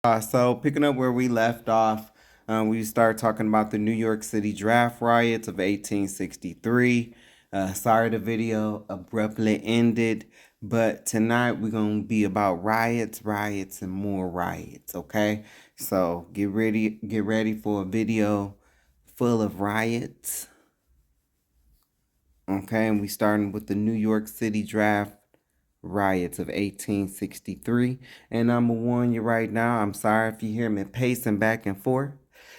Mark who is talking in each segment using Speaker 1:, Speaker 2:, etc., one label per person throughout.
Speaker 1: So picking up where we left off, we start talking about the New York City draft riots of 1863. Sorry the video abruptly ended, but tonight we're going to be about riots, and more riots, okay? So get ready for a video full of riots. Okay, and we starting with the New York City draft riots of 1863. And I'm going to warn you right now, I'm sorry if you hear me pacing back and forth.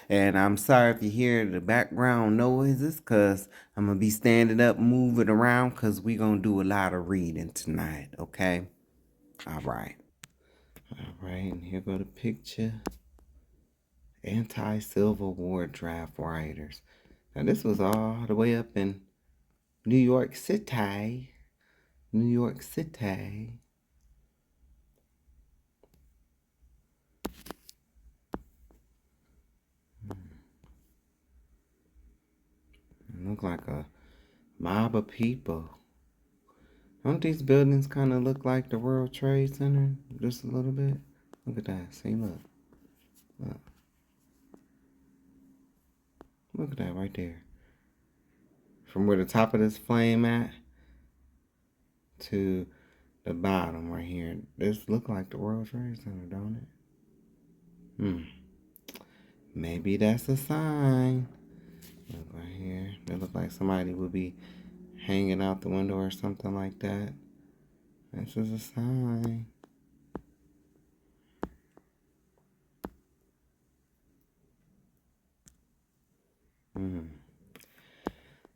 Speaker 1: And I'm sorry if you hear the background noises, because I'm going to be standing up, moving around, because we're going to do a lot of reading tonight, okay? All right. All right, and here go the picture. Anti-Civil War draft rioters. Now, this was all the way up in New York City. New York City. Look like a mob of people. Don't these buildings kind of look like the World Trade Center? Just a little bit? Look at that. See, look. Look. Look at that right there. From where the top of this flame at to the bottom right here. This look like the World Trade Center, don't it? Maybe that's a sign. Look right here. It look like somebody would be hanging out the window or something like that. This is a sign.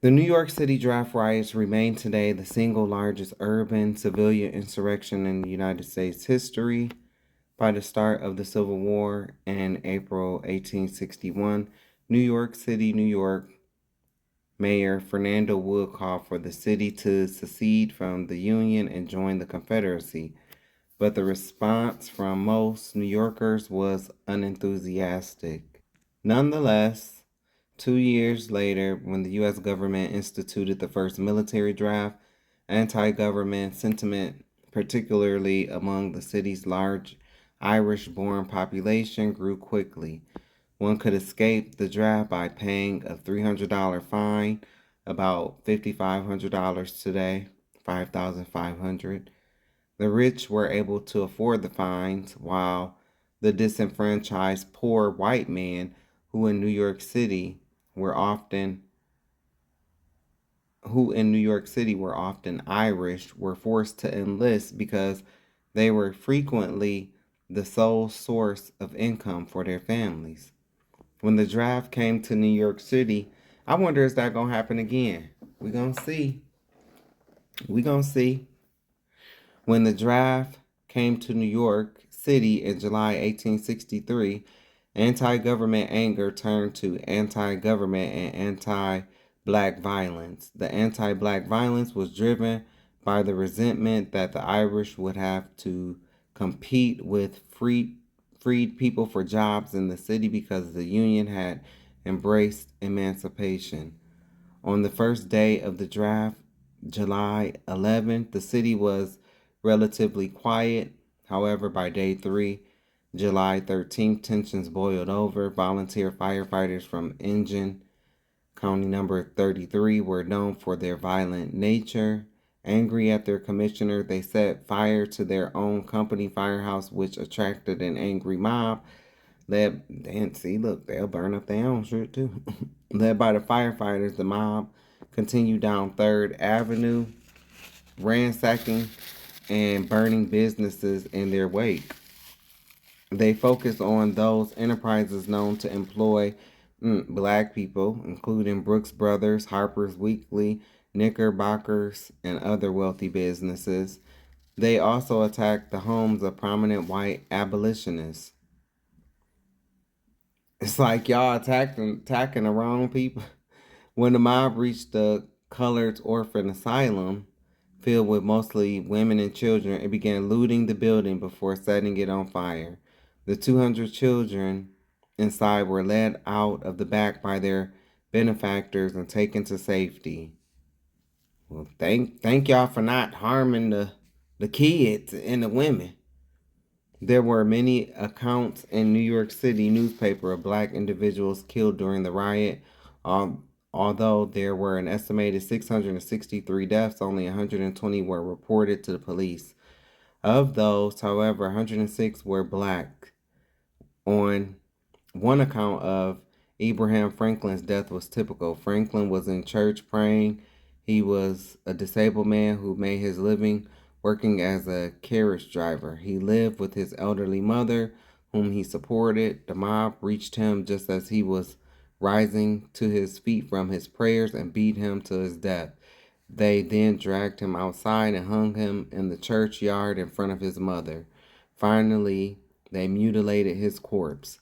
Speaker 1: The New York City draft riots remain today the single largest urban civilian insurrection in United States history. By the start of the Civil War in April 1861, New York City, New York Mayor Fernando Wood called for the city to secede from the Union and join the Confederacy. But the response from most New Yorkers was unenthusiastic. Nonetheless, 2 years later, when the U.S. government instituted the first military draft, anti-government sentiment, particularly among the city's large Irish-born population, grew quickly. One could escape the draft by paying a $300 fine, about $5,500 today, $5,500. The rich were able to afford the fines, while the disenfranchised poor white man who in New York City were often Irish were forced to enlist because they were frequently the sole source of income for their families. When the draft came to New York City, I wonder is that gonna happen again? We're gonna see. When the draft came to New York City in July 1863, anti-government anger turned to anti-government and anti-black violence. The anti-black violence was driven by the resentment that the Irish would have to compete with freed people for jobs in the city because the Union had embraced emancipation. On the first day of the draft, July 11th, the city was relatively quiet. However, by day 3, July 13th, tensions boiled over. Volunteer firefighters from Engine County number 33 were known for their violent nature. Angry at their commissioner, they set fire to their own company firehouse, which attracted an angry mob. They'll burn up their own shit too. Led by the firefighters, the mob continued down 3rd Avenue, ransacking and burning businesses in their wake. They focused on those enterprises known to employ black people, including Brooks Brothers, Harper's Weekly, Knickerbockers, and other wealthy businesses. They also attacked the homes of prominent white abolitionists. It's like y'all attacking the wrong people. When the mob reached the Colored Orphan Asylum, filled with mostly women and children, it began looting the building before setting it on fire. The 200 children inside were led out of the back by their benefactors and taken to safety. Well, thank y'all for not harming the kids and the women. There were many accounts in New York City newspaper of black individuals killed during the riot. Although there were an estimated 663 deaths, only 120 were reported to the police. Of those, however, 106 were black. On one account of Abraham Franklin's death was typical. Franklin was in church praying. He was a disabled man who made his living working as a carriage driver. He lived with his elderly mother, whom he supported. The mob reached him just as he was rising to his feet from his prayers and beat him to his death. They then dragged him outside and hung him in the churchyard in front of his mother. Finally, they mutilated his corpse.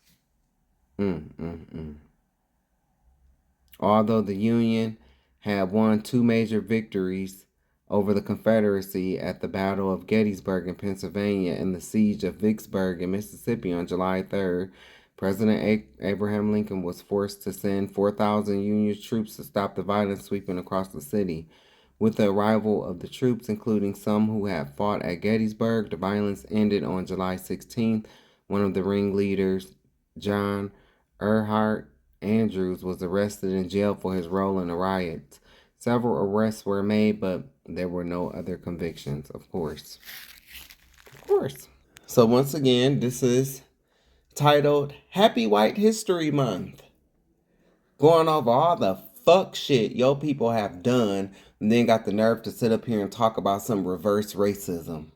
Speaker 1: Although the Union had won two major victories over the Confederacy at the Battle of Gettysburg in Pennsylvania and the Siege of Vicksburg in Mississippi on July 3rd, President Abraham Lincoln was forced to send 4,000 Union troops to stop the violence sweeping across the city. With the arrival of the troops, including some who had fought at Gettysburg, the violence ended on July 16th. One of the ringleaders, John Earhart Andrews, was arrested and jailed for his role in the riots. Several arrests were made, but there were no other convictions, of course. So once again, this is titled Happy White History Month. Going over all the fuck shit your people have done, and then got the nerve to sit up here and talk about some reverse racism.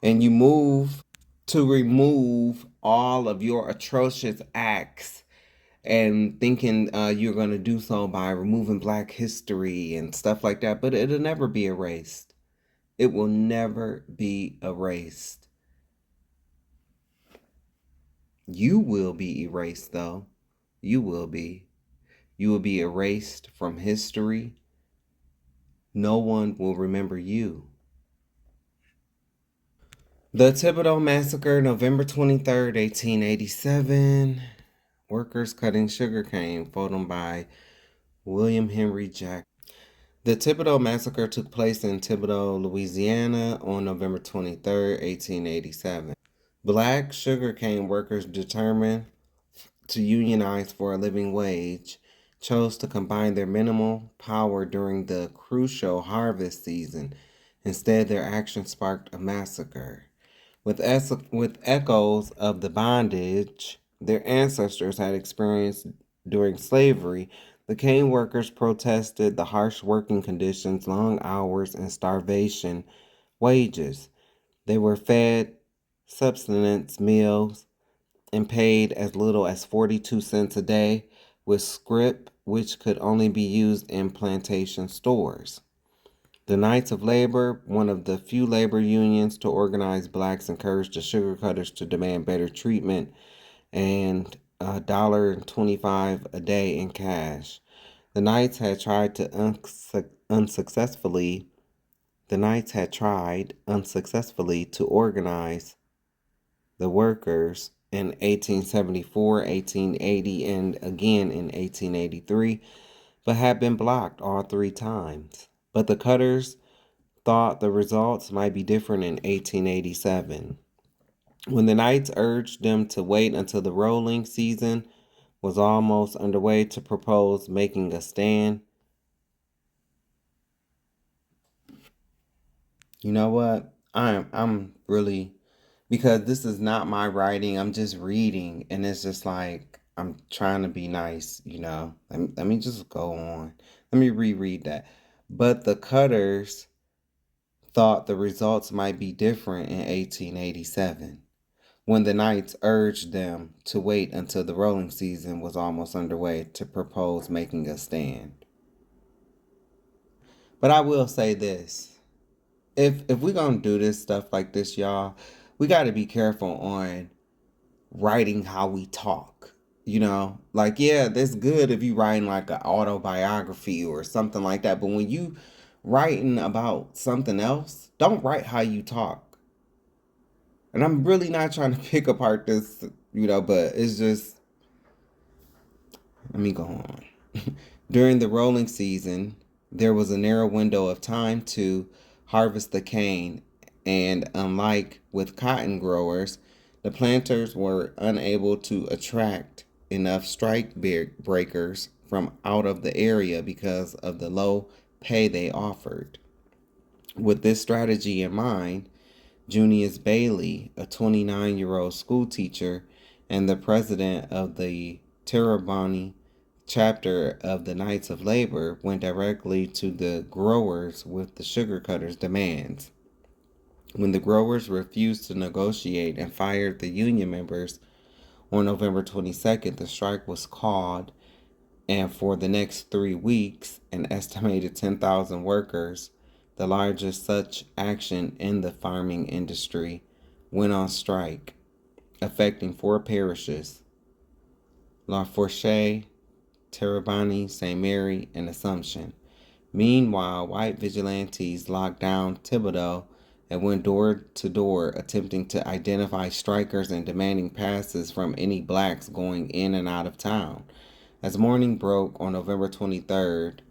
Speaker 1: And you move to remove all of your atrocious acts and thinking you're going to do so by removing black history and stuff like that, but it'll never be erased. It will never be erased. You will be erased, though. You will be. You will be erased from history. No one will remember you. The Thibodeau Massacre, November 23rd, 1887. Workers cutting sugarcane, photo by William Henry Jackson. The Thibodeau Massacre took place in Thibodaux, Louisiana on November 23rd, 1887. Black sugarcane workers determined to unionize for a living wage chose to combine their minimal power during the crucial harvest season. Instead, their action sparked a massacre. With echoes of the bondage their ancestors had experienced during slavery, the cane workers protested the harsh working conditions, long hours, and starvation wages. They were fed subsistence meals and paid as little as 42 cents a day, with scrip which could only be used in plantation stores. The Knights of Labor, one of the few labor unions to organize blacks, encouraged the sugar cutters to demand better treatment and $1.25 a day in cash. The Knights had tried unsuccessfully to organize the workers in 1874, 1880, and again in 1883, but had been blocked all three times. But the cutters thought the results might be different in 1887. When the Knights urged them to wait until the rolling season was almost underway to propose making a stand. You know what? I'm really, because this is not my writing, I'm just reading, and it's just like I'm trying to be nice, you know. Let me just go on. Let me reread that. But the cutters thought the results might be different in 1887, when the Knights urged them to wait until the rolling season was almost underway to propose making a stand. But I will say this. If we're going to do this stuff like this, y'all, we got to be careful on writing how we talk. You know, like, yeah, that's good if you writing like an autobiography or something like that. But when you writing about something else, don't write how you talk. And I'm really not trying to pick apart this, you know, but it's just, let me go on. During the rolling season, there was a narrow window of time to harvest the cane And unlike with cotton growers, the planters were unable to attract enough strike breakers from out of the area because of the low pay they offered. With this strategy in mind, Junius Bailey, a 29-year-old school teacher and the president of the Terrebonne chapter of the Knights of Labor, went directly to the growers with the sugar cutters' demands. When the growers refused to negotiate and fired the union members on November 22nd, the strike was called, and for the next 3 weeks, an estimated 10,000 workers, the largest such action in the farming industry, went on strike, affecting 4 parishes: La Fourche, Terrebonne, St. Mary, and Assumption. Meanwhile, white vigilantes locked down Thibodaux and went door to door attempting to identify strikers and demanding passes from any blacks going in and out of town. As morning broke on November 23rd,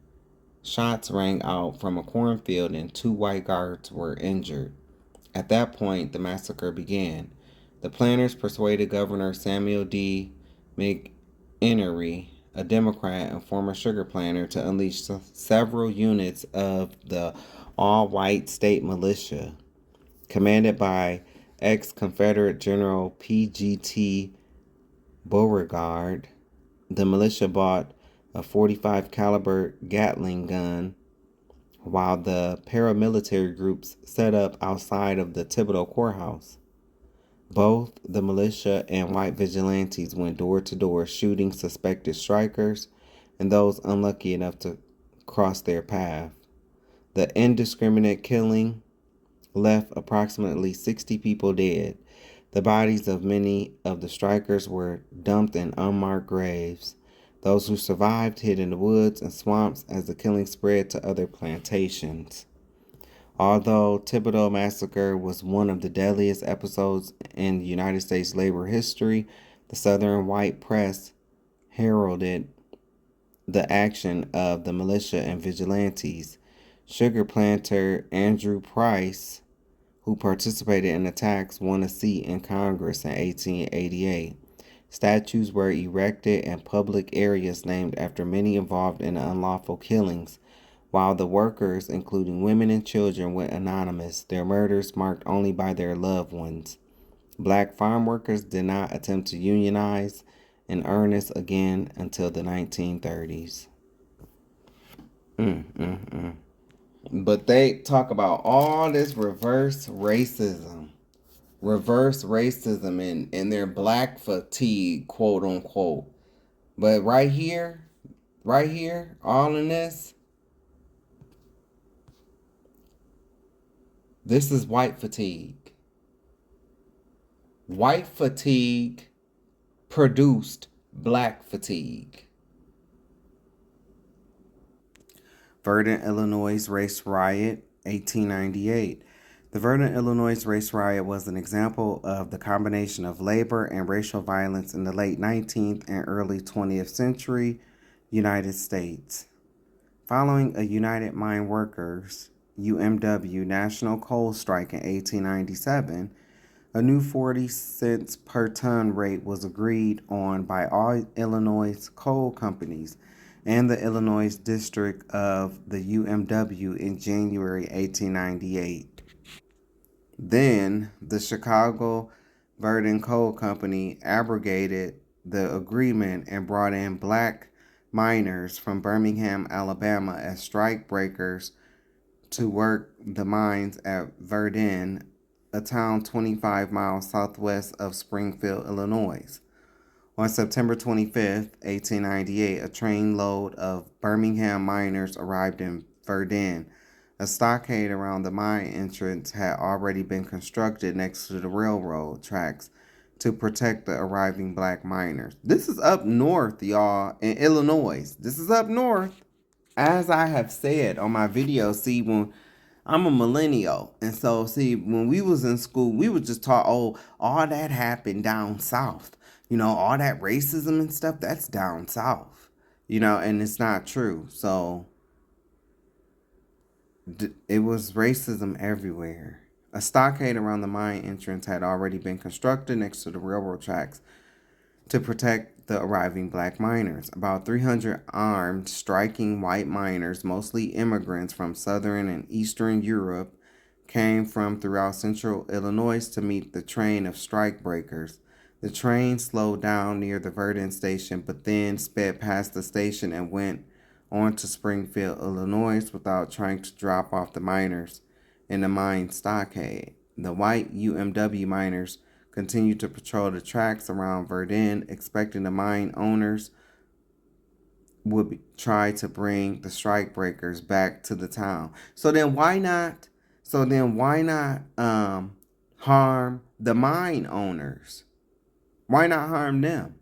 Speaker 1: shots rang out from a cornfield and 2 white guards were injured. At that point, the massacre began. The planners persuaded Governor Samuel D. McEnery, a Democrat and former sugar planter, to unleash several units of the all-white state militia, commanded by ex-Confederate General P.G.T. Beauregard. The militia bought a .45 caliber Gatling gun, while the paramilitary groups set up outside of the Thibodaux courthouse. Both the militia and white vigilantes went door to door shooting suspected strikers and those unlucky enough to cross their path. The indiscriminate killing left approximately 60 people dead. The bodies of many of the strikers were dumped in unmarked graves. Those who survived hid in the woods and swamps as the killing spread to other plantations. Although Thibodaux massacre was one of the deadliest episodes in United States labor history, the Southern white press heralded the action of the militia and vigilantes. Sugar planter Andrew Price, who participated in attacks, won a seat in Congress in 1888. Statues were erected in public areas named after many involved in the unlawful killings, while the workers, including women and children, went anonymous, their murders marked only by their loved ones. Black farm workers did not attempt to unionize in earnest again until the 1930s. But they talk about all this reverse racism and their black fatigue, quote unquote. But right here, all in this is white fatigue. White fatigue produced black fatigue. Verdun, Illinois race riot, 1898. The Verdun, Illinois race riot was an example of the combination of labor and racial violence in the late 19th and early 20th century United States. Following a United Mine Workers UMW national coal strike in 1897, a new 40 cents per ton rate was agreed on by all Illinois coal companies and the Illinois district of the UMW in January 1898. Then, the Chicago Verdun Coal Company abrogated the agreement and brought in black miners from Birmingham, Alabama as strike breakers to work the mines at Verdun, a town 25 miles southwest of Springfield, Illinois. On September 25, 1898, a trainload of Birmingham miners arrived in Verdun. A stockade around the mine entrance had already been constructed next to the railroad tracks to protect the arriving black miners. This is up north, y'all, in Illinois. This is up north. As I have said on my video, see, when I'm a millennial, and so, see, when we was in school, we were just taught, oh, all that happened down south. All that racism and stuff, that's down south. And it's not true. So, it was racism everywhere. A stockade around the mine entrance had already been constructed next to the railroad tracks to protect the arriving black miners. About 300 armed, striking white miners, mostly immigrants from southern and eastern Europe, came from throughout central Illinois to meet the train of strikebreakers. The train slowed down near the Verdun station, but then sped past the station and went on to Springfield, Illinois, without trying to drop off the miners in the mine stockade. The white UMW miners continued to patrol the tracks around Verdun, expecting the mine owners would try to bring the strikebreakers back to the town. So then why not? Harm the mine owners? Why not harm them?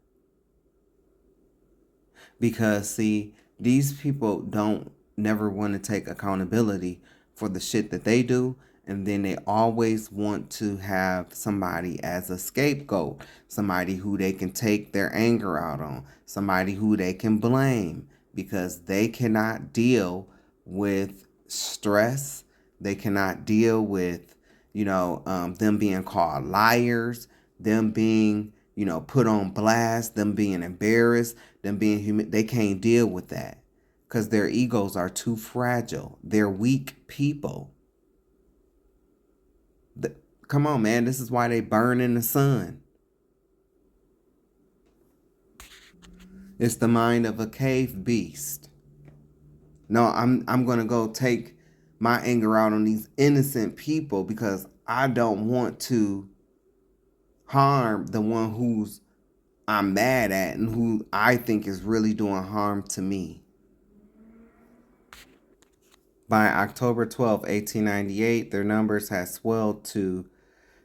Speaker 1: Because see, these people don't never want to take accountability for the shit that they do, and then they always want to have somebody as a scapegoat, somebody who they can take their anger out on, somebody who they can blame, because they cannot deal with stress. They cannot deal with, them being called liars, them being, put on blast, them being embarrassed, them being human. They can't deal with that because their egos are too fragile. They're weak people. Come on, man. This is why they burn in the sun. It's the mind of a cave beast. No, I'm gonna go take my anger out on these innocent people because I don't want to harm the one who's I'm mad at and who I think is really doing harm to me. By October 12, 1898, their numbers had swelled to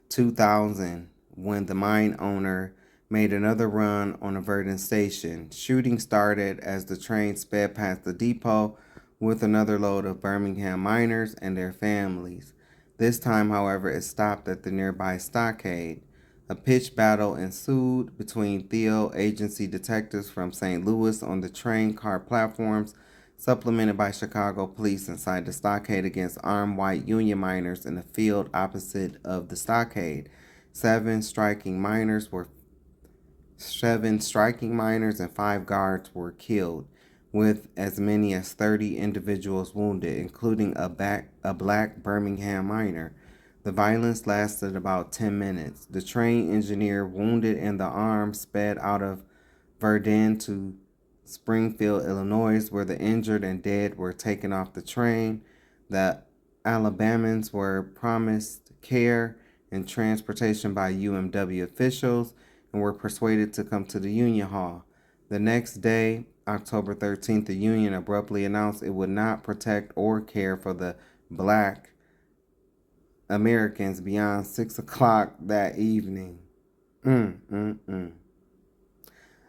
Speaker 1: 2,000 when the mine owner made another run on a Verdun station. Shooting started as the train sped past the depot with another load of Birmingham miners and their families. This time, however, it stopped at the nearby stockade. A pitched battle ensued between Theo agency detectives from St. Louis on the train car platforms, supplemented by Chicago police inside the stockade against armed white Union miners in the field opposite of the stockade. Seven striking miners and 5 guards were killed, with as many as 30 individuals wounded, including a black Birmingham miner. The violence lasted about 10 minutes. The train engineer, wounded in the arm, sped out of Verdun to Springfield, Illinois, where the injured and dead were taken off the train. The Alabamans were promised care and transportation by UMW officials and were persuaded to come to the Union Hall. The next day, October 13th, the Union abruptly announced it would not protect or care for the black Americans beyond 6 o'clock that evening.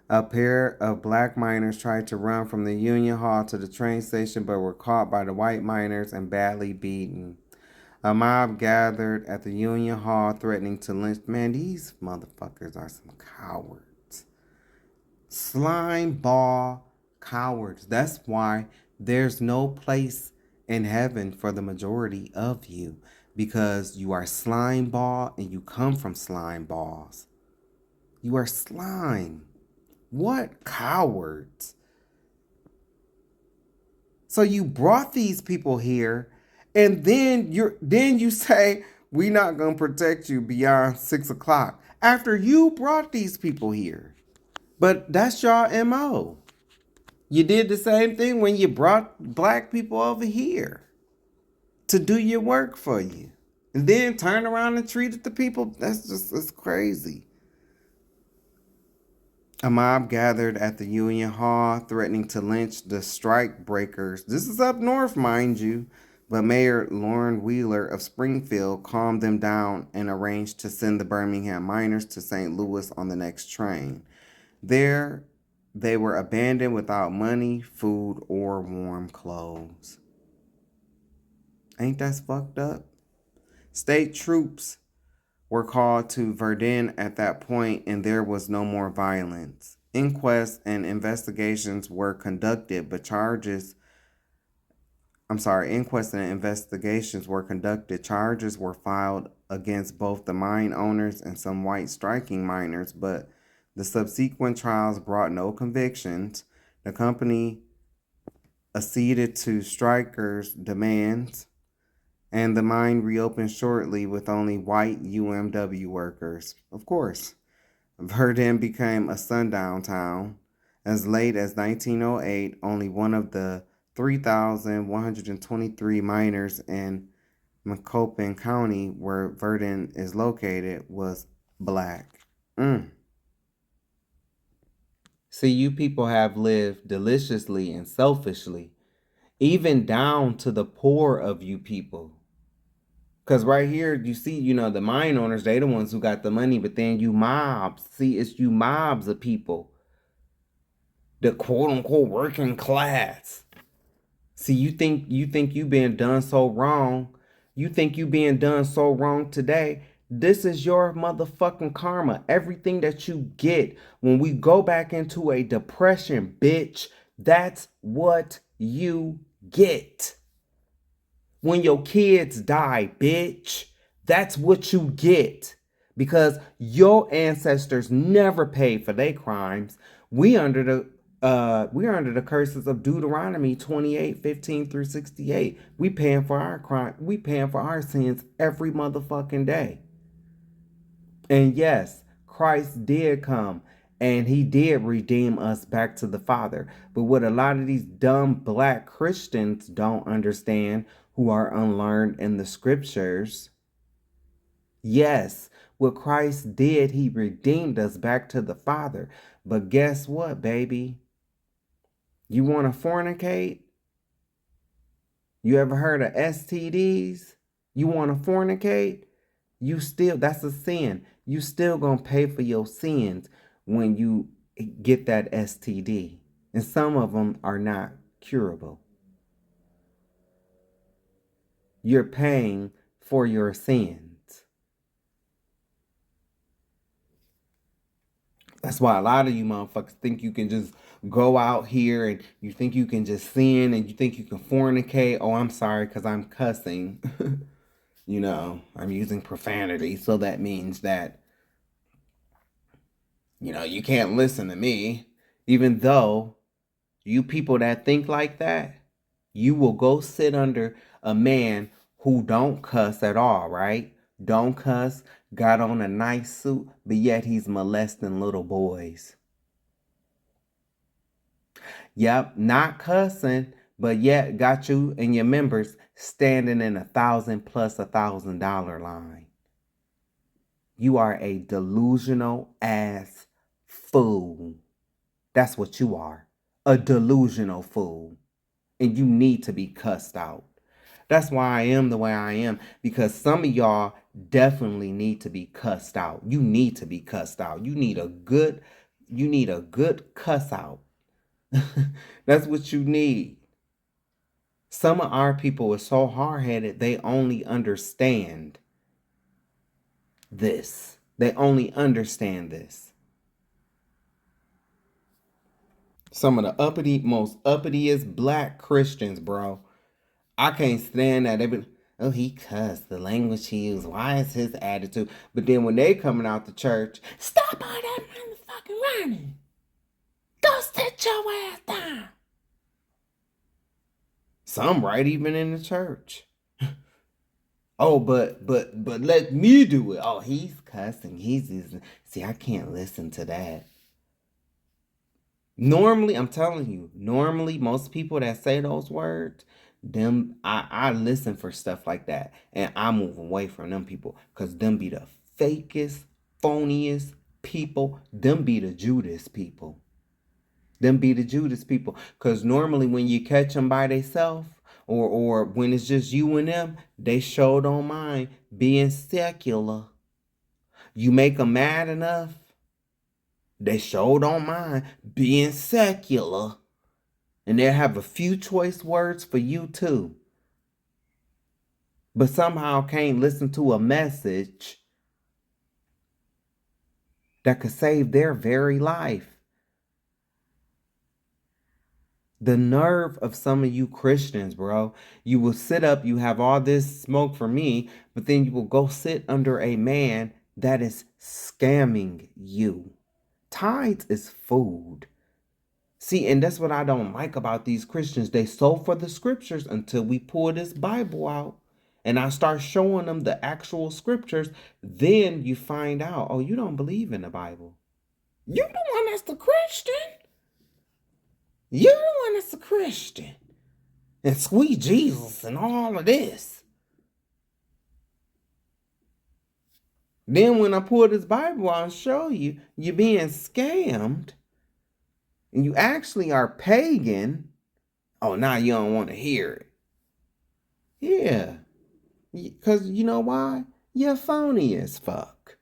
Speaker 1: A pair of black miners tried to run from the Union Hall to the train station but were caught by the white miners and badly beaten. A mob gathered at the Union Hall threatening to lynch. Man, these motherfuckers are some cowards. Slime ball cowards. That's why there's no place in heaven for the majority of you, because you are slime ball and you come from slime balls. You are slime. What cowards. So you brought these people here and then you say we're not gonna protect you beyond 6 o'clock after you brought these people here. But that's y'all MO. You did the same thing when you brought black people over here to do your work for you. And then turn around and treat the people. It's crazy. A mob gathered at the Union Hall threatening to lynch the strike breakers. This is up north, mind you. But Mayor Lauren Wheeler of Springfield calmed them down and arranged to send the Birmingham miners to St. Louis on the next train. There, they were abandoned without money, food, or warm clothes. Ain't that fucked up? State troops were called to Verdun at that point, and there was no more violence. Inquests and investigations were conducted, but charges were filed against both the mine owners and some white striking miners, but the subsequent trials brought no convictions. The company acceded to strikers' demands, and the mine reopened shortly with only white UMW workers. Of course, Verdun became a sundown town. As late as 1908, only one of the 3,123 miners in Macoupin County, where Verdun is located, was black. See, you people have lived deliciously and selfishly, even down to the poor of you people. Because right here, you see, the mine owners, they the ones who got the money, but then you mobs. See, it's you mobs of people. The quote-unquote working class. See, you think you being done so wrong. You think you being done so wrong today. This is your motherfucking karma. Everything that you get when we go back into a depression, bitch, that's what you get. When your kids die, bitch, that's what you get. Because your ancestors never paid for their crimes. We're under the curses of Deuteronomy 28:15 through 68. We paying for our crime. We paying for our sins every motherfucking day. And yes, Christ did come and he did redeem us back to the Father. But what a lot of these dumb black Christians don't understand, who are unlearned in the scriptures, yes, what Christ did, he redeemed us back to the Father. But guess what, baby? You want to fornicate? You ever heard of STDs? You want to fornicate? That's a sin. You still gonna pay for your sins when you get that STD. And some of them are not curable. You're paying for your sins. That's why a lot of you motherfuckers think you can just go out here and you think you can just sin and you think you can fornicate. Oh, I'm sorry, because I'm cussing. I'm using profanity. So that means that, you can't listen to me. Even though you people that think like that, you will go sit under a man who don't cuss at all, right? Don't cuss, got on a nice suit, but yet he's molesting little boys. Yep, not cussing, but yet got you and your members standing in $1,000 plus $1,000 line. You are a delusional ass fool. That's what you are. A delusional fool. And you need to be cussed out. That's why I am the way I am. Because some of y'all definitely need to be cussed out. You need to be cussed out. You need a good cuss out. That's what you need. Some of our people are so hard-headed, they only understand this. They only understand this. Some of the most uppitiest black Christians, bro. I can't stand that. They be, oh, he cussed, the language he used. Why is his attitude? But then when they coming out the church, stop all that motherfucking running. Go sit your ass down. Some right even in the church. Oh, but let me do it. Oh, he's cussing. See, I can't listen to that. Normally, I'm telling you, most people that say those words, I listen for stuff like that. And I move away from them people. Because them be the fakest, phoniest people. Them be the Judas people. Because normally when you catch them by themselves, or when it's just you and them, they sure don't mind being secular. You make them mad enough, they sure don't mind being secular. And they'll have a few choice words for you too. But somehow can't listen to a message that could save their very life. The nerve of some of you Christians, bro. You will sit up, you have all this smoke for me, but then you will go sit under a man that is scamming you. Tithes is food. See, and that's what I don't like about these Christians. They sow for the scriptures until we pull this Bible out and I start showing them the actual scriptures. Then you find out, oh, you don't believe in the Bible. You the one that's the Christian. You the one that's the Christian. And sweet Jesus and all of this. Then when I pull this Bible out and show you, you're being scammed. And you actually are pagan. Oh, now you don't want to hear it. Yeah. Because you know why? You're phony as fuck.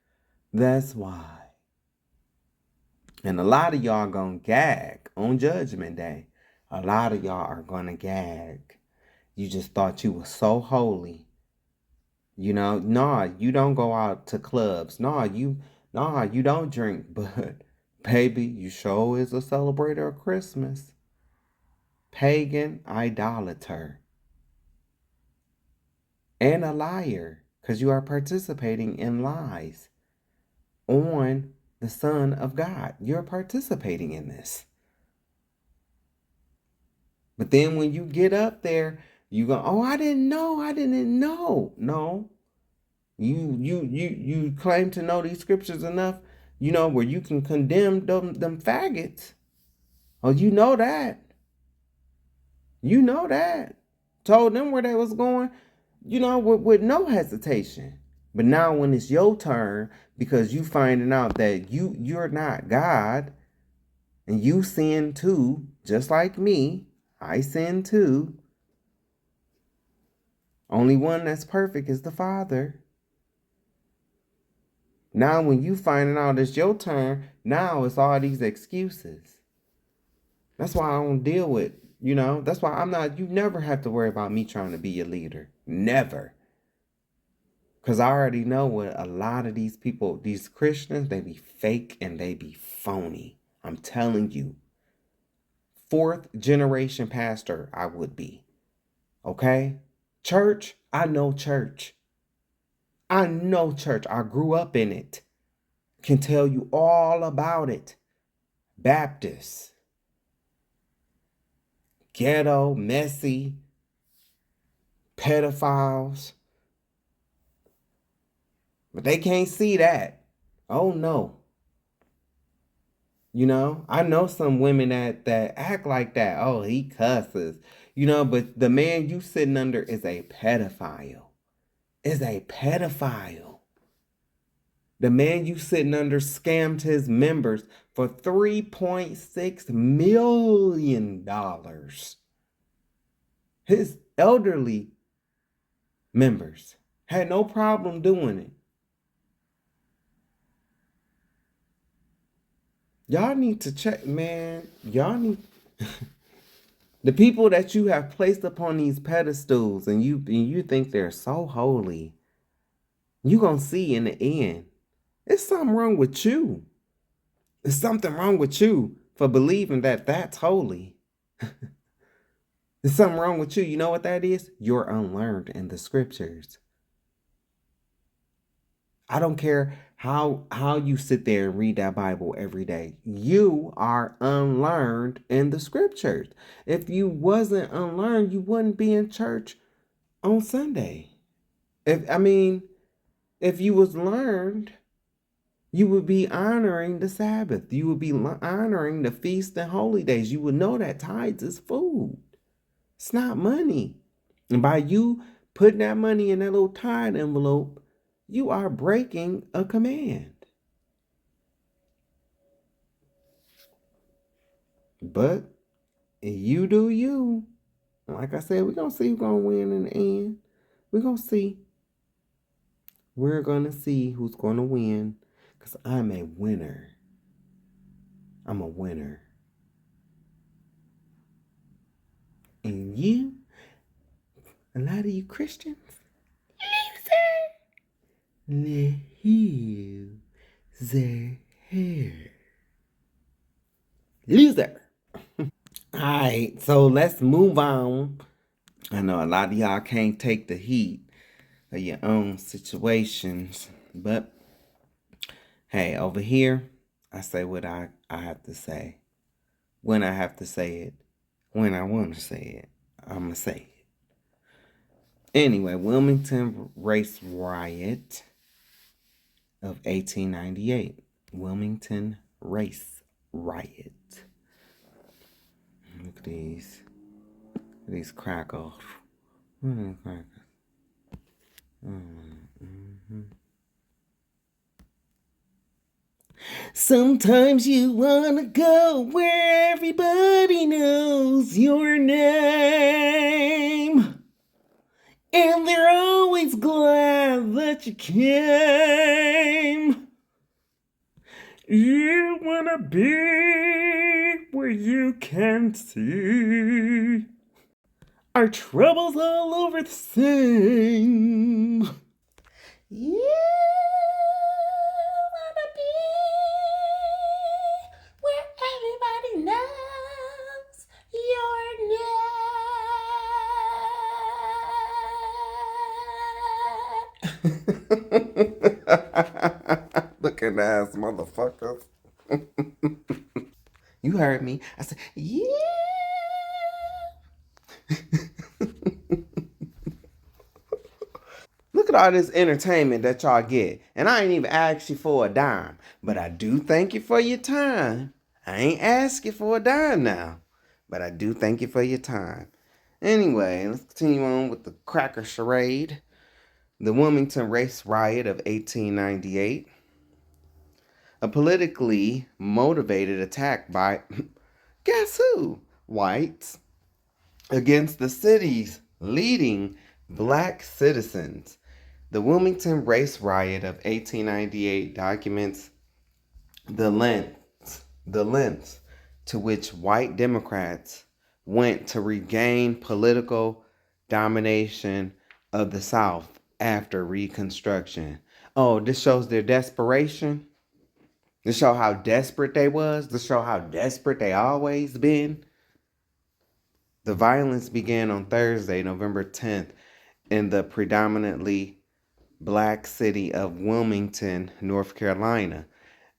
Speaker 1: That's why. And a lot of y'all gonna gag on Judgment Day. A lot of y'all are gonna gag. You just thought you were so holy. You know, nah, you don't go out to clubs. Nah, you don't drink. But baby, you sure is a celebrator of Christmas. Pagan idolater. And a liar. Because you are participating in lies on the Son of God. You're participating in this. But then when you get up there, you go, oh, I didn't know. No. You claim to know these scriptures enough, where you can condemn them faggots. Oh, you know that. You know that. Told them where they was going, with no hesitation. But now when it's your turn, because you finding out that you're not God, and you sin too, just like me, I sin too. Only one that's perfect is the Father. Now when you finding out it's your turn, now it's all these excuses. That's why I don't deal with, that's why you never have to worry about me trying to be your leader. Never. Because I already know what a lot of these people, these Christians, they be fake and they be phony. I'm telling you. 4th generation pastor, I would be. Okay? Church, I know church. I know church. I grew up in it. Can tell you all about it. Baptist. Ghetto, messy, pedophiles. But they can't see that. Oh no. I know some women that act like that. Oh, he cusses. But the man you sitting under is a pedophile. Is a pedophile. The man you sitting under scammed his members for $3.6 million. His elderly members had no problem doing it. Y'all need to check, man. Y'all need the people that you have placed upon these pedestals and you think they're so holy. You gonna see in the end, it's something wrong with you. There's something wrong with you for believing that that's holy. There's something wrong with you. You know what that is? You're unlearned in the scriptures. I don't care how you sit there and read that Bible every day. You are unlearned in the scriptures. If you wasn't unlearned, you wouldn't be in church on Sunday. If you was learned, you would be honoring the Sabbath. You would be honoring the feast and holy days. You would know that tithes is food. It's not money. And by you putting that money in that little tithe envelope, you are breaking a command. But you do you. Like I said, we're going to see who's going to win in the end. We're going to see. We're going to see who's going to win. Because I'm a winner. I'm a winner. And you, a lot of you Christians, loser. Loser. Alright, so let's move on. I know a lot of y'all can't take the heat of your own situations, but hey, over here, I say what I have to say. When I have to say it. When I want to say it. I'ma say it. Anyway, Wilmington Race Riot of 1898. Wilmington Race Riot. Look at these. These crackles. Sometimes you wanna go where everybody knows your name, and they're always glad that you came. You wanna be where you can see our troubles all over the same. You wanna be where everybody knows your name. Looking ass motherfuckers. You heard me. I said, yeah. Look at all this entertainment that y'all get. And I ain't even asked you for a dime. But I do thank you for your time. I ain't asked you for a dime now. But I do thank you for your time. Anyway, let's continue on with the cracker charade. The Wilmington Race Riot of 1898. A politically motivated attack by, guess who? Whites against the city's leading black citizens. The Wilmington Race Riot of 1898 documents the lengths to which white Democrats went to regain political domination of the South after Reconstruction. Oh, this shows their desperation. This show how desperate they was. This show how desperate they always been. The violence began on Thursday, November 10th, in the predominantly black city of Wilmington, North Carolina.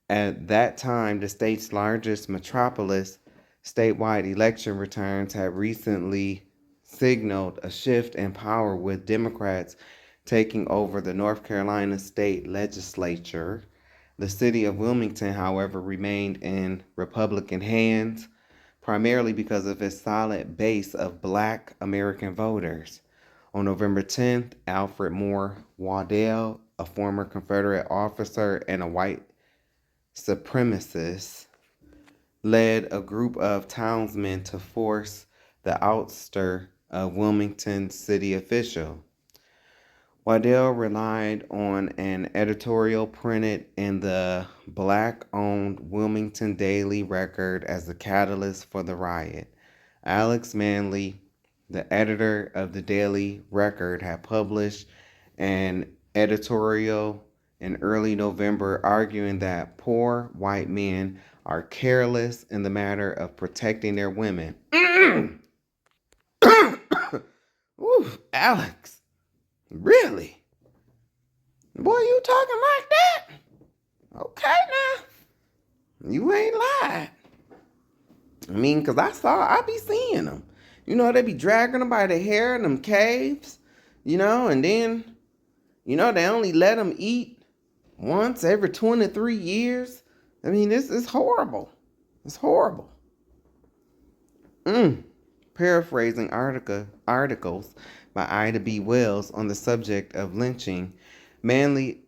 Speaker 1: At that time, the state's largest metropolis, statewide election returns had recently signaled a shift in power, with Democrats taking over the North Carolina state legislature. The city of Wilmington, however, remained in Republican hands, primarily because of its solid base of black American voters. On November 10th, Alfred Moore Waddell, a former Confederate officer and a white supremacist, led a group of townsmen to force the ouster of Wilmington city official. Waddell relied on an editorial printed in the black-owned Wilmington Daily Record as the catalyst for the riot. Alex Manley, the editor of the Daily Record, had published an editorial in early November arguing that poor white men are careless in the matter of protecting their women. Ooh, Alex, really? Boy, you talking like that? Okay now. You ain't lied. I mean, because I be seeing them. You know, they be dragging them by the hair in them caves, you know, and then, you know, they only let them eat once every 23 years. I mean, this is horrible. It's horrible. Paraphrasing articles by Ida B. Wells on the subject of lynching, Manley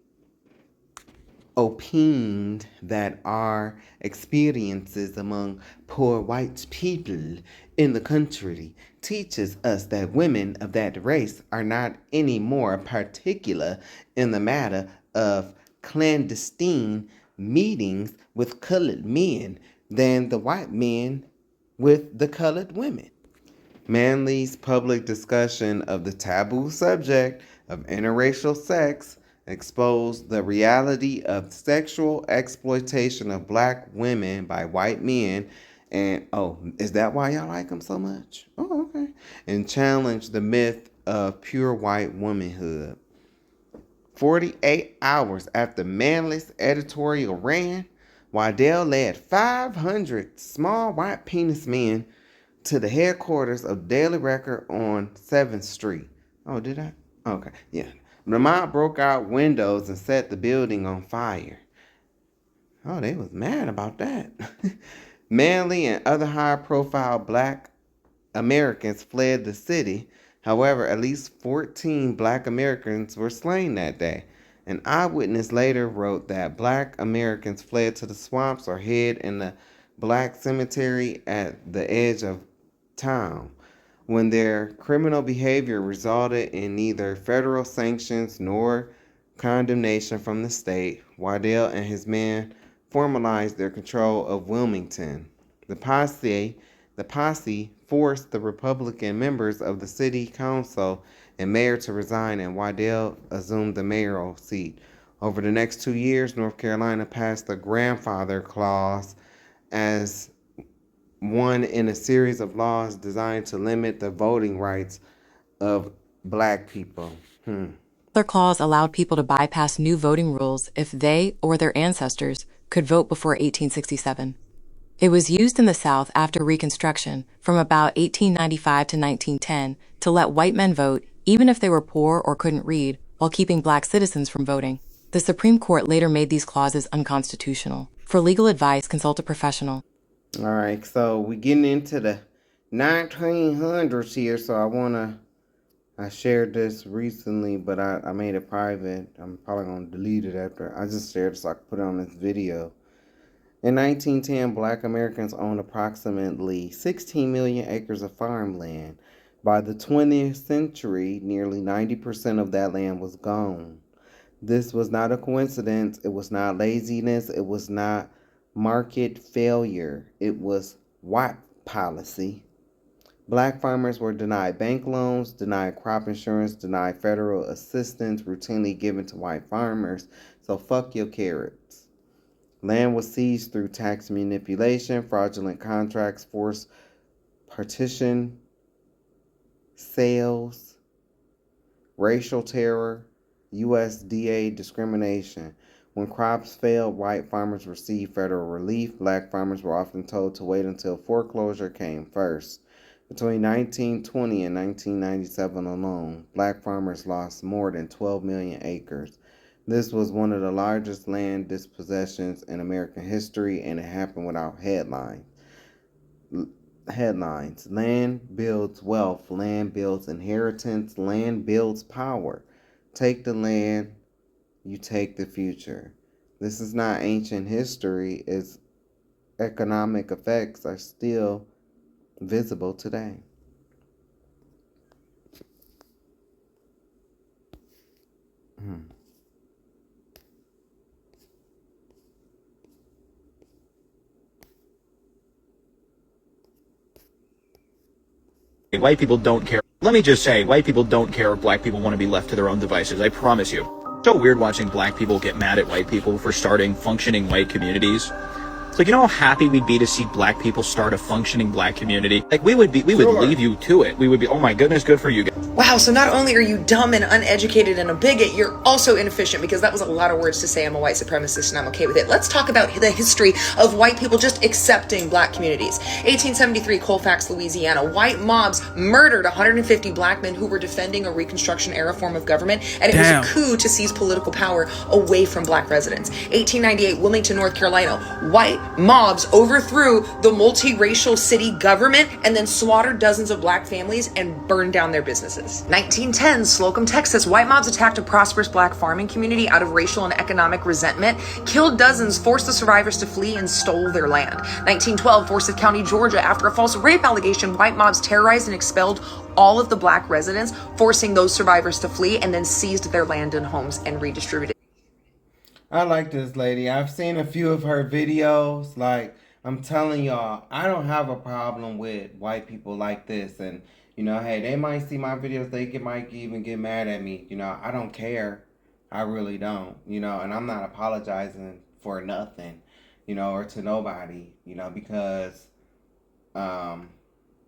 Speaker 1: opined that our experiences among poor white people in the country teaches us that women of that race are not any more particular in the matter of clandestine meetings with colored men than the white men with the colored women. Manley's public discussion of the taboo subject of interracial sex exposed the reality of sexual exploitation of black women by white men And oh, is that why y'all like him so much? Oh, okay. And challenge the myth of pure white womanhood. 48 hours after Manly's editorial ran, Waddell led 500 small white penis men to the headquarters of Daily Record on 7th Street. Oh, did I? Okay, yeah. The mob broke out windows and set the building on fire. Oh, they was mad about that. Manly and other high-profile black Americans fled the city. However, at least 14 black Americans were slain that day. An eyewitness later wrote that black Americans fled to the swamps or hid in the black cemetery at the edge of town. When their criminal behavior resulted in neither federal sanctions nor condemnation from the state, Waddell and his men formalized their control of Wilmington. The posse forced the Republican members of the city council and mayor to resign, and Waddell assumed the mayoral seat. Over the next 2 years, North Carolina passed the grandfather clause as one in a series of laws designed to limit the voting rights of black people.
Speaker 2: Their clause allowed people to bypass new voting rules if they or their ancestors could vote before 1867. It was used in the South after Reconstruction from about 1895 to 1910 to let white men vote even if they were poor or couldn't read, while keeping black citizens from voting. The Supreme Court later made these clauses unconstitutional. For legal advice, consult a professional.
Speaker 1: All right, so we're getting into the 1900s here, so I shared this recently, but I made it private. I'm probably going to delete it after. I just shared it so I could put it on this video. In 1910, black Americans owned approximately 16 million acres of farmland. By the 20th century, nearly 90% of that land was gone. This was not a coincidence. It was not laziness. It was not market failure. It was white policy. Black farmers were denied bank loans, denied crop insurance, denied federal assistance routinely given to white farmers. So fuck your carrots. Land was seized through tax manipulation, fraudulent contracts, forced partition, sales, racial terror, USDA discrimination. When crops failed, white farmers received federal relief. Black farmers were often told to wait until foreclosure came first. Between 1920 and 1997 alone, black farmers lost more than 12 million acres. This was one of the largest land dispossessions in American history, and it happened without headlines. Land builds wealth. Land builds inheritance. Land builds power. Take the land, you take the future. This is not ancient history. Its economic effects are still visible today.
Speaker 3: White people don't care. Let me just say, white people don't care if black people want to be left to their own devices. I promise you. It's so weird watching black people get mad at white people for starting functioning white communities. It's like, you know how happy we'd be to see black people start a functioning black community? Like, we would leave you to it. We would be, oh my goodness, good for you guys.
Speaker 4: Wow, so not only are you dumb and uneducated and a bigot, you're also inefficient, because that was a lot of words to say. I'm a white supremacist and I'm okay with it. Let's talk about the history of white people just accepting black communities. 1873, Colfax, Louisiana. White mobs murdered 150 black men who were defending a Reconstruction era form of government, and it was a coup to seize political power away from black residents. 1898, Wilmington, North Carolina. White mobs overthrew the multiracial city government and then slaughtered dozens of black families and burned down their businesses. 1910, Slocum, Texas. White mobs attacked a prosperous black farming community out of racial and economic resentment, killed dozens, forced the survivors to flee, and stole their land. 1912, Forsyth County, Georgia. After a false rape allegation, white mobs terrorized and expelled all of the black residents, forcing those survivors to flee, and then seized their land and homes and redistributed.
Speaker 1: I like this lady. I've seen a few of her videos. Like, I'm telling y'all, I don't have a problem with white people like this. And, you know, hey, they might see my videos. They might even get mad at me. You know, I don't care. I really don't. You know, and I'm not apologizing for nothing, you know, or to nobody, you know, because Um,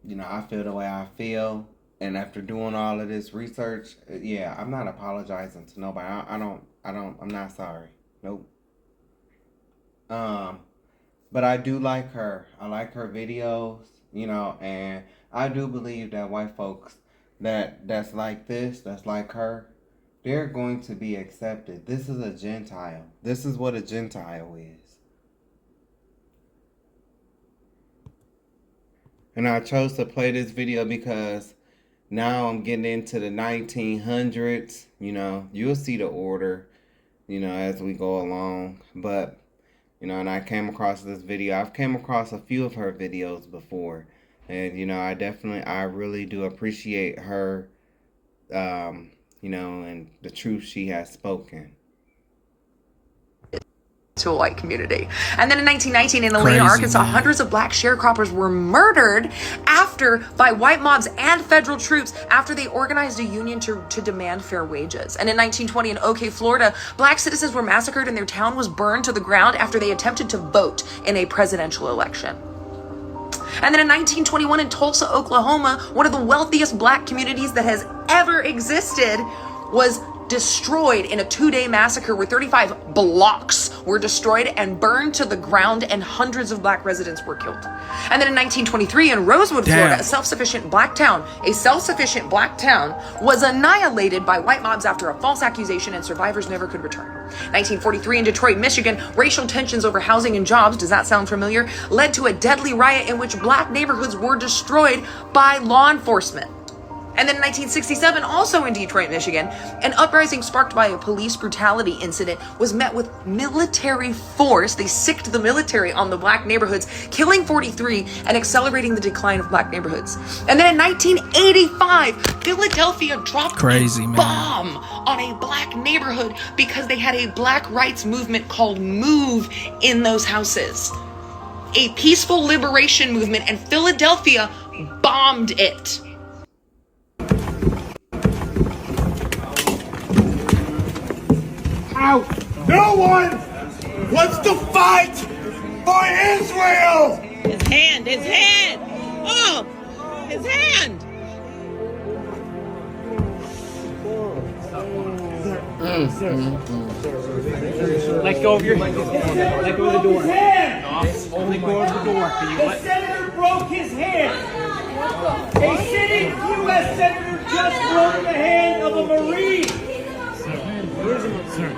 Speaker 1: I feel the way I feel, and after doing all of this research, yeah, I'm not apologizing to nobody. I'm not sorry. Nope. Um, but I do like her. I like her videos, and I do believe that white folks that's like this, that's like her, they're going to be accepted. This is a Gentile. This is what a Gentile is. And I chose to play this video because now I'm getting into the 1900s. You'll see the order, as we go along. But, and I came across this video. I've came across a few of her videos before. And, I really do appreciate her, and the truth she has spoken.
Speaker 4: To a white community. And then in 1919 in Elaine, Arkansas, hundreds of black sharecroppers were murdered by white mobs and federal troops after they organized a union to demand fair wages. And in 1920 in OK, Florida, black citizens were massacred and their town was burned to the ground after they attempted to vote in a presidential election. And then in 1921 in Tulsa, Oklahoma, one of the wealthiest black communities that has ever existed was destroyed in a 2-day massacre where 35 blocks were destroyed and burned to the ground, and hundreds of black residents were killed. And then in 1923 in Rosewood, Florida, a self-sufficient black town was annihilated by white mobs after a false accusation, and survivors never could return. 1943 in Detroit, Michigan, racial tensions over housing and jobs, does that sound familiar, led to a deadly riot in which black neighborhoods were destroyed by law enforcement. And then in 1967, also in Detroit, Michigan, an uprising sparked by a police brutality incident was met with military force. They sicked the military on the black neighborhoods, killing 43 and accelerating the decline of black neighborhoods. And then in 1985, Philadelphia dropped a bomb on a black neighborhood because they had a black rights movement called MOVE in those houses. A peaceful liberation movement, and Philadelphia bombed it.
Speaker 5: No one wants to fight for Israel!
Speaker 6: His hand! Oh! His hand!
Speaker 7: Let go of your hand. Let go of the door.
Speaker 5: Only go of the door. The senator broke his hand. A sitting U.S. senator just broke the hand of a Marine.
Speaker 7: Sir.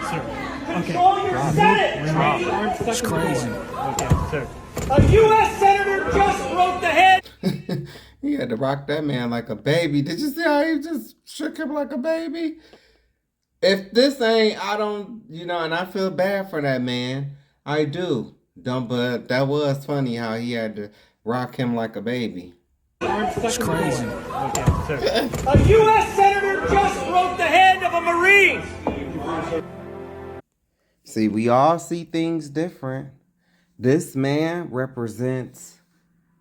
Speaker 7: Okay.
Speaker 5: Control your Senate.
Speaker 7: It's crazy. Okay, sir.
Speaker 5: A U.S. senator just broke the hand.
Speaker 1: He had to rock that man like a baby. Did you see how he just shook him like a baby? If this ain't, I don't, and I feel bad for that man. I do. But that was funny how he had to rock him like a baby.
Speaker 7: It's crazy. Okay, sir.
Speaker 5: A U.S. senator just broke the hand of a Marine.
Speaker 1: See, we all see things different. This man represents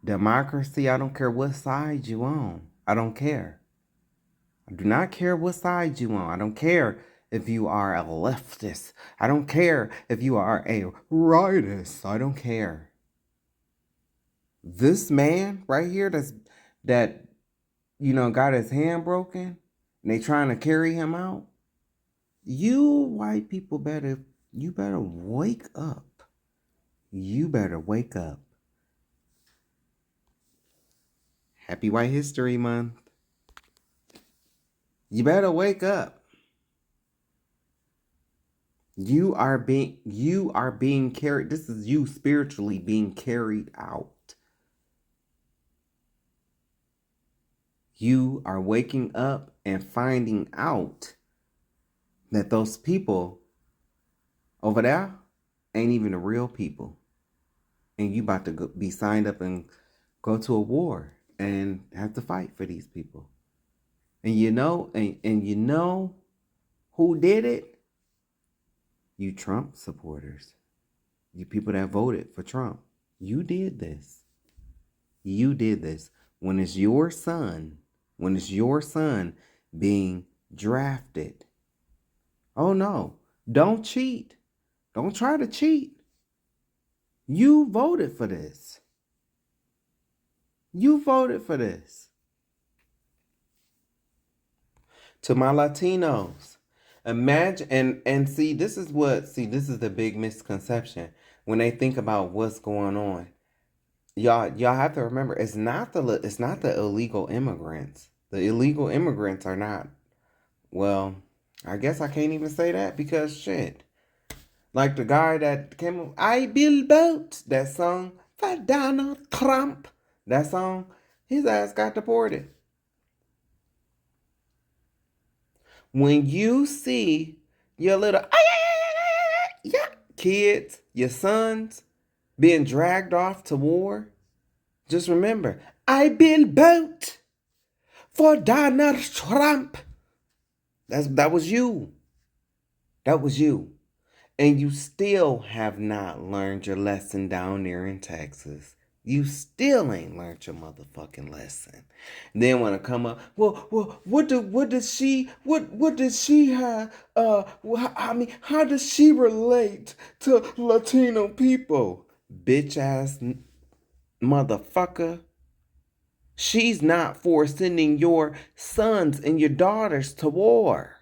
Speaker 1: democracy. I don't care what side you on. I don't care. I do not care what side you on. I don't care if you are a leftist. I don't care if you are a rightist. I don't care. This man right here that got his hand broken and they trying to carry him out. You white people better wake up. You better wake up. Happy White History Month. You better wake up. You are being carried. This is you spiritually being carried out. You are waking up and finding out that those people over there ain't even the real people. And you about to be signed up and go to a war and have to fight for these people. And you know who did it? You Trump supporters. You people that voted for Trump. You did this. You did this. When it's your son being drafted. Oh no, don't cheat. Don't try to cheat. You voted for this. You voted for this. To my Latinos, imagine and see this is the big misconception when they think about what's going on. Y'all have to remember it's not the illegal immigrants. The illegal immigrants are not, well, I guess I can't even say that because shit. Like the guy that came up, I Build Boats, that song, for Donald Trump, that song, his ass got deported. When you see your little kids, your sons, being dragged off to war, just remember, I Build Boat for Donald Trump. That was you. That was you. And you still have not learned your lesson down there in Texas. You still ain't learned your motherfucking lesson. Then when I come up, what does she have? How does she relate to Latino people? Bitch ass motherfucker. She's not for sending your sons and your daughters to war.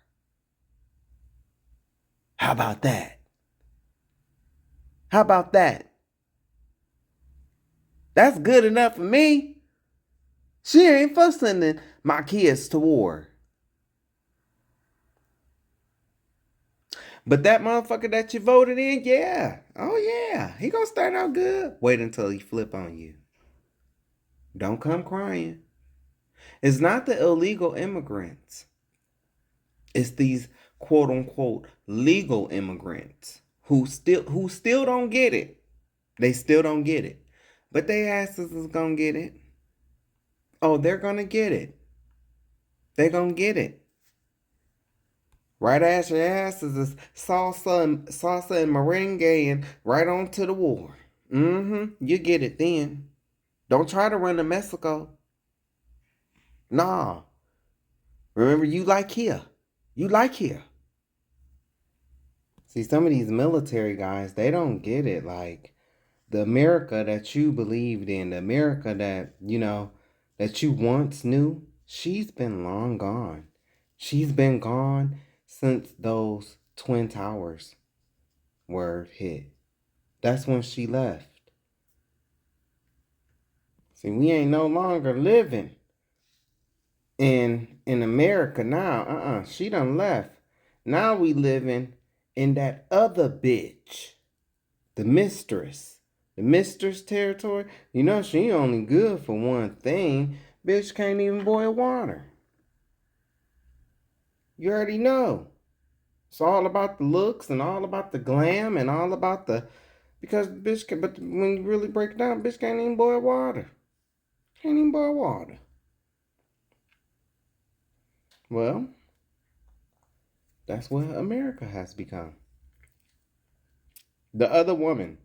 Speaker 1: How about that? How about that? That's good enough for me. She ain't for sending my kids to war. But that motherfucker that you voted in, yeah. Oh, yeah. He gonna start out good. Wait until he flip on you. Don't come crying. It's not the illegal immigrants. It's these quote unquote legal immigrants who still don't get it. They still don't get it. But they asses is gonna get it. Oh, they're gonna get it. They're gonna get it. Right as your asses is salsa and merengue and right on to the war. You get it then. Don't try to run to Mexico. Nah. Remember, you like here. You like here. See, some of these military guys, they don't get it. Like, the America that you believed in, the America that, that you once knew, she's been long gone. She's been gone since those Twin Towers were hit. That's when she left. See, we ain't no longer living in America now. She done left. Now we living in that other bitch. The mistress. The mistress territory. She only good for one thing. Bitch can't even boil water. You already know. It's all about the looks and all about the glam and all about the... Because bitch can... But when you really break it down, bitch can't even boil water. Can't even boil water. Well, that's what America has become. The other woman.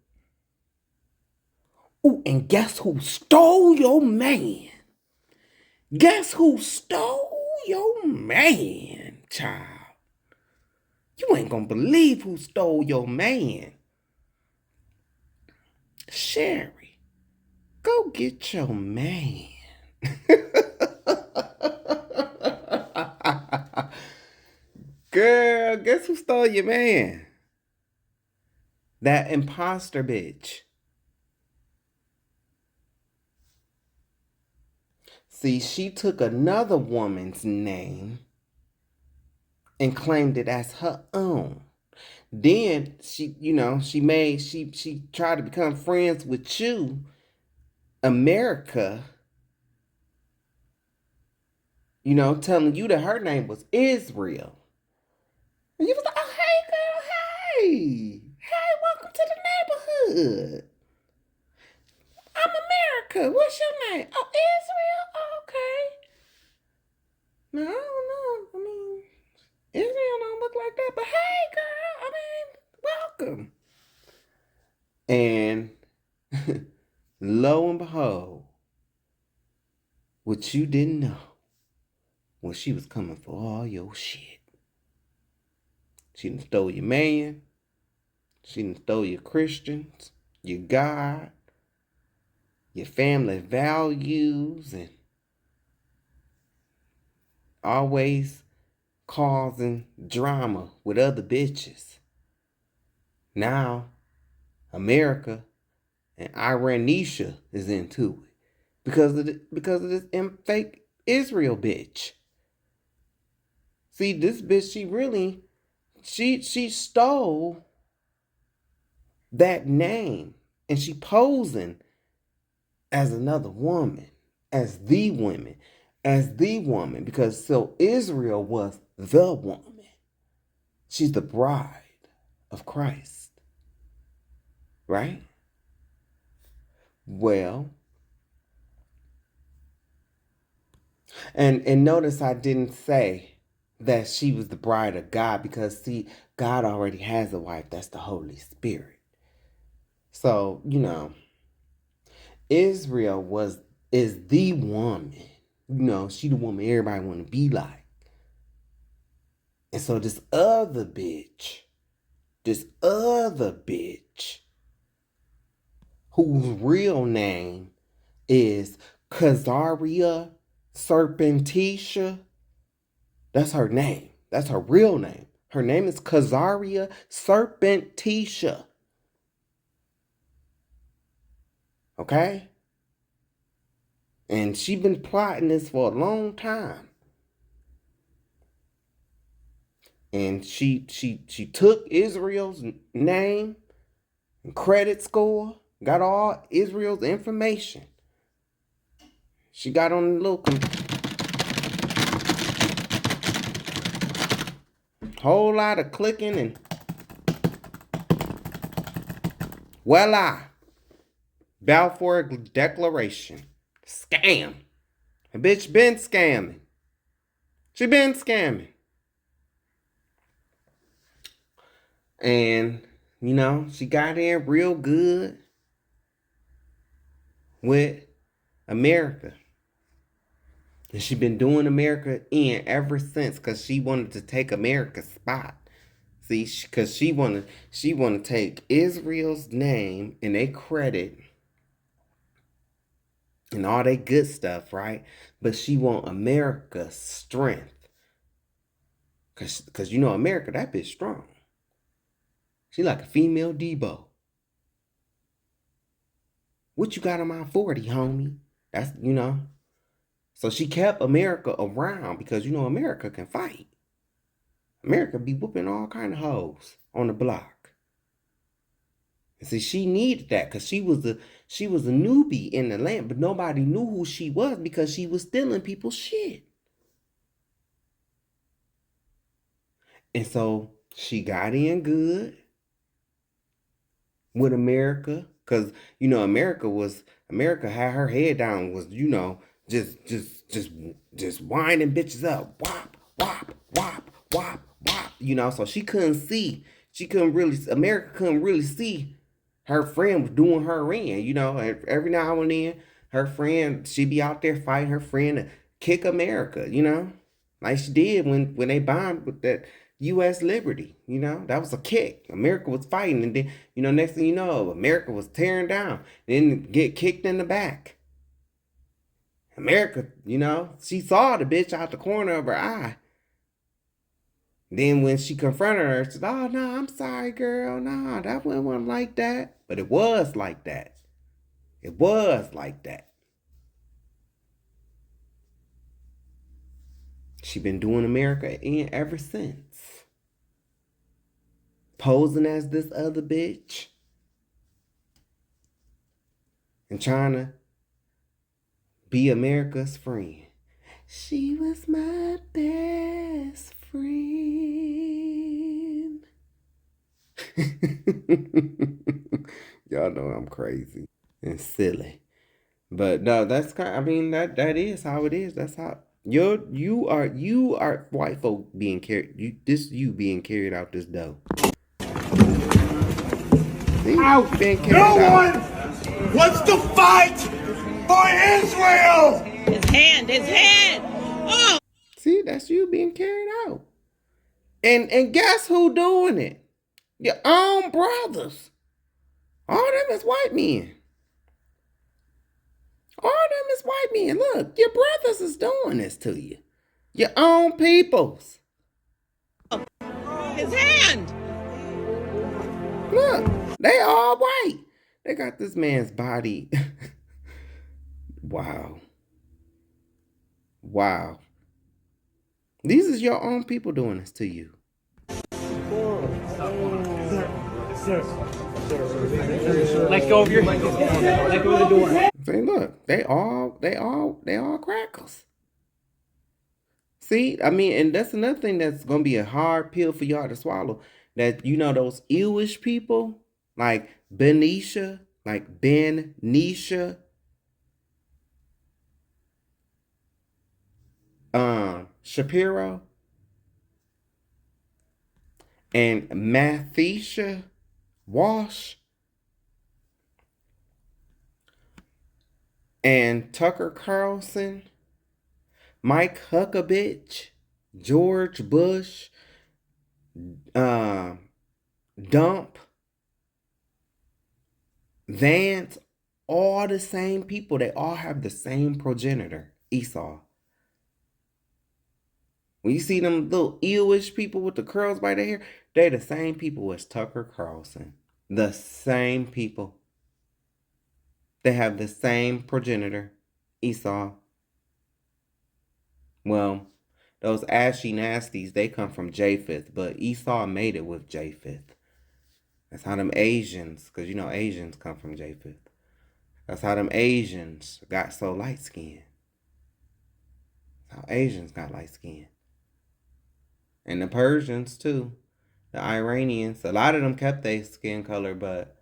Speaker 1: Ooh, and guess who stole your man? Guess who stole your man, child? You ain't gonna believe who stole your man. Sherry, go get your man. Girl, guess who stole your man? That imposter bitch. See, she took another woman's name and claimed it as her own. Then she tried to become friends with you, America, telling you that her name was Israel. And you was like, oh, hey, girl, hey. Hey, welcome to the neighborhood. I'm America. What's your name? Oh, Israel? Oh, okay. No, I don't know. I mean, Israel don't look like that. But hey, girl, welcome. And lo and behold, what you didn't know was she was coming for all your shit. She done stole your man. She done stole your Christians, your God. your family values and always causing drama with other bitches. Now, America and Iranisha is into it because of this fake Israel bitch. See, this bitch, she stole that name and she posing as another woman, as the woman, because so Israel was the woman. She's the bride of Christ, right? Well, and notice I didn't say that she was the bride of God because see, God already has a wife. That's the Holy Spirit. So, Israel is the woman. She the woman everybody want to be like. And so this other bitch, whose real name is Kazaria Serpentisha. That's her name. That's her real name. Her name is Kazaria Serpentisha. Okay? And she been plotting this for a long time. And she took Israel's name and credit score, got all Israel's information. She got on the little whole lot of clicking and voila, Balfour Declaration. Scam. A bitch been scamming. She been scamming. And, she got in real good with America. And she been doing America in ever since because she wanted to take America's spot. See, because she want to take Israel's name and they credit and all that good stuff, right? But she want America's strength. Because America, that bitch strong. She like a female Debo. What you got on my 40, homie? That's, So she kept America around because, America can fight. America be whooping all kind of hoes on the block. And see, she needed that because she was a newbie in the land, but nobody knew who she was because she was stealing people's shit. And so she got in good with America because, America had her head down, was, just winding bitches up. Wop, wop, wop, wop, wop. So she couldn't see. America couldn't really see her friend was doing her in, every now and then her friend, she be out there fighting her friend to kick America, like she did when they bombed with that U.S. Liberty, that was a kick. America was fighting, and then, next thing you know, America was tearing down, then get kicked in the back. America, she saw the bitch out the corner of her eye. Then when she confronted her, she said, "Oh, no, I'm sorry, girl. No, that wasn't like that." But it was like that. It was like that. She been doing America in ever since. Posing as this other bitch. And trying to be America's friend. She was my best friend. Y'all know I'm crazy and silly. But no, that's that is how it is. That's how you are white folk being carried. You being carried out this dough. See,
Speaker 5: No one wants to fight for Israel.
Speaker 6: His hand. Oh.
Speaker 1: See, that's you being carried out. And guess who doing it? Your own brothers. All them is white men. I mean, look, your brothers is doing this to you. Your own peoples.
Speaker 6: His hand!
Speaker 1: Look, they all white. They got this man's body. Wow. Wow. These is your own people doing this to you.
Speaker 7: Sir. Let go of your let go of the door.
Speaker 1: Say, look, they all crackers. See, I mean, and that's another thing that's gonna be a hard pill for y'all to swallow. That those Ewish people, like Benicia, Shapiro, and Mathisha Walsh, and Tucker Carlson, Mike Huckabee, George Bush, Dump, Vance, all the same people. They all have the same progenitor, Esau. When you see them little eelish people with the curls by their hair, they're the same people as Tucker Carlson. The same people. They have the same progenitor, Esau. Well, those ashy nasties, they come from Japheth, but Esau made it with Japheth. That's how them Asians, because Asians come from Japheth. That's how them Asians got so light-skinned. That's how Asians got light-skinned. And the Persians, too. The Iranians. A lot of them kept their skin color, but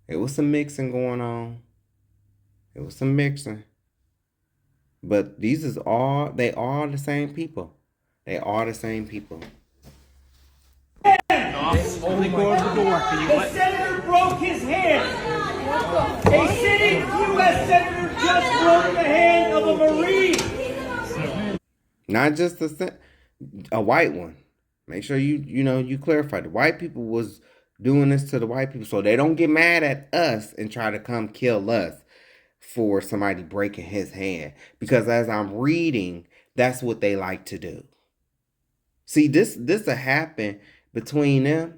Speaker 1: it was some mixing going on. It was some mixing. But they are the same people. They are the same people.
Speaker 7: Only go over the door.
Speaker 5: The senator broke his hand. A sitting U.S. senator just broke the hand of a Marine.
Speaker 1: Not just a white one. Make sure you clarify. The white people was doing this to the white people so they don't get mad at us and try to come kill us for somebody breaking his hand. Because as I'm reading, that's what they like to do. See, this will happen between them.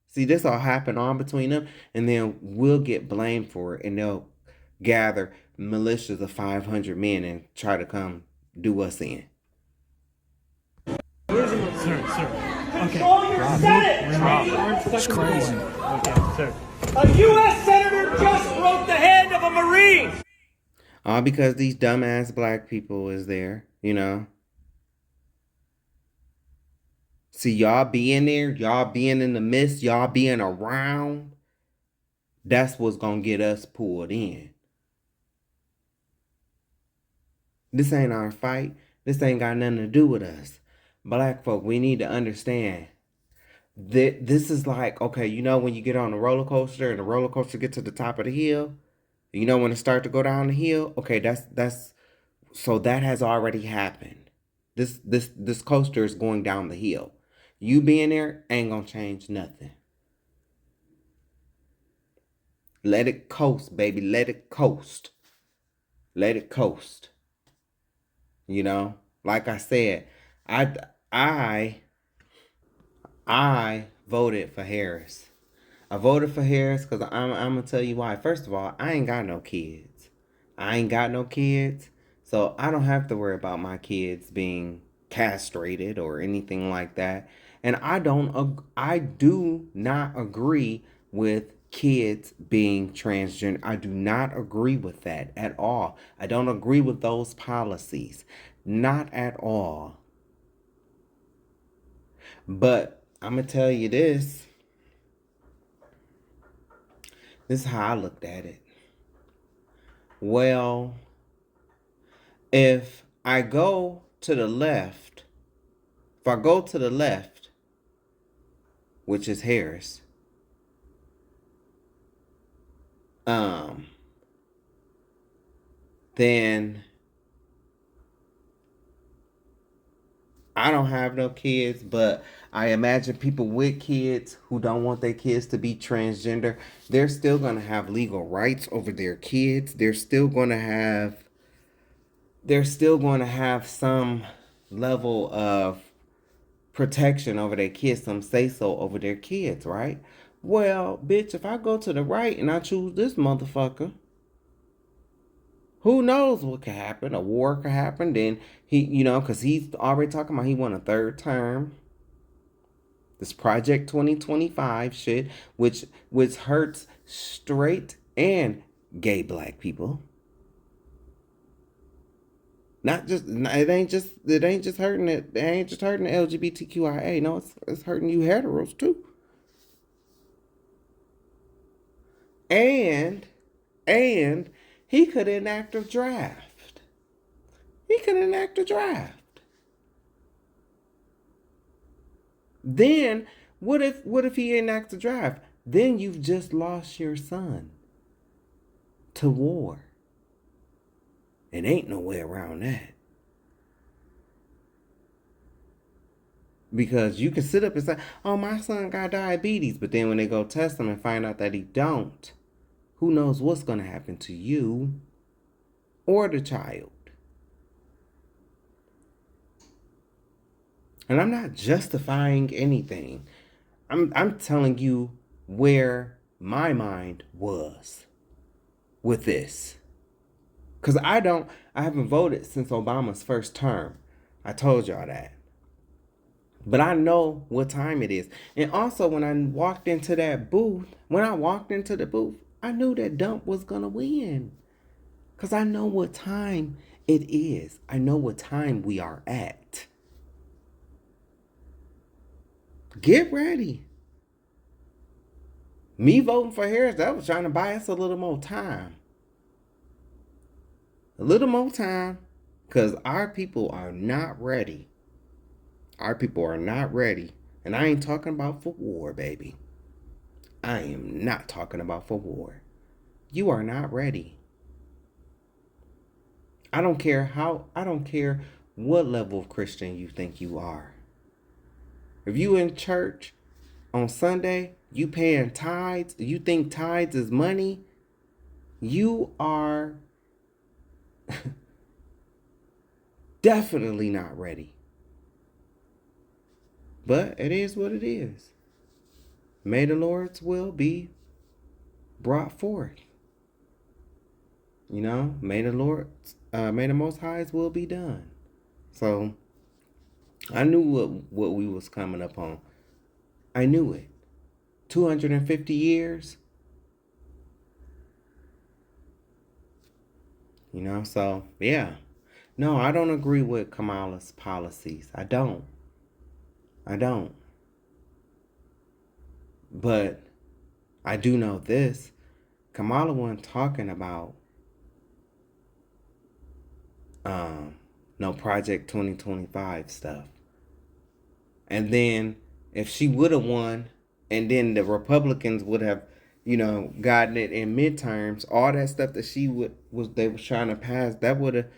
Speaker 1: See, this all happen on between them, and then we'll get blamed for it, and they'll gather militias of 500 men and try to come do us in.
Speaker 7: Sir. Okay.
Speaker 5: Control your Senate.
Speaker 7: It's crazy. Okay, sir.
Speaker 5: A U.S. senator just broke the hand of a Marine.
Speaker 1: All because these dumbass black people is there, See, y'all being there, y'all being in the midst, y'all being around, that's what's going to get us pulled in. This ain't our fight. This ain't got nothing to do with us. Black folk, we need to understand that this is like, okay, when you get on a roller coaster and the roller coaster get to the top of the hill, when it start to go down the hill, okay, so that has already happened. This coaster is going down the hill. You being there ain't gonna change nothing. Let it coast, baby. Let it coast. Let it coast. Like I said, I voted for Harris. I voted for Harris because I'm gonna tell you why. First of all, I ain't got no kids. So I don't have to worry about my kids being castrated or anything like that. And I do not agree with kids being transgender. I do not agree with that at all. I don't agree with those policies. Not at all. But I'm going to tell you this. This is how I looked at it. Well, if I go to the left, which is Harris, then I don't have no kids, but I imagine people with kids who don't want their kids to be transgender, they're still going to have legal rights over their kids. They're still going to have they're still going to have some level of protection over their kids, some say so over their kids, right? Well, bitch, if I go to the right and I choose this motherfucker, who knows what could happen? A war could happen. Then he, because he's already talking about he won a third term. This Project 2025 shit, which hurts straight and gay black people. Not just it ain't just hurting it. It ain't just hurting the LGBTQIA. No, it's hurting you heteros too. And he could enact a draft. Then what if he enacts a draft? Then you've just lost your son to war. And ain't no way around that. Because you can sit up and say, oh, my son got diabetes. But then when they go test him and find out that he don't, who knows what's going to happen to you or the child. And I'm not justifying anything. I'm telling you where my mind was with this. Because I haven't voted since Obama's first term. I told y'all that. But I know what time it is. And also when I walked into the booth, I knew that Dump was going to win. Because I know what time it is. I know what time we are at. Get ready. Me voting for Harris, that was trying to buy us a little more time. Because our people are not ready. And I ain't talking about for war, baby. I am not talking about for war. You are not ready. I don't care what level of Christian you think you are. If you in church on Sunday, you paying tithes, you think tithes is money, you are definitely not ready. But it is what it is. May the Lord's will be brought forth. May the Most High's will be done. So I knew what we was coming up on. I knew it. 250 years. So yeah. No, I don't agree with Kamala's policies. I don't. But I do know this. Kamala wasn't talking about no Project 2025 stuff. And then if she would have won, and then the Republicans would have, gotten it in midterms, all that stuff that they was trying to pass, it would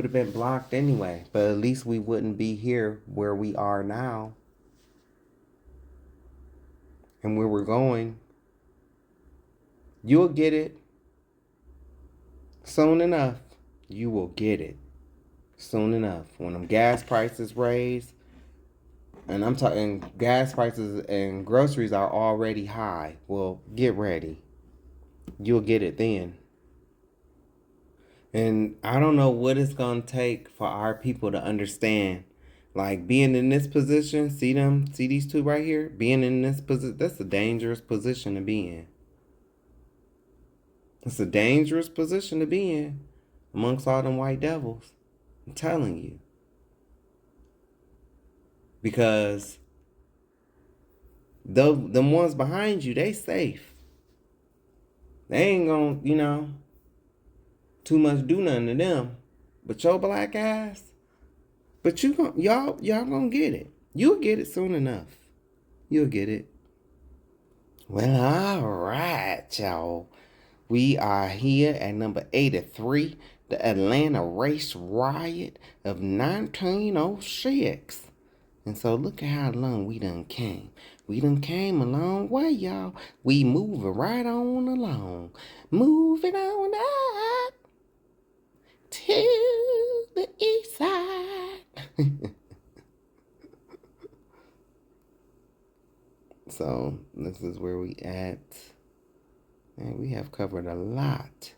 Speaker 1: have been blocked anyway. But at least we wouldn't be here where we are now. And where we're going. You'll get it soon enough. You will get it soon enough. When them gas prices raise, and I'm talking gas prices and groceries are already high. Well, get ready. You'll get it then. And I don't know what it's going to take for our people to understand. Like being in this position, see these two right here? Being in this position, that's a dangerous position to be in. It's a dangerous position to be in amongst all them white devils. I'm telling you. Because them ones behind you, they safe. They ain't gonna, too much do nothing to them. But your black ass, but y'all gonna get it. You'll get it soon enough. You'll get it. Well, all right, y'all. We are here at number 83, the Atlanta race riot of 1906. And so look at how long we done came. We done came a long way, y'all. We moving right on along. Moving on up to So this is where we at. And we have covered a lot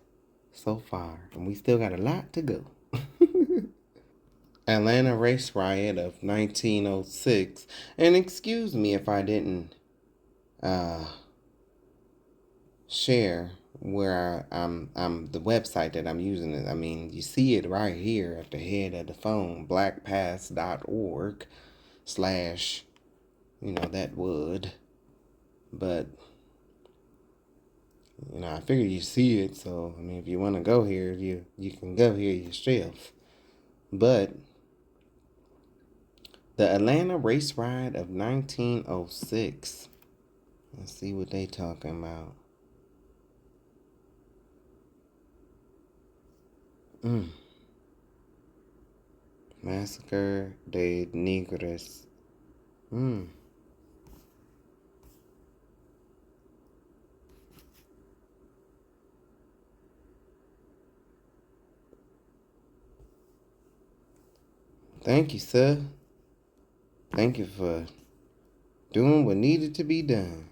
Speaker 1: so far, and we still got a lot to go. Atlanta race riot of 1906. And excuse me if I didn't share where I'm the website that I'm using it. I mean, you see it right here at the head of the phone, blackpass.org / that would. But I figure you see it, so I mean, if you want to go here, you can go here yourself. But the Atlanta race riot of 1906. Let's see what they talking about. Massacre de Negros. Thank you, sir. Thank you for doing what needed to be done.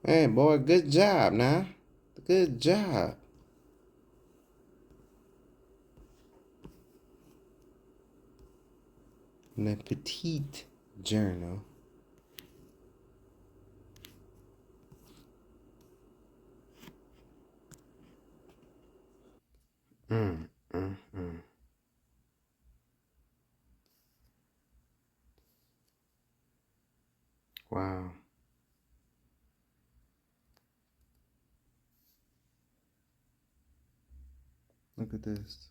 Speaker 1: Hey, boy, good job now. Good job. Le Petit Journal. Wow. Look at this.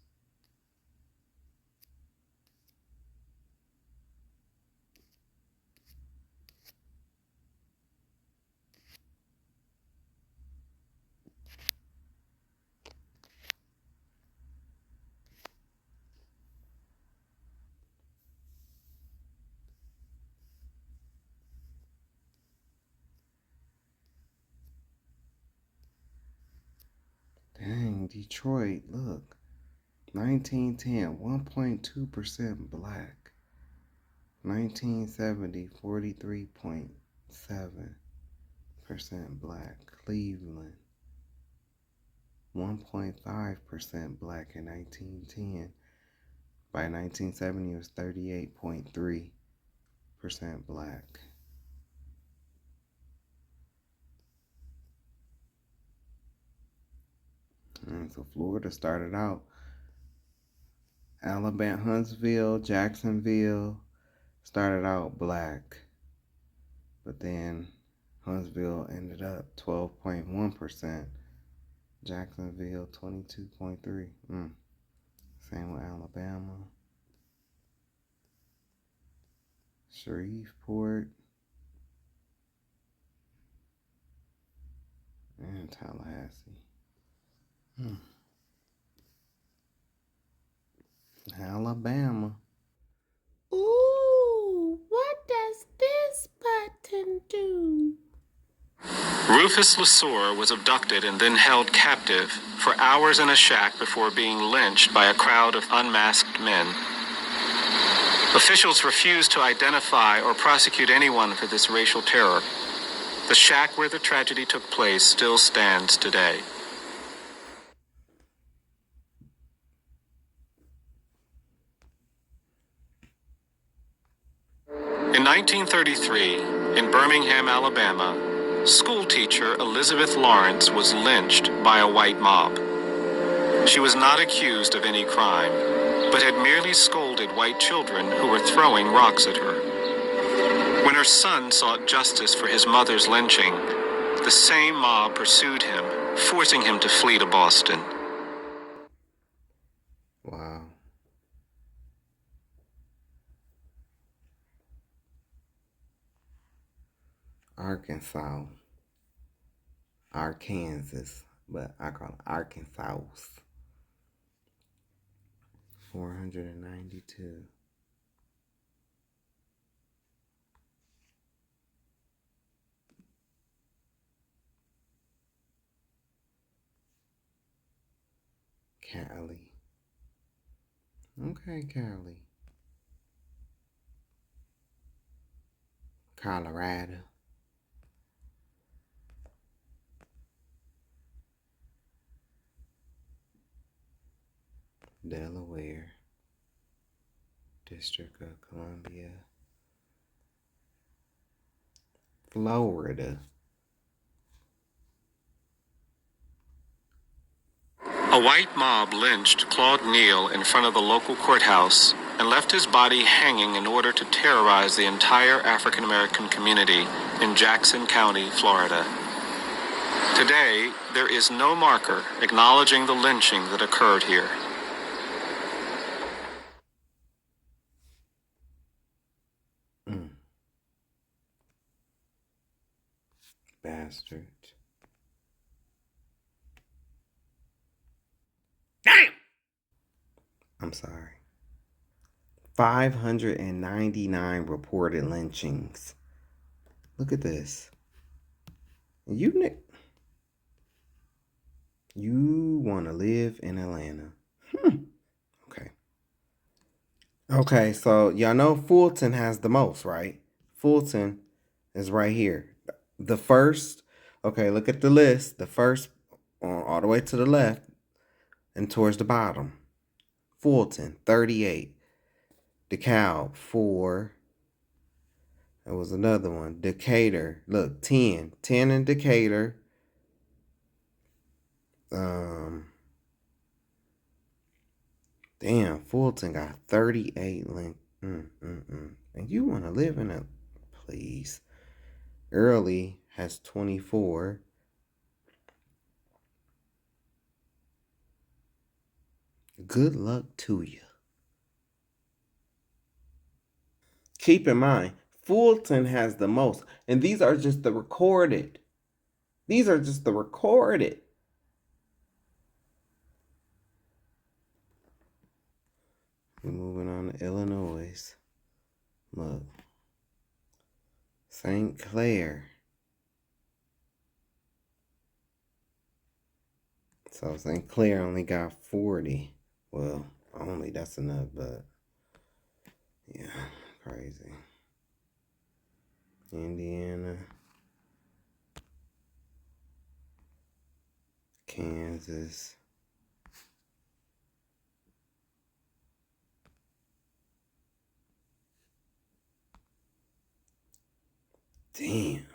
Speaker 1: Dang, Detroit, look. 1910, 1.2% black. 1970, 43.7% black. Cleveland, 1.5% black in 1910. By 1970, it was 38.3% black. And so Florida started out Alabama, Huntsville, Jacksonville started out black, but then Huntsville ended up 12.1%, Jacksonville 22.3%. Same with Alabama, Shreveport, and Tallahassee. Alabama.
Speaker 8: Ooh, what does this button do?
Speaker 9: Rufus LeSueur was abducted and then held captive for hours in a shack before being lynched by a crowd of unmasked men. Officials refused to identify or prosecute anyone for this racial terror. The shack where the tragedy took place still stands today. In 1933, in Birmingham, Alabama, schoolteacher Elizabeth Lawrence was lynched by a white mob. She was not accused of any crime, but had merely scolded white children who were throwing rocks at her. When her son sought justice for his mother's lynching, the same mob pursued him, forcing him to flee to Boston.
Speaker 1: Wow. Arkansas. Arkansas, but I call it Arkansas. 492. Cali. Okay, Cali. Colorado. Delaware. District of Columbia. Florida.
Speaker 9: A white mob lynched Claude Neal in front of the local courthouse and left his body hanging in order to terrorize the entire African American community in Jackson County, Florida. Today, there is no marker acknowledging the lynching that occurred here.
Speaker 1: Bastard. Damn! I'm sorry. 599 reported lynchings. Look at this. You want to live in Atlanta. Okay. Okay, so y'all know Fulton has the most, right? Fulton is right here. The first, okay, look at the list. The first, all the way to the left and towards the bottom. Fulton, 38. DeKalb, 4. There was another one. Decatur, look, 10. 10 in Decatur. Damn, Fulton got 38 link. And you want to live in a, please. Early has 24. Good luck to you. Keep in mind, Fulton has the most. And these are just the recorded. These are just the recorded. We're moving on to Illinois. Look. St. Clair. So St. Clair only got 40. Well, only, that's enough, but yeah, crazy. Indiana. Kansas. Damn.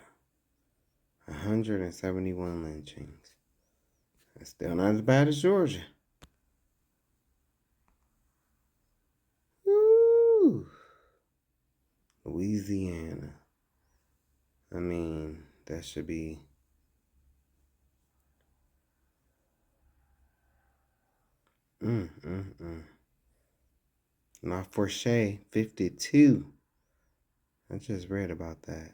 Speaker 1: 171 lynchings. That's still not as bad as Georgia. Woo. Louisiana. I mean, that should be. Not for Shay, 52. I just read about that.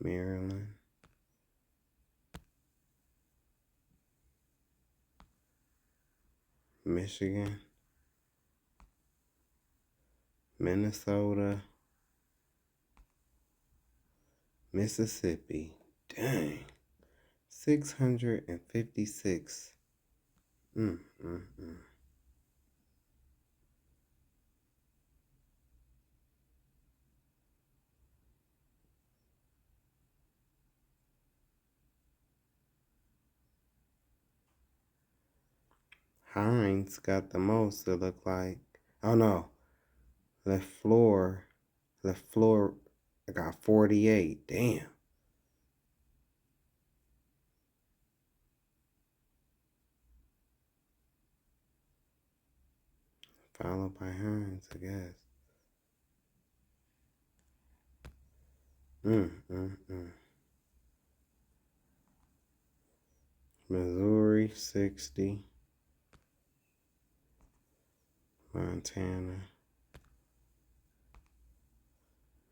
Speaker 1: Maryland. Michigan. Minnesota. Mississippi. Dang. 656. Hines got the most, it looked like. Oh no. LaFleur got 48. Damn. Followed by Hines, I guess. Missouri 60. Montana.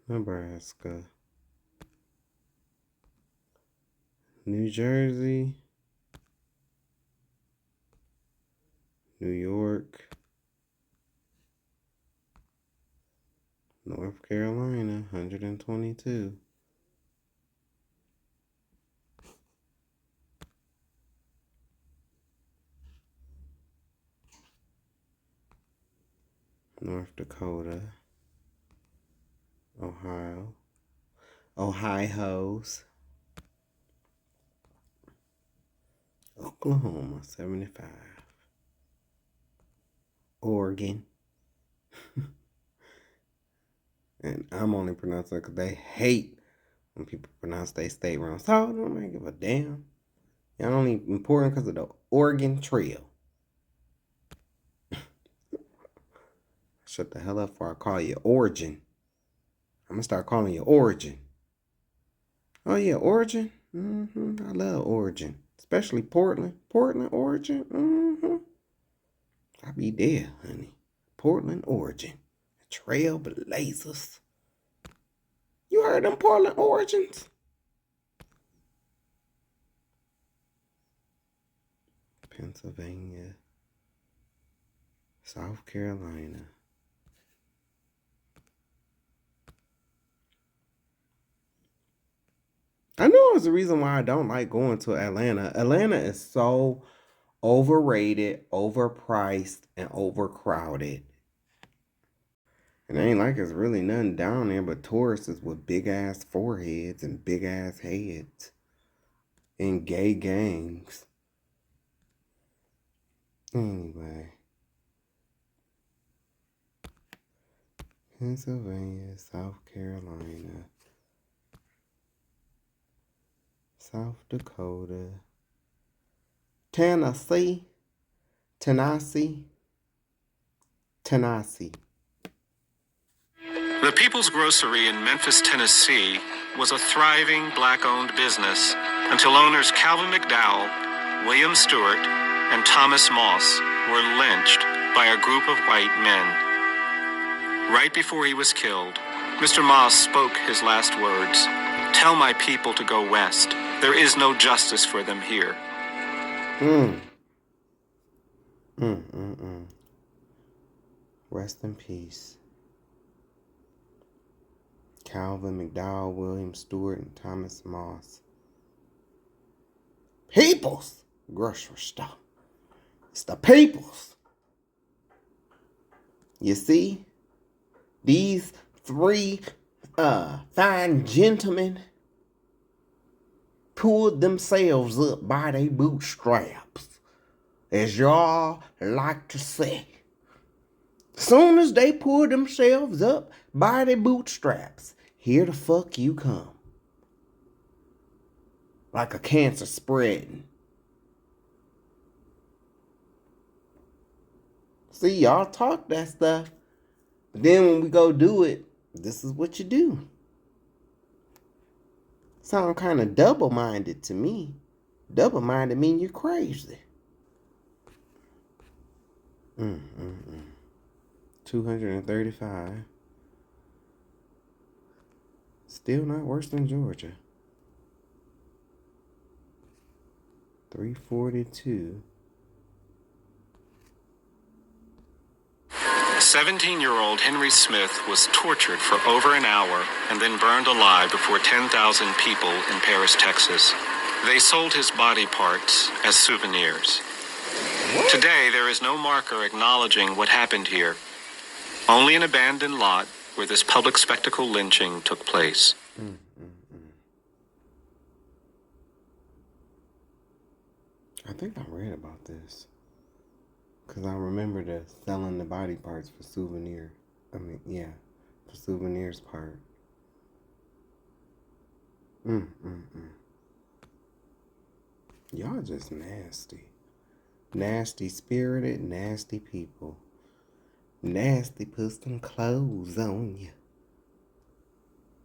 Speaker 1: Nebraska. New Jersey. New York. North Carolina, 122. North Dakota. Ohio. Ohio's. Oklahoma, 75. Oregon. And I'm only pronouncing it because they hate when people pronounce their state wrong. So I don't give a damn. Y'all only important because of the Oregon Trail. Shut the hell up before I call you Origin. I'm going to start calling you Origin. Oh, yeah, Origin? I love Origin. Especially Portland. Portland, Origin. I be there, honey. Portland, Origin. Trailblazers. You heard them Portland Origins? Pennsylvania. South Carolina. I know it's the reason why I don't like going to Atlanta. Atlanta is so overrated, overpriced, and overcrowded. It ain't like it's really nothing down there but tourists with big ass foreheads and big ass heads. And gay gangs. Anyway. Pennsylvania, South Carolina. South Dakota. Tennessee.
Speaker 9: The People's Grocery in Memphis, Tennessee was a thriving black-owned business until owners Calvin McDowell, William Stewart, and Thomas Moss were lynched by a group of white men. Right before he was killed, Mr. Moss spoke his last words. "Tell my people to go west. There is no justice for them here."
Speaker 1: Rest in peace. Calvin McDowell, William Stewart, and Thomas Moss. People's grocery store. It's the people's. You see, these three fine gentlemen pulled themselves up by their bootstraps, as y'all like to say. Soon as they pulled themselves up by their bootstraps, here the fuck you come. Like a cancer spreading. See, y'all talk that stuff, but then when we go do it, this is what you do. Sound kind of double-minded to me. Double-minded mean you're crazy. 235. Still not worse than Georgia. 342.
Speaker 9: 17-year-old Henry Smith was tortured for over an hour and then burned alive before 10,000 people in Paris, Texas. They sold his body parts as souvenirs. What? Today, there is no marker acknowledging what happened here. Only an abandoned lot where this public spectacle lynching took place.
Speaker 1: I think I read about this. Because I remember the selling the body parts for souvenir. For souvenirs part. Y'all just nasty. Nasty spirited, nasty people. Nasty put some clothes on you.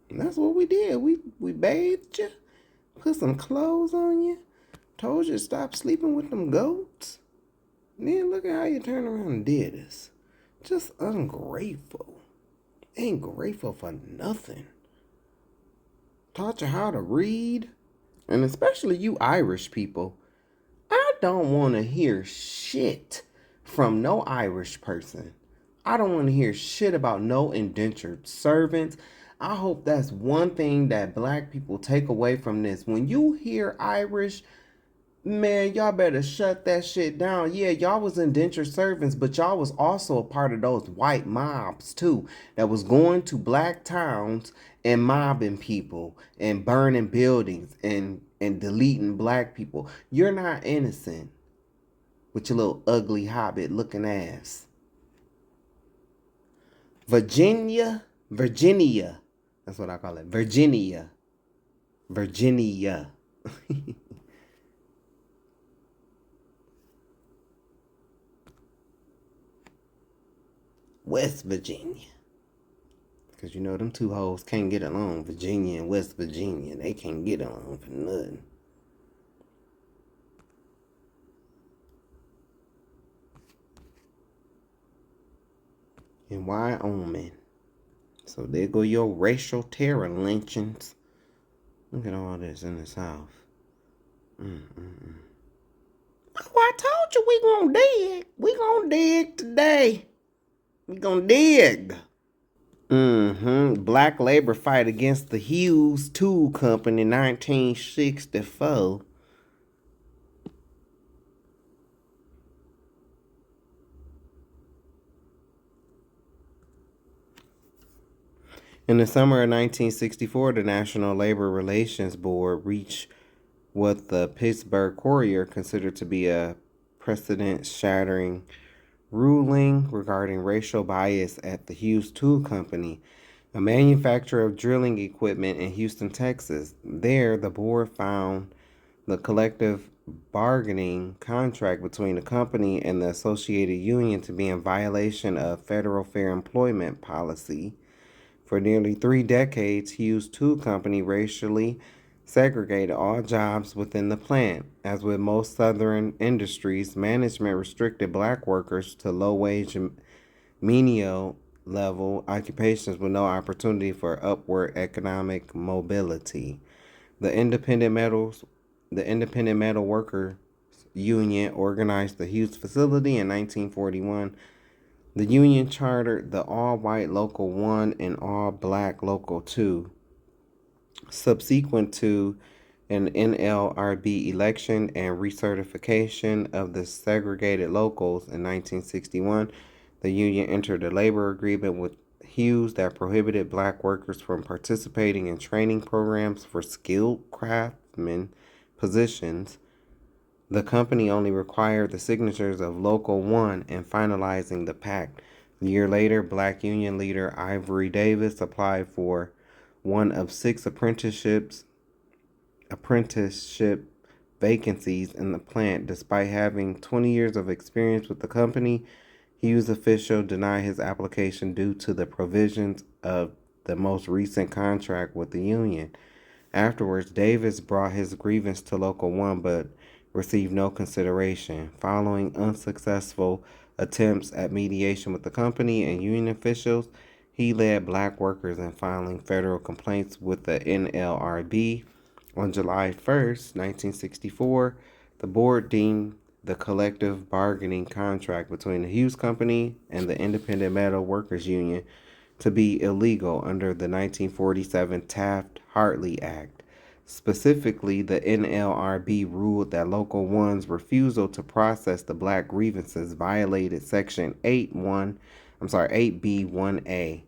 Speaker 1: And that's what we did. We bathed you, put some clothes on you, Told you to stop sleeping with them goats. Then look at how you turned around and did this. Just ungrateful. Ain't grateful for nothing. Taught you how to read. And especially you Irish people. I don't want to hear shit from no Irish person. I don't want to hear shit about no indentured servants. I hope that's one thing that black people take away from this. When you hear Irish, man, y'all better shut that shit down. Yeah, y'all was indentured servants, but y'all was also a part of those white mobs too that was going to black towns and mobbing people and burning buildings and deleting black people. You're not innocent with your little ugly hobbit looking ass. Virginia. That's what I call it. Virginia. West Virginia. Because you know them two hoes can't get along. Virginia and West Virginia. They can't get along for nothing. In Wyoming. So there go your racial terror lynchings. Look at all this in the South. Oh, I told you we gonna dig. We gonna dig today. We gonna dig. Black labor fight against the Hughes Tool Company in 1964. In the summer of 1964, the National Labor Relations Board reached what the Pittsburgh Courier considered to be a precedent-shattering ruling regarding racial bias at the Hughes Tool Company, a manufacturer of drilling equipment in Houston, Texas. There, the board found the collective bargaining contract between the company and the associated union to be in violation of federal fair employment policy. For nearly 3 decades, Hughes Tool Company racially segregated all jobs within the plant. As with most southern industries, management restricted black workers to low-wage and menial-level occupations with no opportunity for upward economic mobility. The Independent Metal Workers Union organized the Hughes facility in 1941. The union chartered the all-white Local 1 and all-black Local 2. Subsequent to an NLRB election and recertification of the segregated locals in 1961, the union entered a labor agreement with Hughes that prohibited black workers from participating in training programs for skilled craftsmen positions. The company only required the signatures of Local 1 in finalizing the pact. A year later, black union leader Ivory Davis applied for one of 6 apprenticeship vacancies in the plant. Despite having 20 years of experience with the company, Hughes official denied his application due to the provisions of the most recent contract with the union. Afterwards, Davis brought his grievance to Local 1 but received no consideration. Following unsuccessful attempts at mediation with the company and union officials, he led black workers in filing federal complaints with the NLRB. On July 1st, 1964, the board deemed the collective bargaining contract between the Hughes Company and the Independent Metal Workers Union to be illegal under the 1947 Taft-Hartley Act. Specifically, the NLRB ruled that Local 1's refusal to process the black grievances violated Section 8B1A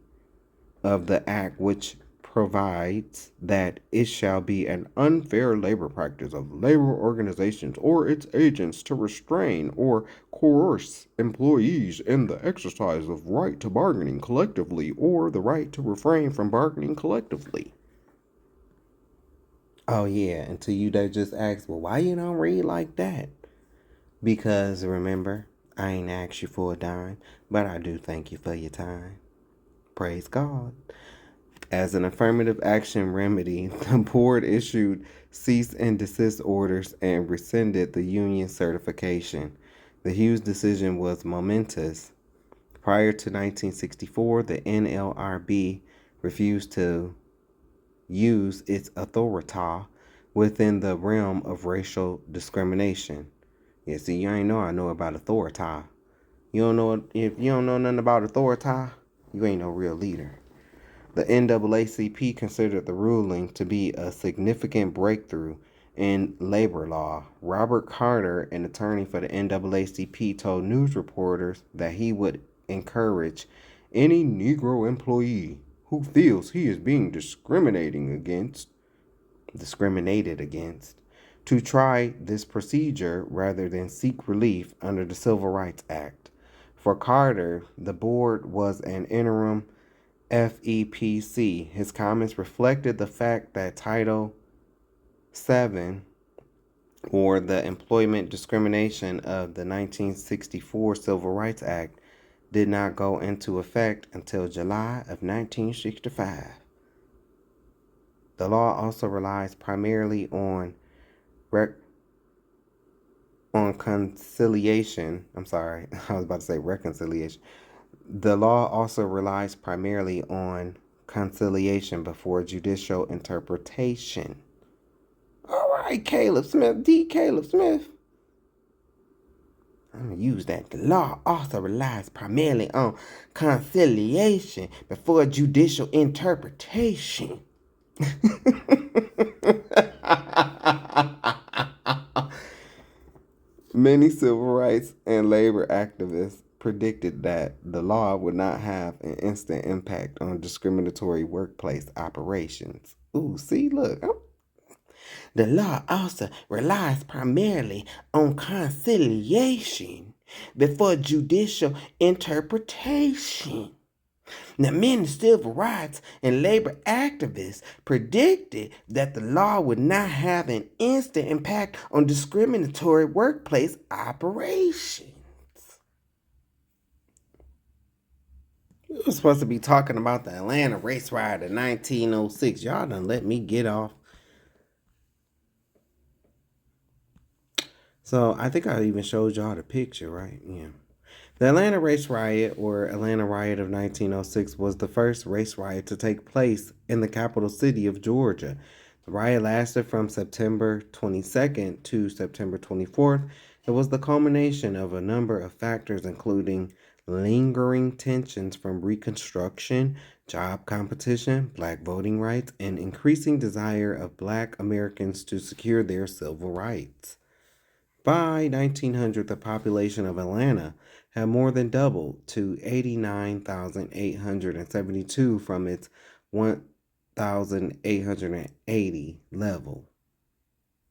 Speaker 1: of the Act, which provides that it shall be an unfair labor practice of labor organizations or its agents to restrain or coerce employees in the exercise of right to bargaining collectively or the right to refrain from bargaining collectively. Oh yeah, until you they just ask, well, why you don't read like that? Because remember, I ain't asked you for a dime, but I do thank you for your time. Praise God. As an affirmative action remedy, the board issued cease and desist orders and rescinded the union certification. The Hughes decision was momentous. Prior to 1964, the NLRB refused to use its authority within the realm of racial discrimination. Yeah, see, you ain't know I know about authority. You don't know if you don't know nothing about authority, you ain't no real leader. The NAACP considered the ruling to be a significant breakthrough in labor law. Robert Carter, an attorney for the NAACP, told news reporters that he would encourage any Negro employee who feels he is being discriminated against to try this procedure rather than seek relief under the Civil Rights Act. For Carter, the board was an interim FEPC. His comments reflected the fact that Title VII, or the Employment Discrimination of the 1964 Civil Rights Act, did not go into effect until July of 1965. The law also relies primarily on conciliation. I'm sorry, I was about to say reconciliation. The law also relies primarily on conciliation before judicial interpretation. All right, Caleb Smith, Caleb Smith. I'm going to use that. The law also relies primarily on conciliation before judicial interpretation. Many civil rights and labor activists predicted that the law would not have an instant impact on discriminatory workplace operations. Ooh, see, look. The law also relies primarily on conciliation before judicial interpretation. Now, many civil rights and labor activists predicted that the law would not have an instant impact on discriminatory workplace operations. We were supposed to be talking about the Atlanta race riot of 1906. Y'all done let me get off. So I think I even showed y'all the picture, right? Yeah. The Atlanta Race Riot, or Atlanta Riot of 1906, was the first race riot to take place in the capital city of Georgia. The riot lasted from September 22nd to September 24th. It was the culmination of a number of factors, including lingering tensions from Reconstruction, job competition, black voting rights, and increasing desire of black Americans to secure their civil rights. By 1900, the population of Atlanta had more than doubled to 89,872 from its 1,880 level.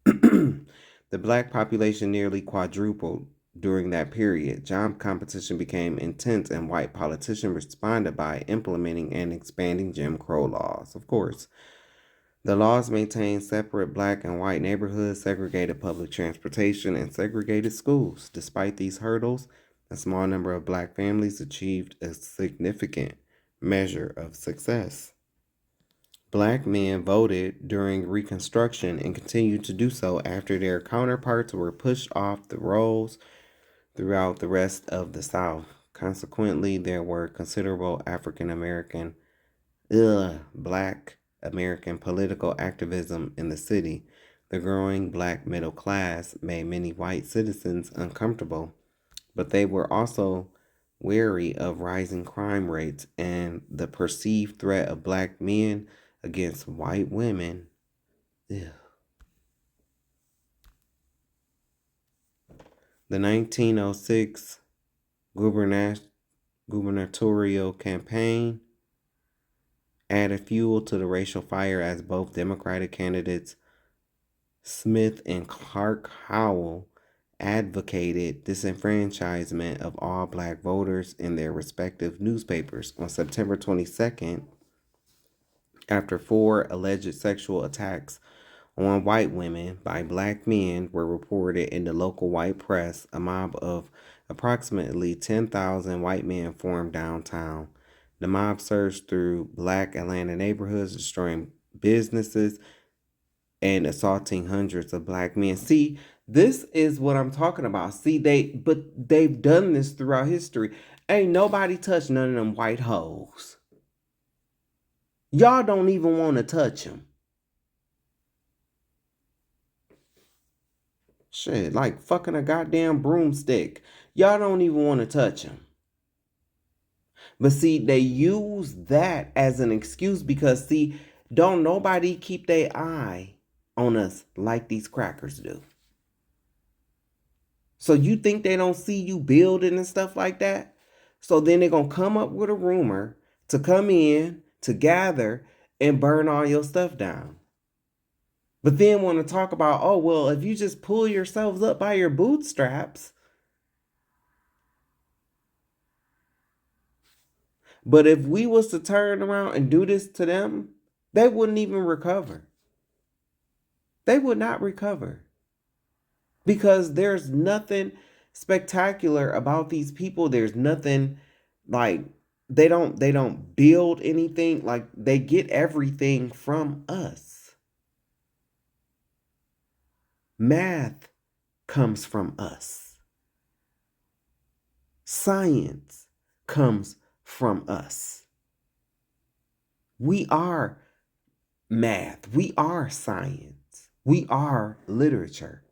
Speaker 1: The black population nearly quadrupled during that period. Job competition became intense, and white politicians responded by implementing and expanding Jim Crow laws, of course. The laws maintained separate black and white neighborhoods, segregated public transportation, and segregated schools. Despite these hurdles, a small number of black families achieved a significant measure of success. Black men voted during Reconstruction and continued to do so after their counterparts were pushed off the rolls throughout the rest of the South. Consequently, there were considerable African American, black American political activism in the city. The growing black middle class made many white citizens uncomfortable, but they were also wary of rising crime rates and the perceived threat of black men against white women. The 1906 gubernatorial campaign added fuel to the racial fire as both Democratic candidates Smith and Clark Howell advocated disenfranchisement of all black voters in their respective newspapers. On September 22nd, after 4 alleged sexual attacks on white women by black men were reported in the local white press, a mob of approximately 10,000 white men formed downtown. The mob surged through black Atlanta neighborhoods, destroying businesses and assaulting hundreds of black men. See, this is what I'm talking about. See, they've done this throughout history. Ain't nobody touched none of them white hoes. Y'all don't even want to touch them. Shit, like fucking a goddamn broomstick. Y'all don't even want to touch them. But see, they use that as an excuse because, see, don't nobody keep their eye on us like these crackers do. So you think they don't see you building and stuff like that? So then they're going to come up with a rumor to come in, to gather, and burn all your stuff down. But then want to talk about, oh, well, if you just pull yourselves up by your bootstraps. But if we was to turn around and do this to them, they wouldn't even recover. They would not recover. Because there's nothing spectacular about these people. There's nothing like they don't build anything. Like they get everything from us. Math comes from us. Science comes from us. We are math. We are science. We are literature.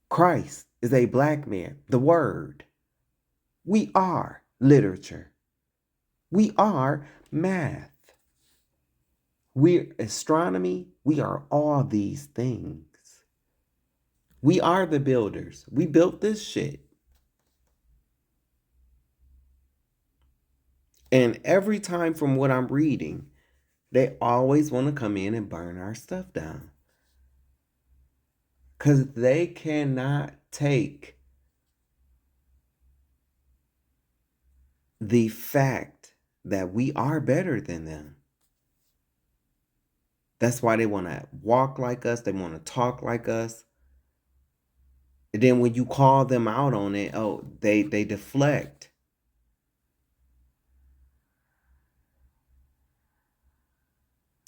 Speaker 1: Christ is a black man, the word. We are literature. We are math. We're astronomy. We are all these things. We are the builders. We built this shit. And every time from what I'm reading, they always want to come in and burn our stuff down. Because they cannot take the fact that we are better than them. That's why they want to walk like us. They want to talk like us. And then when you call them out on it, oh, they deflect.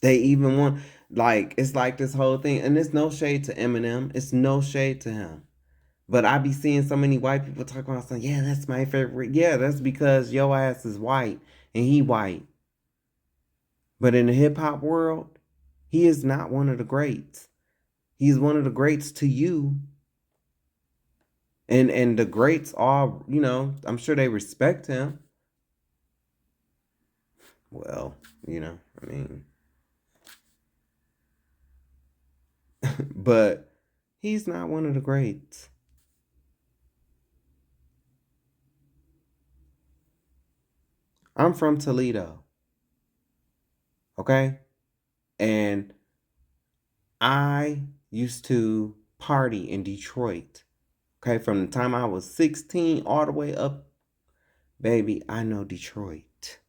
Speaker 1: They even want, like, it's like this whole thing. And it's no shade to Eminem. It's no shade to him. But I be seeing so many white people talk about something. Yeah, that's my favorite. Yeah, that's because your ass is white and he white. But in the hip hop world, he is not one of the greats. He's one of the greats to you. And the greats are, you know, I'm sure they respect him. Well, you know, I mean. But he's not one of the greats. I'm from Toledo. Okay? And I used to party in Detroit. Okay? From the time I was 16 all the way up, baby, I know Detroit.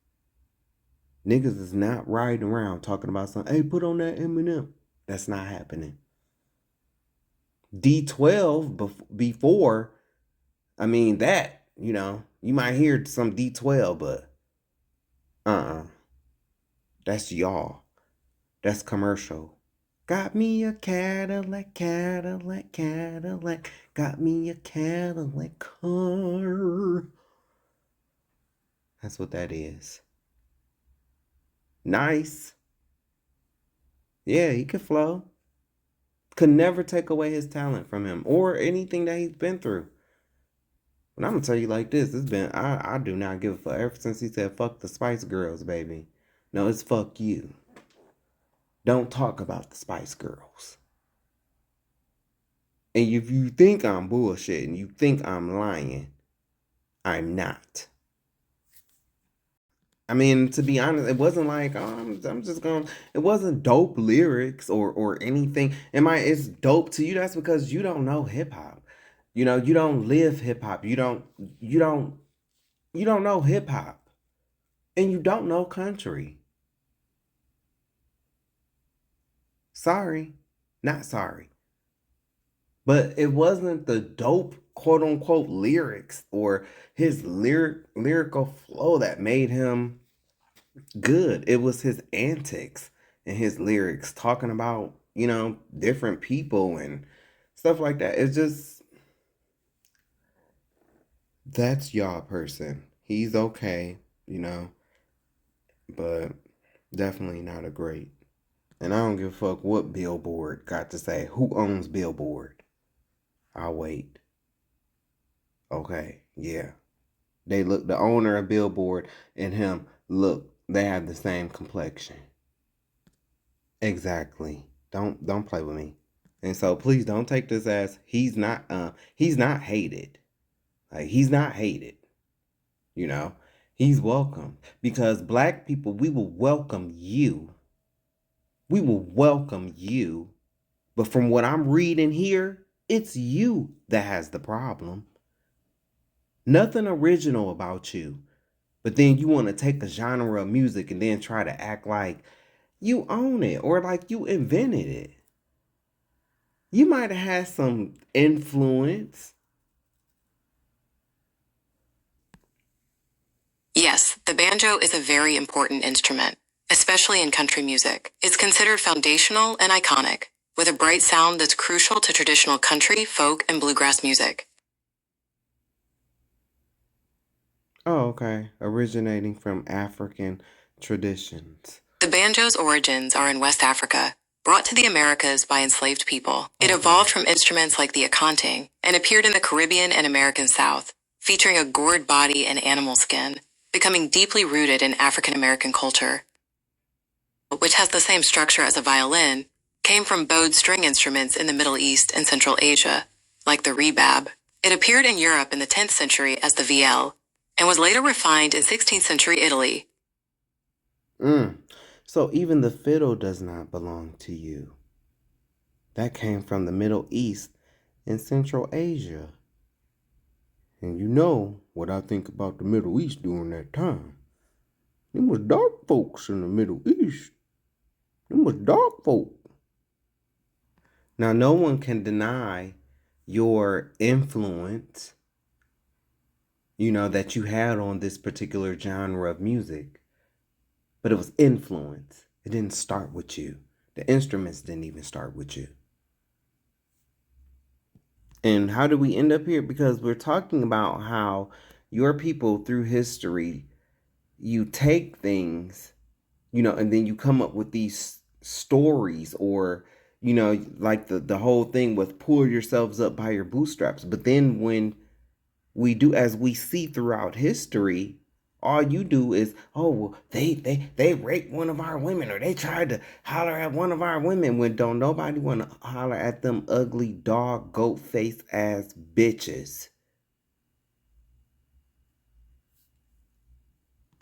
Speaker 1: Niggas is not riding around talking about something. Hey, put on that Eminem. That's not happening. D12 before, I mean, that, you know, you might hear some D12, but that's y'all. That's commercial. Got me a Cadillac, Cadillac, Cadillac. Got me a Cadillac car. That's what that is. Nice. Yeah, he could flow. Could never take away his talent from him or anything that he's been through. But I'm gonna tell you like this, it's been, I do not give a fuck. Ever since he said fuck the Spice Girls, baby. No, it's fuck you. Don't talk about the Spice Girls. And if you think I'm bullshitting, you think I'm lying, I'm not. I mean, to be honest, it wasn't like, oh, I'm just going, it wasn't dope lyrics or anything. It's dope to you. That's because you don't know hip hop. You know, you don't live hip hop. You don't know hip hop. And you don't know country. Sorry. Not sorry. But it wasn't the dope quote unquote lyrics or his lyrical flow that made him good. It was his antics and his lyrics talking about, different people and stuff like that. It's just, that's y'all person. He's okay, but definitely not a great. And I don't give a fuck what Billboard got to say. Who owns Billboard? I'll wait. Okay, yeah. The owner of Billboard and him, look, they have the same complexion. Exactly. Don't play with me. And so please don't take this as he's not hated. Like, he's not hated. He's welcome, because black people, we will welcome you. We will welcome you. But from what I'm reading here, it's you that has the problem. Nothing original about you. But then you want to take a genre of music and then try to act like you own it or like you invented it. You might have had some influence.
Speaker 2: Yes, the banjo is a very important instrument, especially in country music. It's considered foundational and iconic, with a bright sound that's crucial to traditional country, folk, and bluegrass music.
Speaker 1: Oh, okay. Originating from African traditions.
Speaker 2: The banjo's origins are in West Africa, brought to the Americas by enslaved people. It evolved from instruments like the accounting and appeared in the Caribbean and American South, featuring a gored body and animal skin, becoming deeply rooted in African American culture. Which has the same structure as a violin, came from bowed string instruments in the Middle East and Central Asia, like the rebab. It appeared in Europe in the 10th century as the viol, and was later refined in 16th century Italy.
Speaker 1: So even the fiddle does not belong to you. That came from the Middle East and Central Asia. And you know what I think about the Middle East during that time. Them was dark folks in the Middle East. Them was dark folk. Now, no one can deny your influence, that you had on this particular genre of music. But it was influence. It didn't start with you. The instruments didn't even start with you. And how do we end up here? Because we're talking about how your people through history, you take things, and then you come up with these stories or, like the whole thing with pull yourselves up by your bootstraps. But then when we do, as we see throughout history, all you do is, oh, well, they raped one of our women, or they tried to holler at one of our women, when don't nobody want to holler at them ugly dog goat face ass bitches.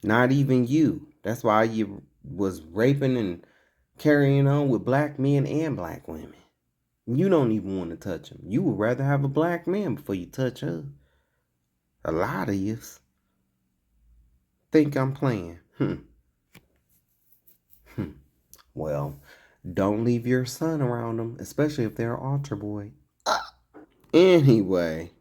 Speaker 1: Not even you. That's why you was raping and carrying on with black men and black women. You don't even want to touch them. You would rather have a black man before you touch her. A lot of you think I'm playing. Well, don't leave your son around them, especially if they're an altar boy. Anyway,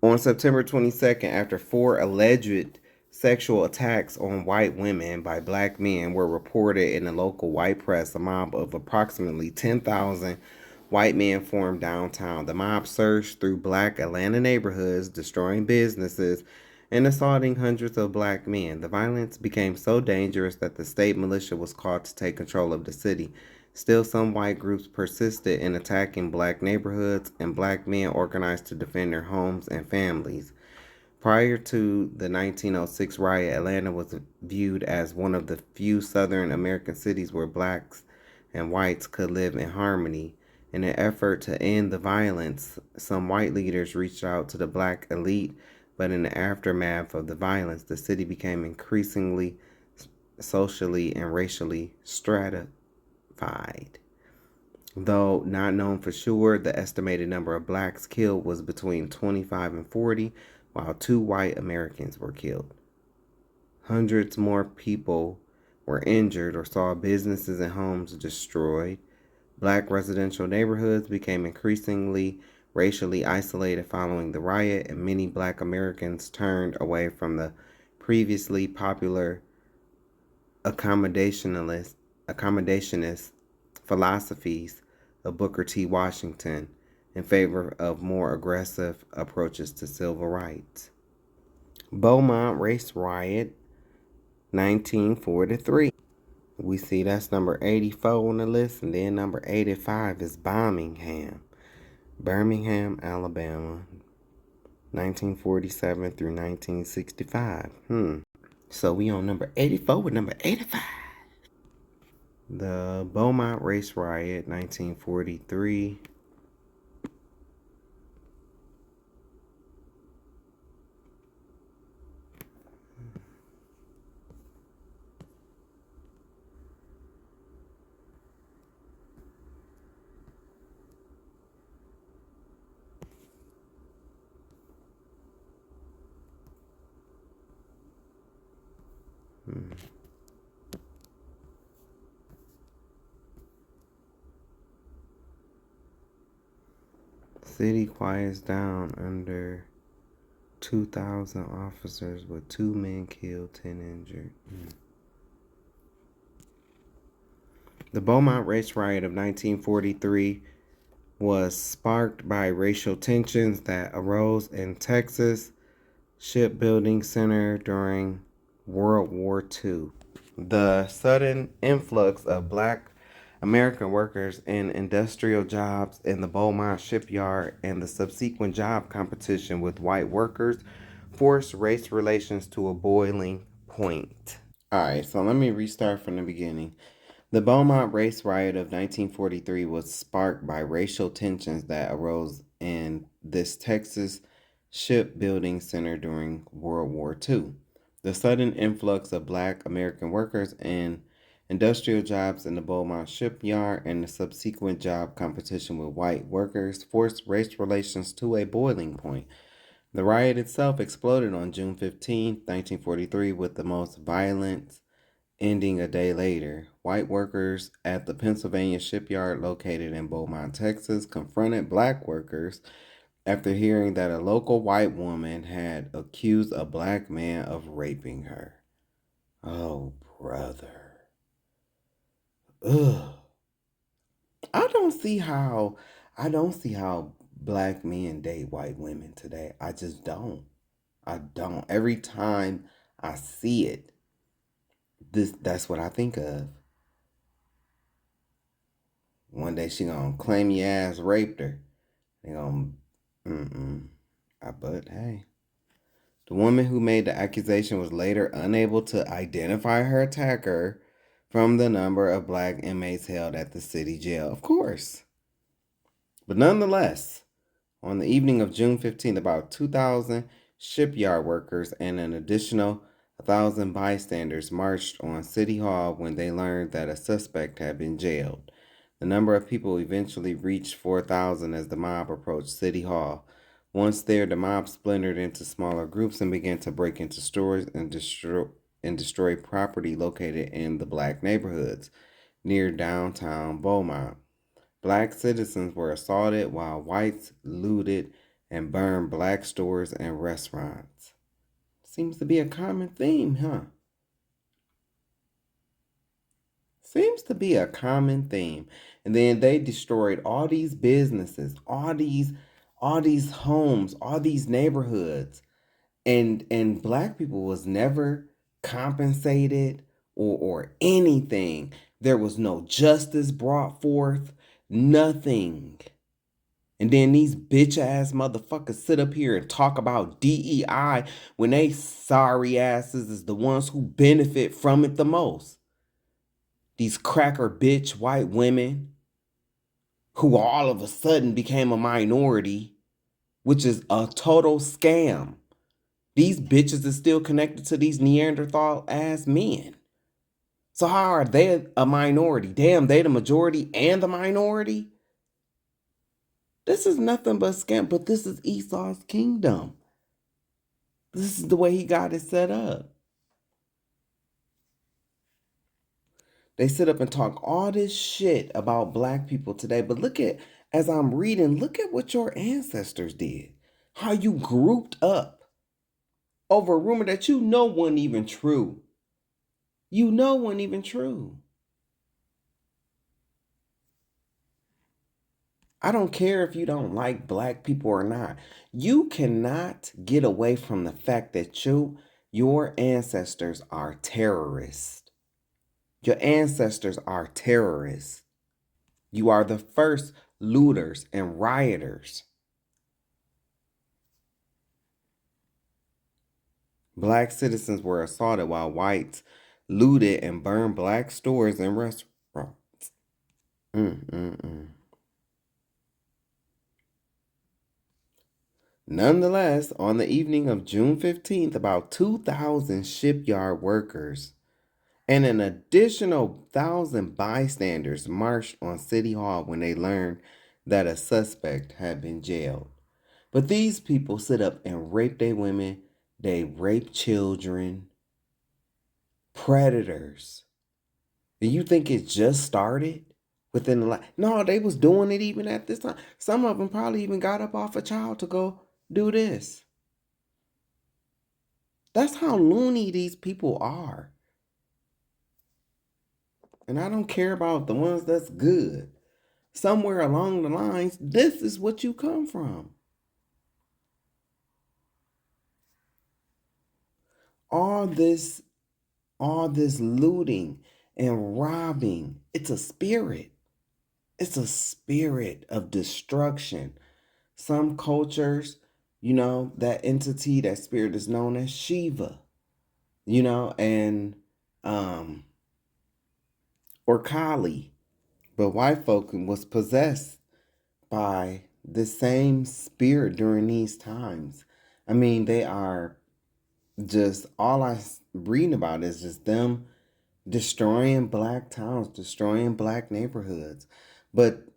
Speaker 1: on September 22nd, after 4 alleged sexual attacks on white women by black men were reported in the local white press, a mob of approximately 10,000 white men formed downtown. The mob surged through black Atlanta neighborhoods, destroying businesses and assaulting hundreds of black men. The violence became so dangerous that the state militia was called to take control of the city. Still, some white groups persisted in attacking black neighborhoods, and black men organized to defend their homes and families. Prior to the 1906 riot, Atlanta was viewed as one of the few Southern American cities where blacks and whites could live in harmony. In an effort to end the violence, some white leaders reached out to the black elite, but in the aftermath of the violence, the city became increasingly socially and racially stratified. Though not known for sure, the estimated number of blacks killed was between 25 and 40, while 2 white Americans were killed. Hundreds more people were injured or saw businesses and homes destroyed. Black residential neighborhoods became increasingly racially isolated following the riot, and many black Americans turned away from the previously popular accommodationist philosophies of Booker T. Washington in favor of more aggressive approaches to civil rights. Beaumont Race Riot, 1943. We see that's number 84 on the list, and then number 85 is Birmingham, Alabama, 1947 through 1965. So we on number 84 with number 85. The Beaumont Race Riot, 1943. City quiets down under 2,000 officers with 2 men killed, 10 injured. The Beaumont Race Riot of 1943 was sparked by racial tensions that arose in Texas Shipbuilding Center during World War II. The sudden influx of black American workers in industrial jobs in the Beaumont shipyard and the subsequent job competition with white workers forced race relations to a boiling point. Alright, so let me restart from the beginning. The Beaumont Race Riot of 1943 was sparked by racial tensions that arose in this Texas shipbuilding center during World War II. The sudden influx of black American workers in industrial jobs in the Beaumont shipyard and the subsequent job competition with white workers forced race relations to a boiling point. The riot itself exploded on June 15, 1943, with the most violence ending a day later. White workers at the Pennsylvania shipyard located in Beaumont, Texas, confronted black workers after hearing that a local white woman had accused a black man of raping her. Oh, brother. Ugh. I don't see how black men date white women today. I just don't. I don't. Every time I see it, that's what I think of. One day she gonna claim your ass raped her. They gonna but hey. The woman who made the accusation was later unable to identify her attacker from the number of black inmates held at the city jail. Of course. But nonetheless, on the evening of June 15th, about 2,000 shipyard workers and an additional 1,000 bystanders marched on City Hall when they learned that a suspect had been jailed. The number of people eventually reached 4,000 as the mob approached City Hall. Once there, the mob splintered into smaller groups and began to break into stores and destroy property located in the black neighborhoods near downtown Beaumont. Black citizens were assaulted while whites looted and burned black stores and restaurants. Seems to be a common theme, huh? Seems to be a common theme. And then they destroyed all these businesses, all these homes, all these neighborhoods. And black people was never compensated or anything. There was no justice brought forth, nothing. And then these bitch ass motherfuckers sit up here and talk about DEI when they sorry asses is the ones who benefit from it the most. These cracker bitch white women who all of a sudden became a minority, which is a total scam. These bitches is still connected to these Neanderthal ass men. So how are they a minority? Damn, they the majority and the minority? This is nothing but scam, but this is Esau's kingdom. This is the way he got it set up. They sit up and talk all this shit about black people today, but look at as I'm reading, look at what your ancestors did. How you grouped up over a rumor that you know wasn't even true. You know wasn't even true. I don't care if you don't like black people or not. You cannot get away from the fact that your ancestors are terrorists. Your ancestors are terrorists. You are the first looters and rioters. Black citizens were assaulted while whites looted and burned black stores and restaurants. Nonetheless, on the evening of June 15th, about 2,000 shipyard workers and an additional 1,000 bystanders marched on City Hall when they learned that a suspect had been jailed. But these people sit up and rape their women, they rape children, predators. Do you think it just started within the No, they was doing it even at this time. Some of them probably even got up off a child to go do this. That's how loony these people are. And I don't care about the ones that's good. Somewhere along the lines, this is what you come from. All this looting and robbing, it's a spirit. It's a spirit of destruction. Some cultures, that entity, that spirit is known as Shiva, and or Kali. But white folk was possessed by the same spirit during these times. I mean, they are just, all I reading about is just them destroying black towns, destroying black neighborhoods. But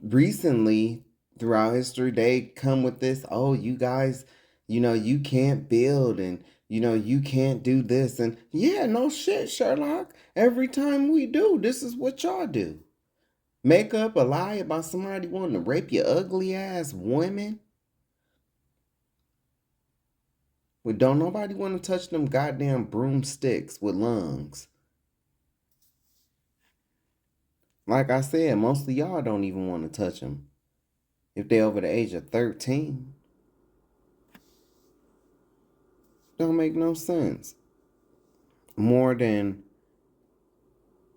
Speaker 1: recently, throughout history, they come with this, oh, you guys, you can't build, and you can't do this. And yeah, no shit, Sherlock. Every time we do, this is what y'all do. Make up a lie about somebody wanting to rape your ugly ass women. But don't nobody want to touch them goddamn broomsticks with lungs. Like I said, most of y'all don't even want to touch them if they're over the age of 13. Don't make no sense. More than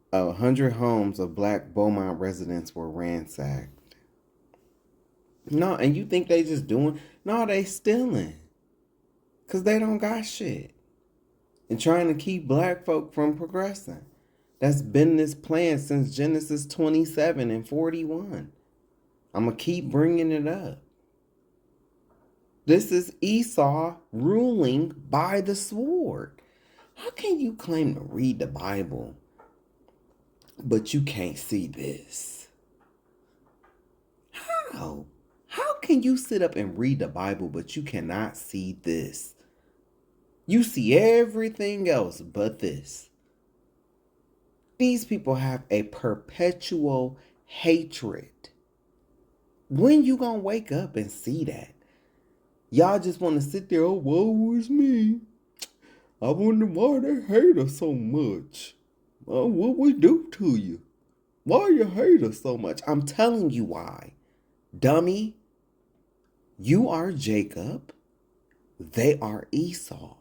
Speaker 1: 100 homes of black Beaumont residents were ransacked. No, and you think they just doing? No, they stealing. Because they don't got shit. And trying to keep black folk from progressing. That's been this plan since Genesis 27 and 41. I'm going to keep bringing it up. This is Esau ruling by the sword. How can you claim to read the Bible, but you can't see this? How? How can you sit up and read the Bible, but you cannot see this? You see everything else but this. These people have a perpetual hatred. When you gonna wake up and see that? Y'all just want to sit there, oh, woe is me. I wonder why they hate us so much. Oh, what we do to you? Why you hate us so much? I'm telling you why. Dummy, you are Jacob. They are Esau.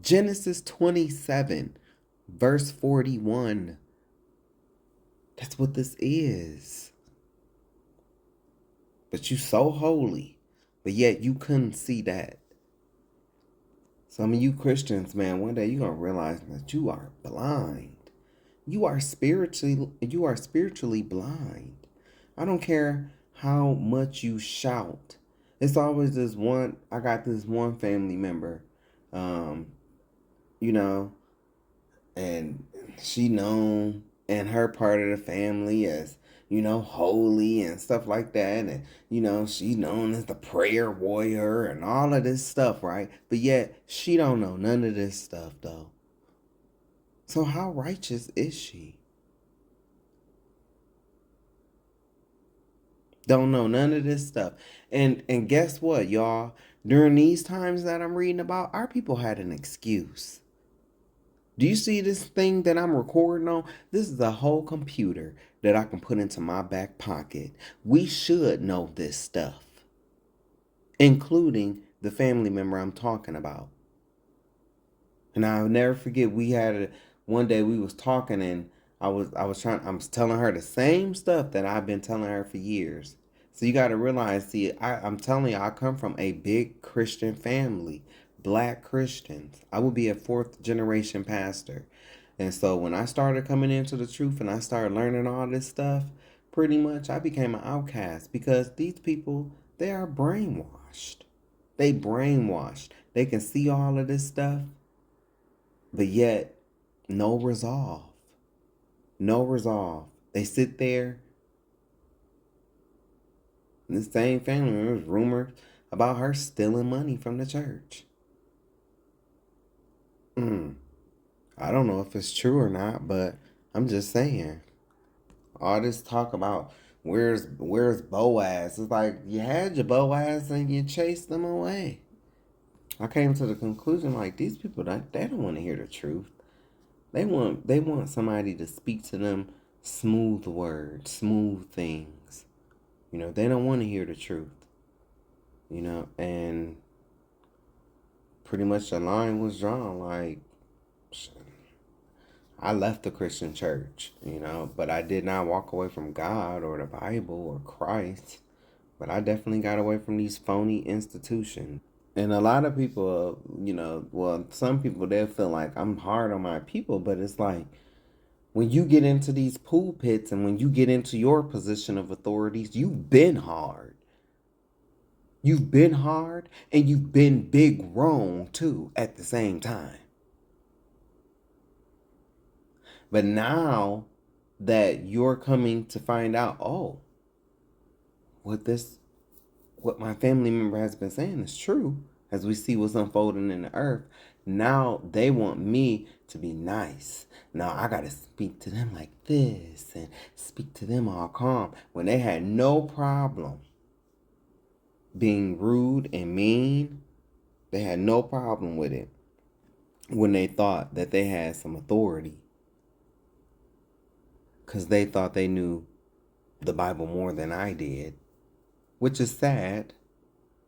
Speaker 1: Genesis 27, verse 41. That's what this is. But you so holy, but yet you couldn't see that. Some of you Christians, man, one day you're going to realize that you are blind. You are spiritually blind. I don't care how much you shout. It's always this one, I got this one family member, and she known and her part of the family as, holy and stuff like that. And, she's known as the prayer warrior and all of this stuff, right? But yet she don't know none of this stuff though. So how righteous is she? Don't know none of this stuff. And guess what, y'all? During these times that I'm reading about, our people had an excuse. Do you see this thing that I'm recording on? This is a whole computer that I can put into my back pocket. We should know this stuff, including the family member I'm talking about. And I'll never forget, one day we was talking, and I was telling her the same stuff that I've been telling her for years. So you got to realize, see, I'm telling you, I come from a big Christian family, black Christians. I would be a fourth generation pastor. And so when I started coming into the truth and I started learning all this stuff, pretty much I became an outcast, because these people, they are brainwashed. They brainwashed. They can see all of this stuff, but yet no resolve. No resolve. They sit there. And the same family member was rumored about her stealing money from the church. I don't know if it's true or not, but I'm just saying. All this talk about where's Boaz? It's like, you had your Boaz and you chased them away. I came to the conclusion, like, these people, they don't want to hear the truth. They want somebody to speak to them smooth words, smooth things. They don't want to hear the truth. And pretty much the line was drawn. Like, I left the Christian church, but I did not walk away from God or the Bible or Christ. But I definitely got away from these phony institutions. And a lot of people, some people, they'll feel like I'm hard on my people, but it's like, when you get into these pulpits and when you get into your position of authorities, you've been hard. You've been hard, and you've been big wrong too at the same time. But now that you're coming to find out, what my family member has been saying is true, as we see what's unfolding in the earth, now they want me to be nice. Now I gotta speak to them like this and speak to them all calm, when they had no problem being rude and mean. They had no problem with it when they thought that they had some authority, because they thought they knew the Bible more than I did, which is sad,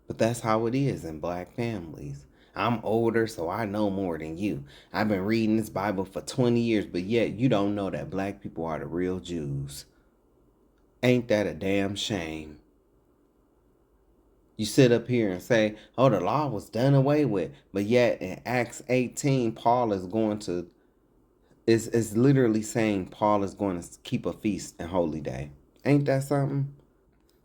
Speaker 1: but that's how it is in black families. I'm older, so I know more than you. I've been reading this Bible for 20 years, but yet you don't know that black people are the real Jews. Ain't that a damn shame? You sit up here and say, the law was done away with, but yet in Acts 18, Paul is going to, it's literally saying Paul is going to keep a feast and holy day. Ain't that something?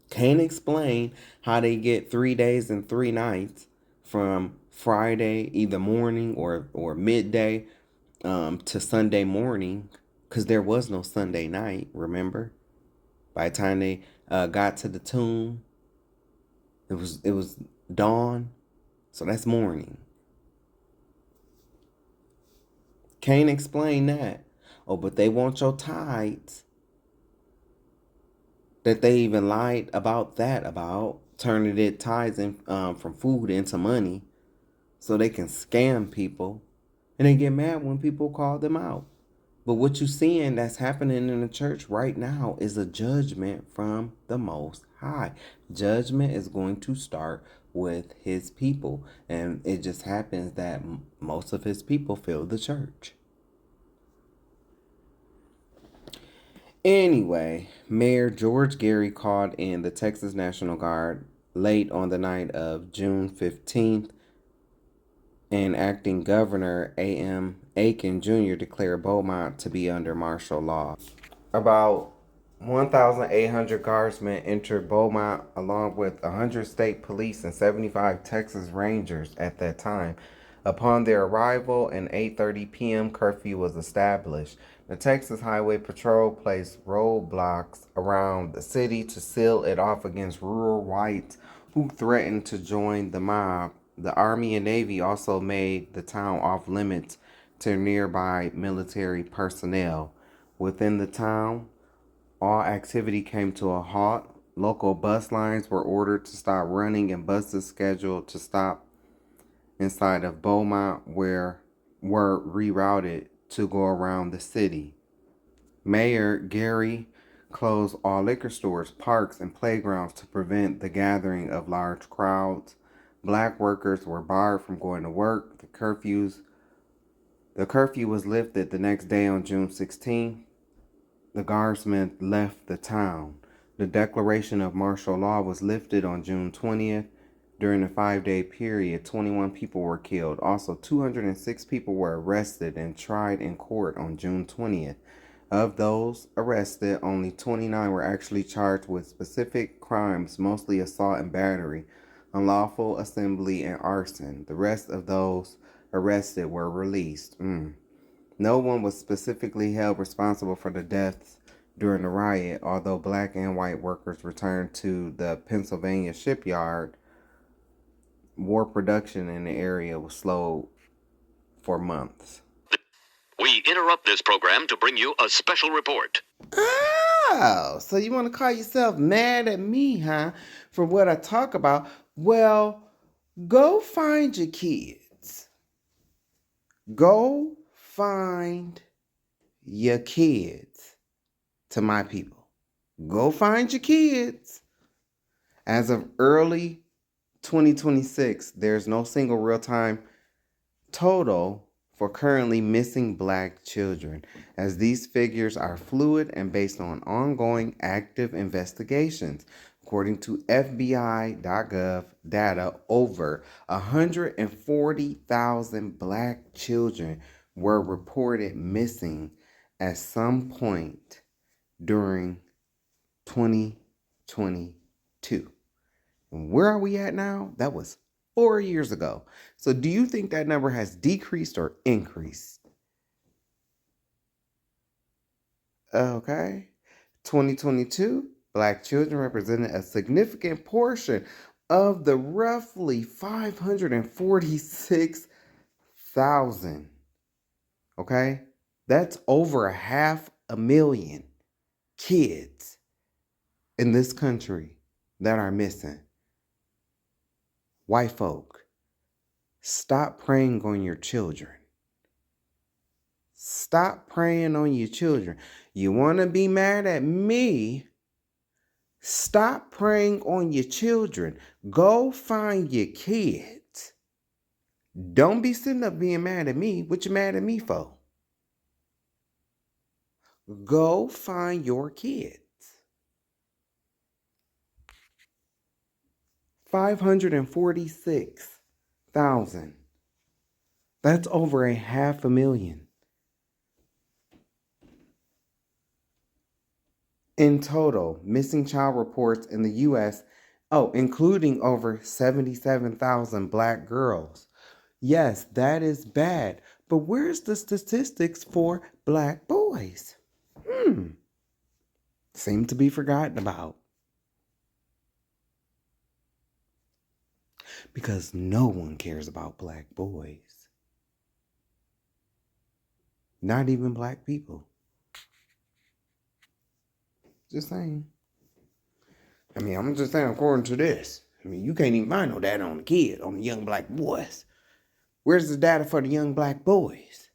Speaker 1: Can't explain how they get 3 days and 3 nights from Friday, either morning or midday, to Sunday morning, because there was no Sunday night, remember? By the time they got to the tomb, it was dawn, so that's morning. Can't explain that. But they want your tithes. That they even lied about turning their tithes from food into money, so they can scam people, and they get mad when people call them out. But what you're seeing that's happening in the church right now is a judgment from the Most High. Judgment is going to start with his people, and it just happens that most of his people fill the church. Anyway, Mayor George Gary called in the Texas National Guard late on the night of June 15th, and acting Governor A.M. Aiken Jr. declared Beaumont to be under martial law. About 1,800 guardsmen entered Beaumont along with 100 state police and 75 Texas Rangers at that time. Upon their arrival, an 8:30 p.m. curfew was established. The Texas Highway Patrol placed roadblocks around the city to seal it off against rural whites who threatened to join the mob. The Army and Navy also made the town off limits to nearby military personnel. Within the town, all activity came to a halt Local bus lines were ordered to stop running and buses scheduled to stop inside of Beaumont were rerouted to go around the city. Mayor Gary closed all liquor stores, parks, and playgrounds to prevent the gathering of large crowds. Black workers were barred from going to work. The curfew was lifted the next day on June 16th. The guardsmen left the town. The declaration of martial law was lifted on June 20th. During the 5-day period, 21 people were killed. Also, 206 people were arrested and tried in court on June 20th. Of those arrested, only 29 were actually charged with specific crimes, mostly assault and battery, unlawful assembly, and arson. The rest of those arrested were released. No one was specifically held responsible for the deaths during the riot, although black and white workers returned to the Pennsylvania shipyard. War production in the area was slowed for months.
Speaker 10: We interrupt this program to bring you a special report.
Speaker 1: Oh, so you want to call yourself mad at me, huh? For what I talk about? Well, go find your kids. Go find your kids, to my people. Go find your kids. As of early 2026, there's no single real-time total for currently missing black children, as these figures are fluid and based on ongoing active investigations. According to FBI.gov data, over 140,000 black children were reported missing at some point during 2022. And where are we at now? That was 4 years ago. So do you think that number has decreased or increased? Okay. 2022, black children represented a significant portion of the roughly 546,000. Okay? That's over 500,000 kids in this country that are missing. White folk, stop preying on your children. Stop preying on your children. You want to be mad at me? Stop preying on your children. Go find your kids. Don't be sitting up being mad at me. What you mad at me for? Go find your kids. 546,000. That's over 500,000. In total, missing child reports in the U.S., including over 77,000 black girls. Yes, that is bad. But where's the statistics for black boys? Seem to be forgotten about. Because no one cares about black boys. Not even black people. Just saying. I'm just saying, according to this. You can't even find no data on the kid, on the young black boys. Where's the data for the young black boys?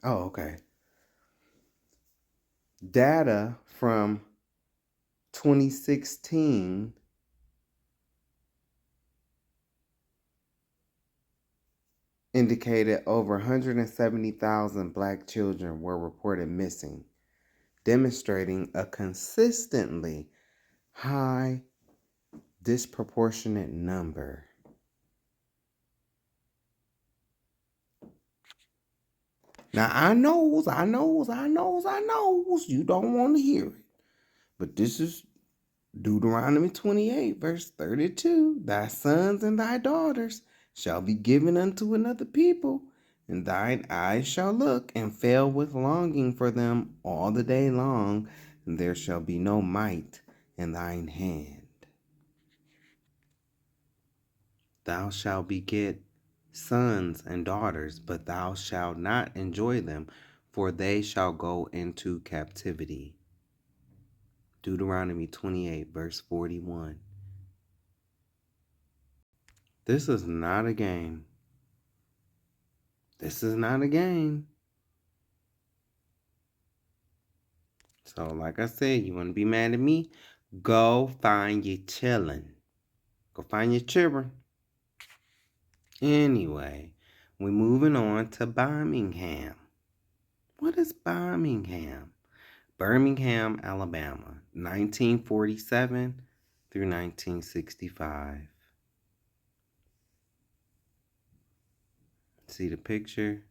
Speaker 1: Oh, okay. Data from 2016 indicated over 170,000 black children were reported missing, demonstrating a consistently high, disproportionate number. Now, I knows, you don't want to hear it. But this is Deuteronomy 28, verse 32. Thy sons and thy daughters shall be given unto another people, and thine eyes shall look and fail with longing for them all the day long, and there shall be no might in thine hand. Thou shalt beget sons and daughters, but thou shalt not enjoy them, for they shall go into captivity. Deuteronomy 28, verse 41. This is not a game. This is not a game. So, like I said, you want to be mad at me? Go find your chillin'. Go find your children. Anyway, we're moving on to Birmingham. What is Birmingham? Birmingham, Alabama, 1947 through 1965. See the picture?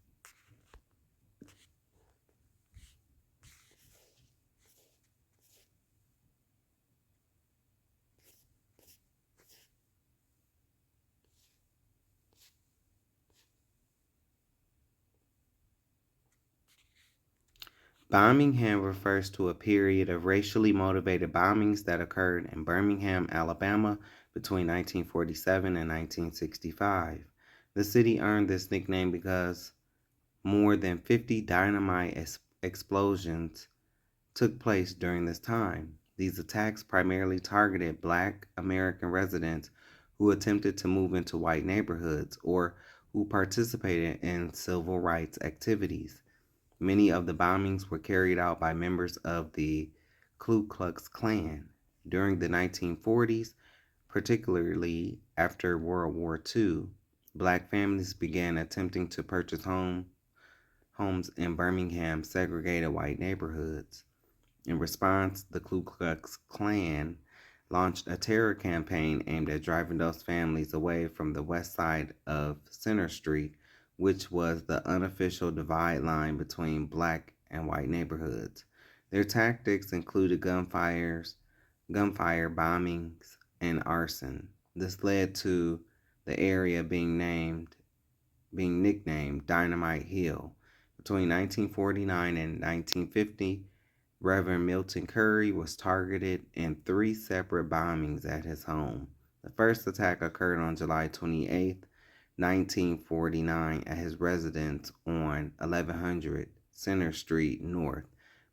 Speaker 1: Birmingham refers to a period of racially motivated bombings that occurred in Birmingham, Alabama between 1947 and 1965. The city earned this nickname because more than 50 dynamite explosions took place during this time. These attacks primarily targeted Black American residents who attempted to move into white neighborhoods or who participated in civil rights activities. Many of the bombings were carried out by members of the Ku Klux Klan. During the 1940s, particularly after World War II, Black families began attempting to purchase homes in Birmingham's segregated white neighborhoods. In response, the Ku Klux Klan launched a terror campaign aimed at driving those families away from the west side of Center Street, which was the unofficial divide line between Black and white neighborhoods. Their tactics included gunfire, bombings, and arson. This led to the area being nicknamed Dynamite Hill. Between 1949 and 1950, Reverend Milton Curry was targeted in 3 separate bombings at his home. The first attack occurred on July 28, 1949, at his residence on 1100 Center Street North,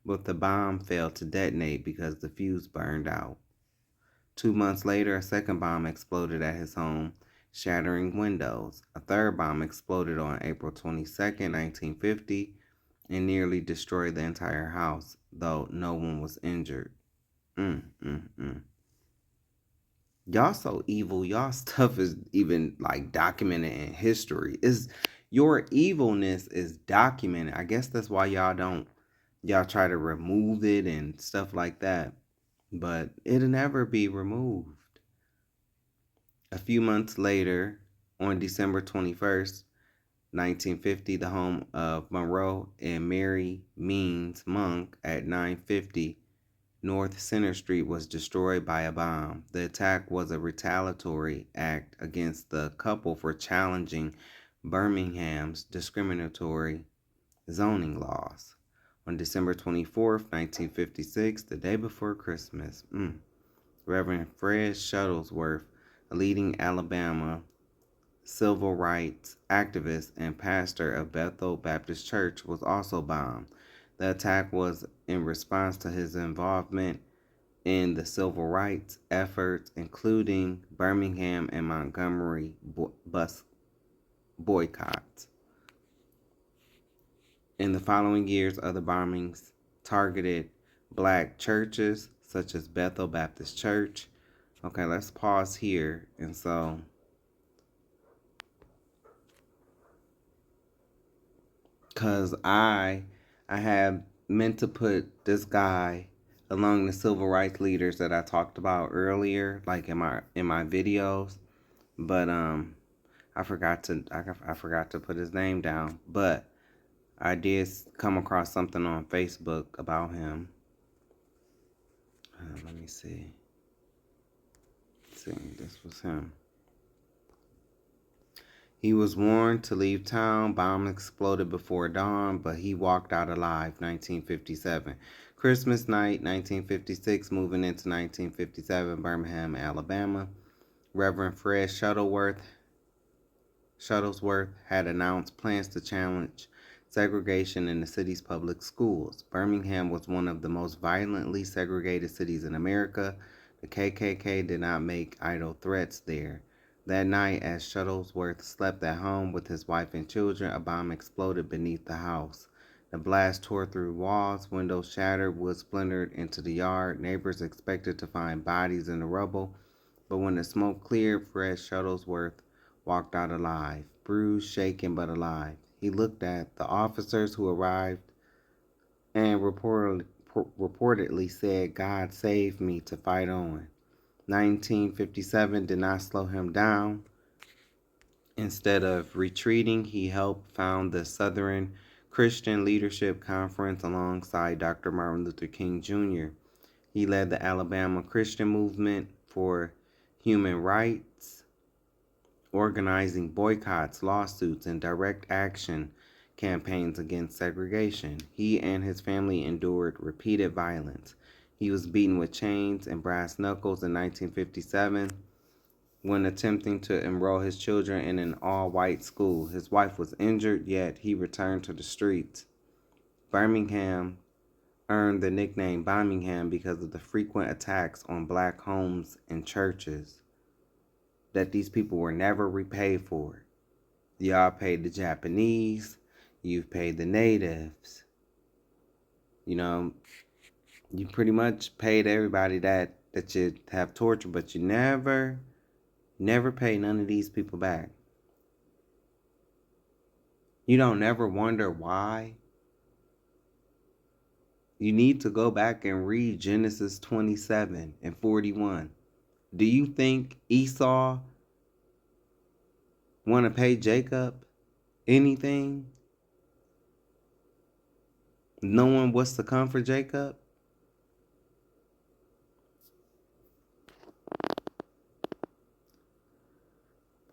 Speaker 1: but the bomb failed to detonate because the fuse burned out. 2 months later, a second bomb exploded at his home, shattering windows. A third bomb exploded on April 22, 1950, and nearly destroyed the entire house, though no one was injured. Y'all so evil. Y'all stuff is even like documented in history. Your evilness is documented. I guess that's why y'all try to remove it and stuff like that. But it'll never be removed. A few months later, on December 21st, 1950, the home of Monroe and Mary Means Monk at 950 North Center Street was destroyed by a bomb. The attack was a retaliatory act against the couple for challenging Birmingham's discriminatory zoning laws. On December 24th, 1956, the day before Christmas, Reverend Fred Shuttlesworth, a leading Alabama civil rights activist and pastor of Bethel Baptist Church, was also bombed. The attack was in response to his involvement in the civil rights efforts, including Birmingham and Montgomery bus boycotts. In the following years, other bombings targeted Black churches, such as Bethel Baptist Church. Okay, let's pause here. And so, because I had meant to put this guy along the civil rights leaders that I talked about earlier, like in my videos, but I forgot to put his name down. But I did come across something on Facebook about him. Let me see. This was him. He was warned to leave town. Bomb exploded before dawn, but he walked out alive. 1957. Christmas night, 1956, moving into 1957, Birmingham, Alabama. Reverend Fred Shuttlesworth had announced plans to challenge segregation in the city's public schools. Birmingham was one of the most violently segregated cities in America. The KKK did not make idle threats there. That night, as Shuttlesworth slept at home with his wife and children, a bomb exploded beneath the house. The blast tore through walls, windows shattered, wood splintered into the yard. Neighbors expected to find bodies in the rubble, but when the smoke cleared, Fred Shuttlesworth walked out alive, bruised, shaken, but alive. He looked at the officers who arrived and reportedly said, "God saved me," to fight on. 1957 did not slow him down. Instead of retreating, he helped found the Southern Christian Leadership Conference alongside Dr. Martin Luther King Jr. He led the Alabama Christian Movement for Human Rights, organizing boycotts, lawsuits, and direct action campaigns against segregation. He and his family endured repeated violence. He was beaten with chains and brass knuckles in 1957 when attempting to enroll his children in an all-white school. His wife was injured, yet he returned to the streets. Birmingham earned the nickname Birmingham because of the frequent attacks on black homes and churches that these people were never repaid for. Y'all paid the Japanese, you've paid the natives. You know, you pretty much paid everybody that you have tortured, but you never pay none of these people back. You don't never wonder why. You need to go back and read Genesis 27 and 41. Do you think Esau want to pay Jacob anything, knowing what's to come for Jacob?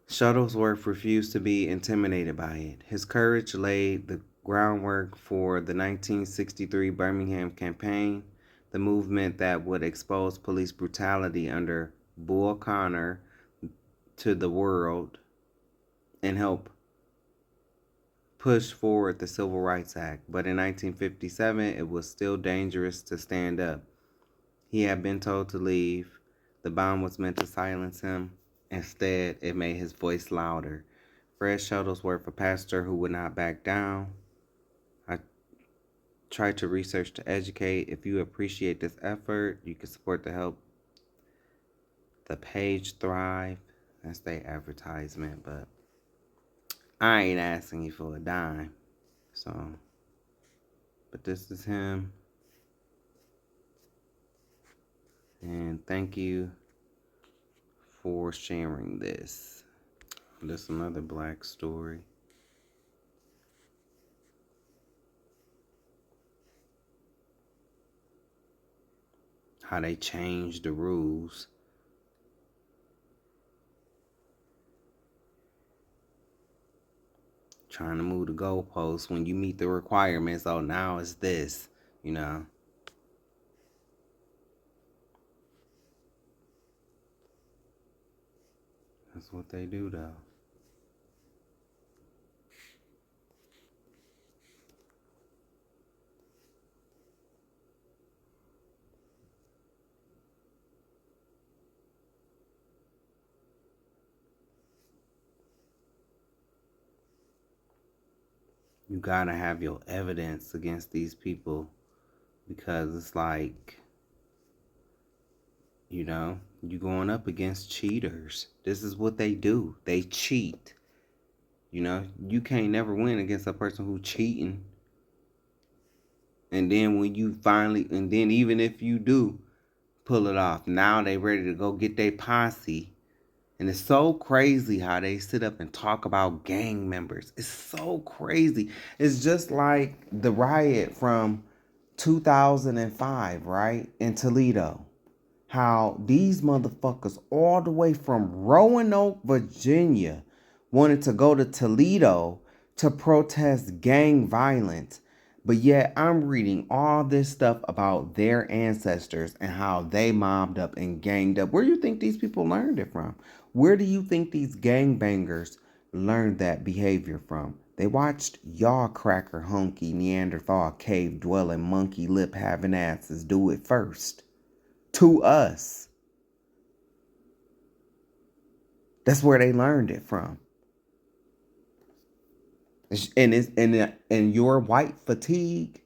Speaker 1: Shuttlesworth refused to be intimidated by it. His courage laid the groundwork for the 1963 Birmingham campaign, the movement that would expose police brutality under Bull Connor to the world and help push forward the Civil Rights Act. But in 1957, it was still dangerous to stand up. He had been told to leave. The bomb was meant to silence him. Instead, it made his voice louder. Fred Shuttlesworth, a pastor who would not back down. I tried to research to educate. If you appreciate this effort, you can support to help the page thrive. That's their advertisement, but I ain't asking you for a dime. So, but this is him. And thank you for sharing this. This is another black story. How they changed the rules. Trying to move the goalposts when you meet the requirements. Oh, now it's this, you know. That's what they do, though. You gotta have your evidence against these people, because it's like, you know, you going up against cheaters. This is what they do. They cheat. You know, you can't never win against a person who's cheating. And then when you finally, and then even if you do pull it off, now they ready to go get their posse. And it's so crazy how they sit up and talk about gang members. It's so crazy. It's just like the riot from 2005, right? In Toledo. How these motherfuckers all the way from Roanoke, Virginia, wanted to go to Toledo to protest gang violence. But yet I'm reading all this stuff about their ancestors and how they mobbed up and ganged up. Where do you think these people learned it from? Where do you think these gangbangers learned that behavior from? They watched y'all cracker hunky Neanderthal cave dwelling monkey lip having asses do it first. To us. That's where they learned it from. And your white fatigue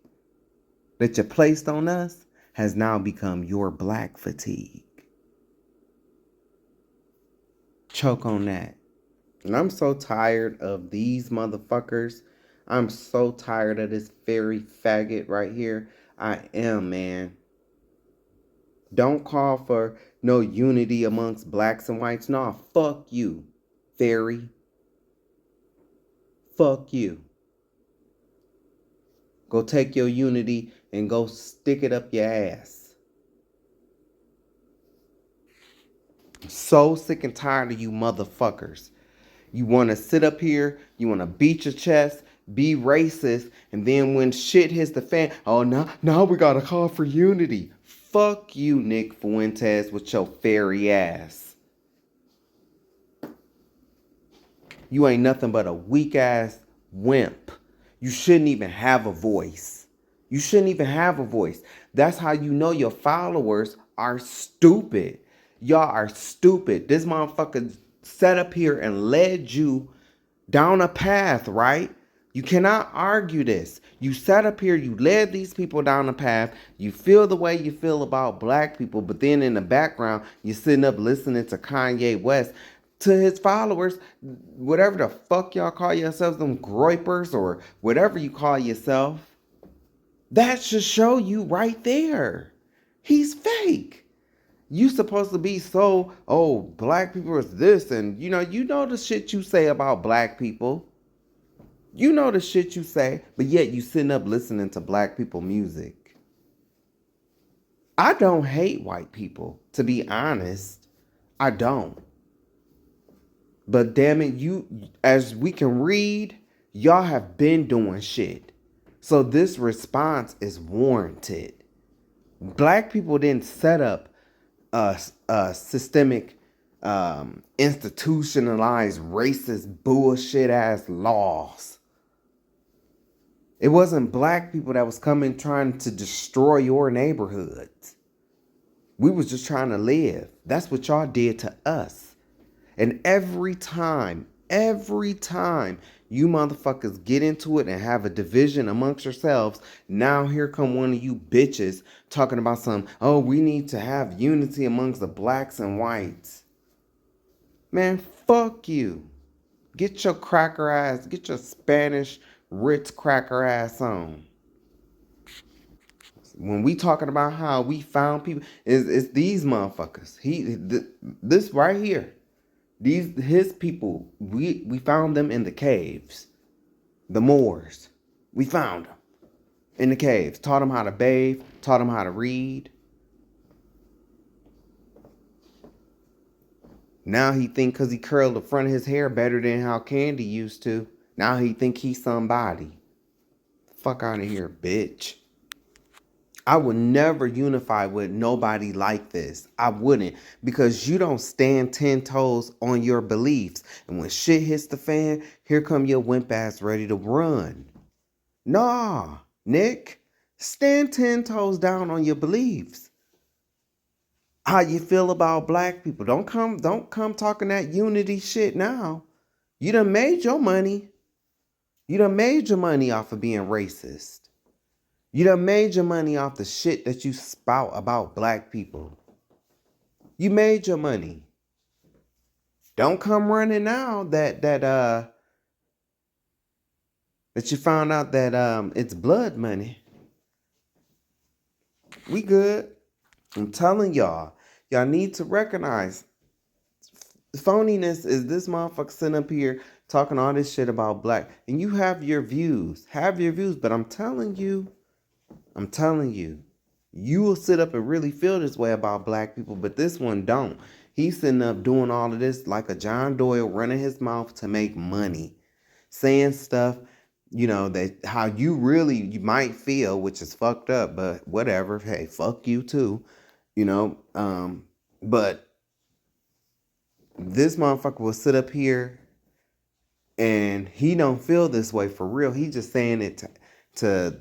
Speaker 1: that you placed on us has now become your black fatigue. Choke on that. And I'm so tired of these motherfuckers. I'm so tired of this fairy faggot right here. I am, man. Don't call for no unity amongst blacks and whites. Nah, fuck you, fairy. Fuck you. Go take your unity and go stick it up your ass. I'm so sick and tired of you motherfuckers. You want to sit up here, you want to beat your chest, be racist, and then when shit hits the fan, oh, now we got to call for unity. Fuck you, Nick Fuentes, with your fairy ass. You ain't nothing but a weak ass wimp. You shouldn't even have a voice. You shouldn't even have a voice. That's how you know your followers are stupid. Y'all are stupid. This motherfucker sat up here and led you down a path, right? You cannot argue this. You sat up here, you led these people down a path. You feel the way you feel about black people, but then in the background, you're sitting up listening to Kanye West. To his followers, whatever the fuck y'all call yourselves, them groypers or whatever you call yourself, that should show you right there. He's fake. You supposed to be so, oh, black people is this, and you know the shit you say about black people. You know the shit you say, but yet you sitting up listening to black people music. I don't hate white people, to be honest. I don't. But damn it, as we can read, y'all have been doing shit. So this response is warranted. Black people didn't set up systemic, institutionalized, racist, bullshit ass laws. It wasn't black people that was coming trying to destroy your neighborhoods. We was just trying to live. That's what y'all did to us. And every time you motherfuckers get into it and have a division amongst yourselves, now here come one of you bitches talking about we need to have unity amongst the blacks and whites. Man, fuck you. Get your cracker ass, get your Spanish Ritz cracker ass on. When we talking about how we found people, it's these motherfuckers. This right here. His people, we found them in the caves. The Moors. We found them in the caves. Taught them how to bathe. Taught them how to read. Now he think because he curled the front of his hair better than how Candy used to. Now he think he's somebody. Fuck out of here, bitch. I would never unify with nobody like this. I wouldn't, because you don't stand 10 toes on your beliefs. And when shit hits the fan, here come your wimp ass ready to run. Nah, Nick, stand 10 toes down on your beliefs. How you feel about black people? Don't come talking that unity shit now. You done made your money. You done made your money off of being racist. You done made your money off the shit that you spout about black people. You made your money. Don't come running now that you found out that it's blood money. We good. I'm telling y'all need to recognize phoniness is this motherfucker sitting up here talking all this shit about black. And you have your views. But I'm telling you, you will sit up and really feel this way about black people, but this one don't. He's sitting up doing all of this like a John Doyle, running his mouth to make money, saying stuff, that how you might feel, which is fucked up, but whatever. Hey, fuck you too, but this motherfucker will sit up here And he don't feel this way for real. He just saying it to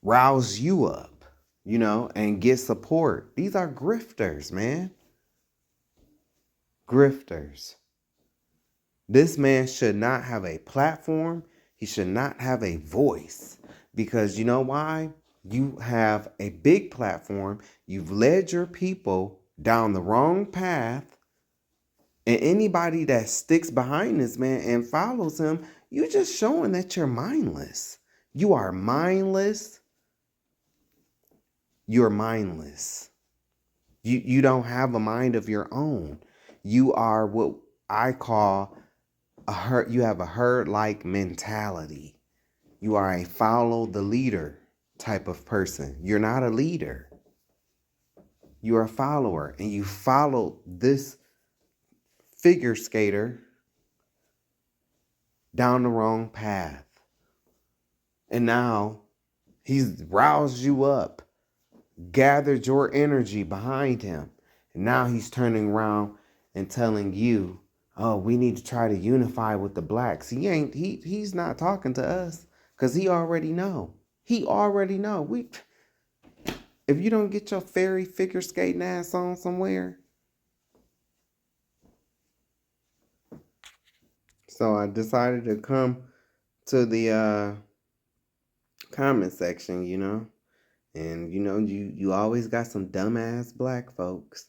Speaker 1: rouse you up, and get support. These are grifters, man. Grifters. This man should not have a platform. He should not have a voice. Because you know why? You have a big platform. You've led your people down the wrong path. And anybody that sticks behind this man and follows him, you're just showing that you're mindless. You are mindless. You're mindless. You don't have a mind of your own. You are what I call you have a herd-like mentality. You are a follow the leader type of person. You're not a leader. You're a follower, and you follow this figure skater down the wrong path. And now he's roused you up, gathered your energy behind him. And now he's turning around and telling you, oh, we need to try to unify with the blacks. He's not talking to us because he already know. He already know. If you don't get your fairy figure skating ass on somewhere. So I decided to come to the comment section, And you always got some dumbass black folks.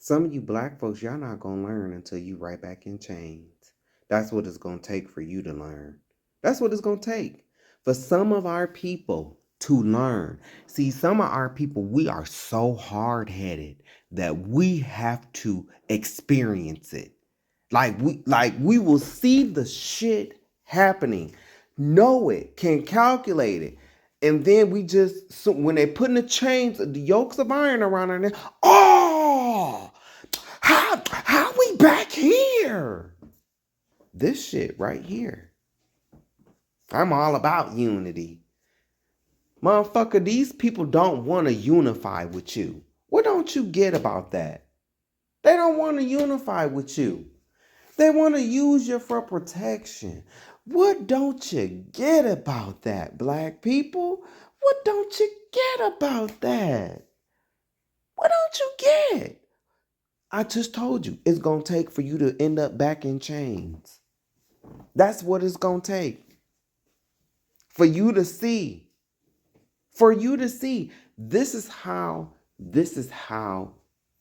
Speaker 1: Some of you black folks, y'all not gonna learn until you right back in chains. That's what it's gonna take for you to learn. That's what it's gonna take for some of our people to learn. See, some of our people, we are so hard-headed that we have to experience it. Like we will see the shit happening, know it, can calculate it. And then when they putting the chains, the yokes of iron around our neck, oh, how we back here? This shit right here. I'm all about unity. Motherfucker, these people don't want to unify with you. What don't you get about that? They don't want to unify with you. They want to use you for protection. What don't you get about that, black people? What don't you get about that? What don't you get? I just told you, it's going to take for you to end up back in chains. That's what it's going to take. For you to see. For you to see. This is how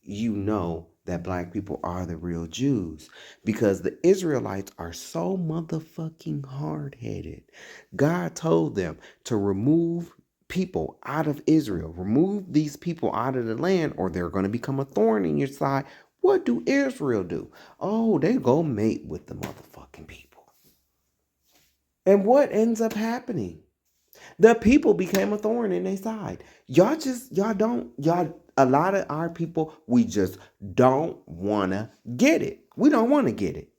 Speaker 1: you know that black people are the real Jews, because the Israelites are so motherfucking hard-headed. God told them to remove people out of Israel, remove these people out of the land, or they're going to become a thorn in your side. What do Israel do? Oh, they go mate with the motherfucking people. And what ends up happening? The people became a thorn in their side. A lot of our people, we just don't want to get it. We don't want to get it.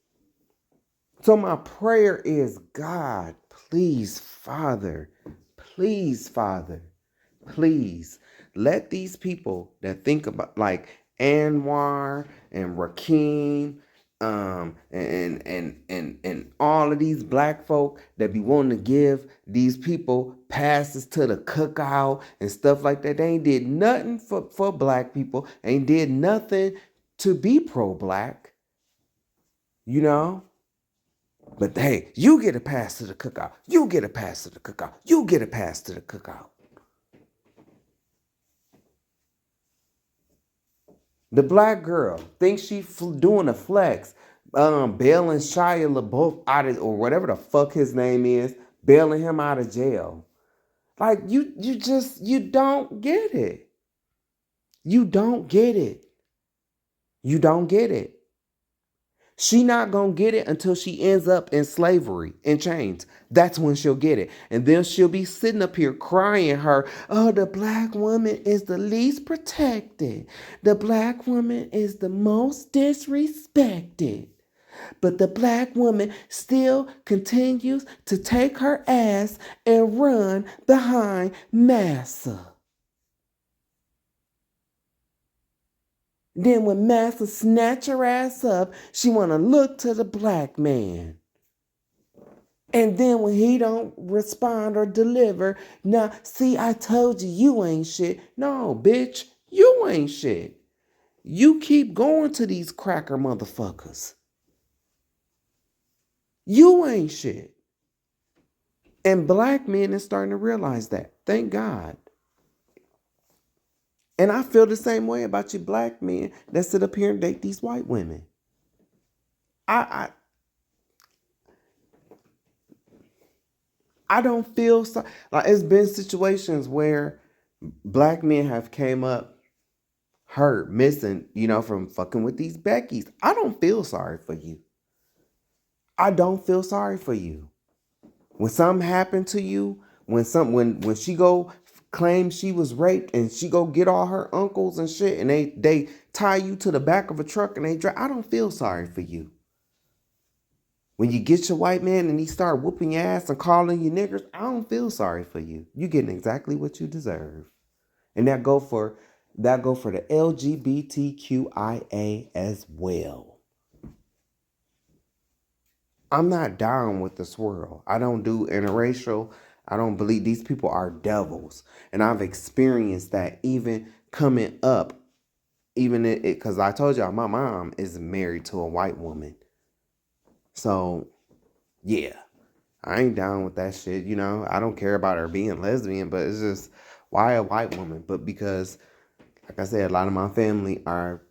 Speaker 1: So my prayer is, God, please, Father, please, let these people that think about, like Anwar and Rakeem, and all of these black folk that be wanting to give these people passes to the cookout and stuff like that. They ain't did nothing for black people. Ain't did nothing to be pro-black, But hey, you get a pass to the cookout. You get a pass to the cookout. You get a pass to the cookout. The black girl thinks she doing a flex, bailing Shia LaBeouf out of, or whatever the fuck his name is, bailing him out of jail. Like you don't get it. You don't get it. You don't get it. She not gonna get it until she ends up in slavery, in chains. That's when she'll get it. And then she'll be sitting up here crying oh, the black woman is the least protected. The black woman is the most disrespected. But the black woman still continues to take her ass and run behind massa.
Speaker 11: Then when Massa snatch her ass up, she want to look to the black man. And then when he don't respond or deliver, now, see, I told you, you ain't shit. No, bitch, you ain't shit. You keep going to these cracker motherfuckers. You ain't shit. And black men is starting to realize that. Thank God. And I feel the same way about you black men that sit up here and date these white women. I don't feel so, like it's been situations where black men have came up hurt, missing, from fucking with these Beckys. I don't feel sorry for you. I don't feel sorry for you. When something happened to you, when she go claim she was raped and she go get all her uncles and shit and they tie you to the back of a truck and they drive, I don't feel sorry for you. When you get your white man and he start whooping your ass and calling you niggers, I don't feel sorry for you. You're getting exactly what you deserve. And that go for the LGBTQIA as well. I'm not down with the swirl. I don't do interracial. I don't believe these people are devils. And I've experienced that even coming up, even because I told y'all my mom is married to a white woman. So, yeah, I ain't down with that shit. I don't care about her being lesbian, but it's just, why a white woman? But because, like I said, a lot of my family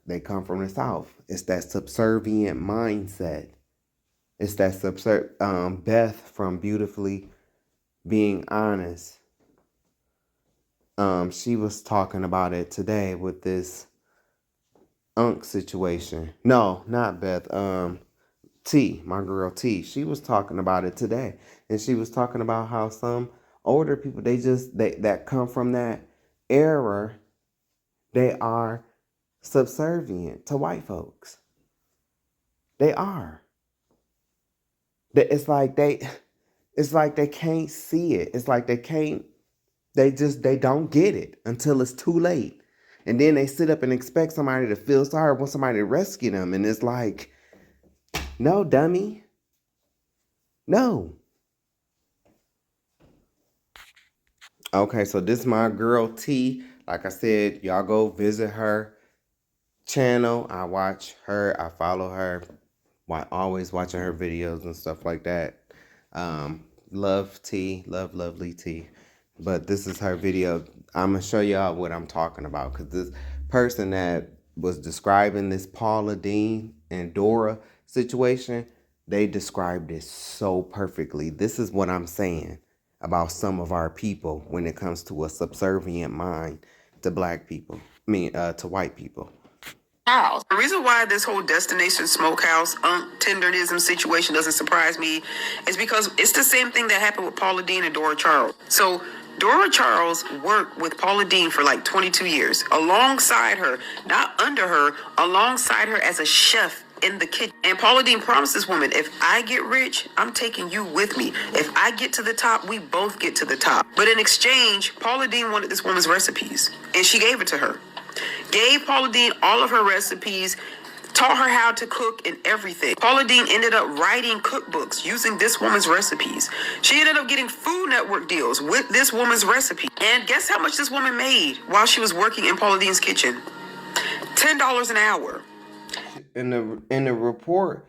Speaker 11: they come from the South. It's that subservient mindset. It's that Beth from Beautifully Being Honest. She was talking about it today with this Unk situation. No, not Beth. T, my girl T. She was talking about it today, and she was talking about how some older people that come from that era, they are subservient to white folks. They are. It's like they can't see it. It's like they don't get it until it's too late. And then they sit up and expect somebody to feel sorry, want somebody to rescue them. And it's like, no, dummy. No. Okay, so this is my girl T. Like I said, y'all go visit her channel. I watch her. I follow her. Always watching her videos and stuff like that. Love T. Love lovely T. But this is her video. I'm going to show y'all what I'm talking about. Because this person that was describing this Paula Deen and Dora situation, they described it so perfectly. This is what I'm saying about some of our people when it comes to a subservient mind to black people. To white people.
Speaker 4: The reason why this whole Destination Smokehouse tenderism situation doesn't surprise me is because it's the same thing that happened with Paula Deen and Dora Charles. So Dora Charles worked with Paula Deen for like 22 years, alongside her, not under her, alongside her as a chef in the kitchen. And Paula Deen promised this woman, if I get rich, I'm taking you with me. If I get to the top, we both get to the top. But in exchange, Paula Deen wanted this woman's recipes, and she gave it to her. Gave Paula Deen all of her recipes, taught her how to cook and everything. Paula Deen ended up writing cookbooks using this woman's recipes. She ended up getting Food Network deals with this woman's recipe. And guess how much this woman made while she was working in Paula Deen's kitchen? $10 an hour.
Speaker 11: In the report,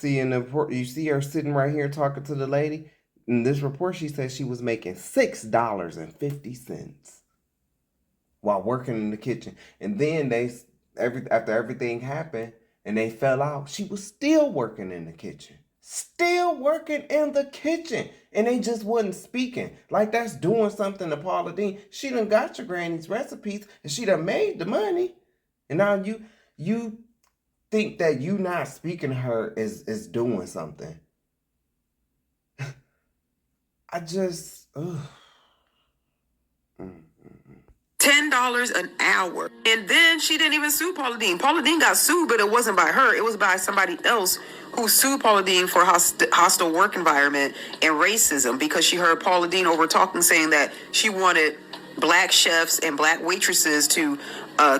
Speaker 11: you see her sitting right here talking to the lady. In this report, she said she was making $6.50 while working in the kitchen. And then after everything happened and they fell out, she was still working in the kitchen. Still working in the kitchen. And they just wasn't speaking. Like that's doing something to Paula Deen. She done got your granny's recipes and she done made the money. And now you think that you not speaking to her is doing something. I just...
Speaker 4: $10 an hour. And then she didn't even sue Paula Deen. Paula Deen got sued, but it wasn't by her. It was by somebody else who sued Paula Deen for hostile work environment and racism because she heard Paula Deen over talking saying that she wanted black chefs and black waitresses to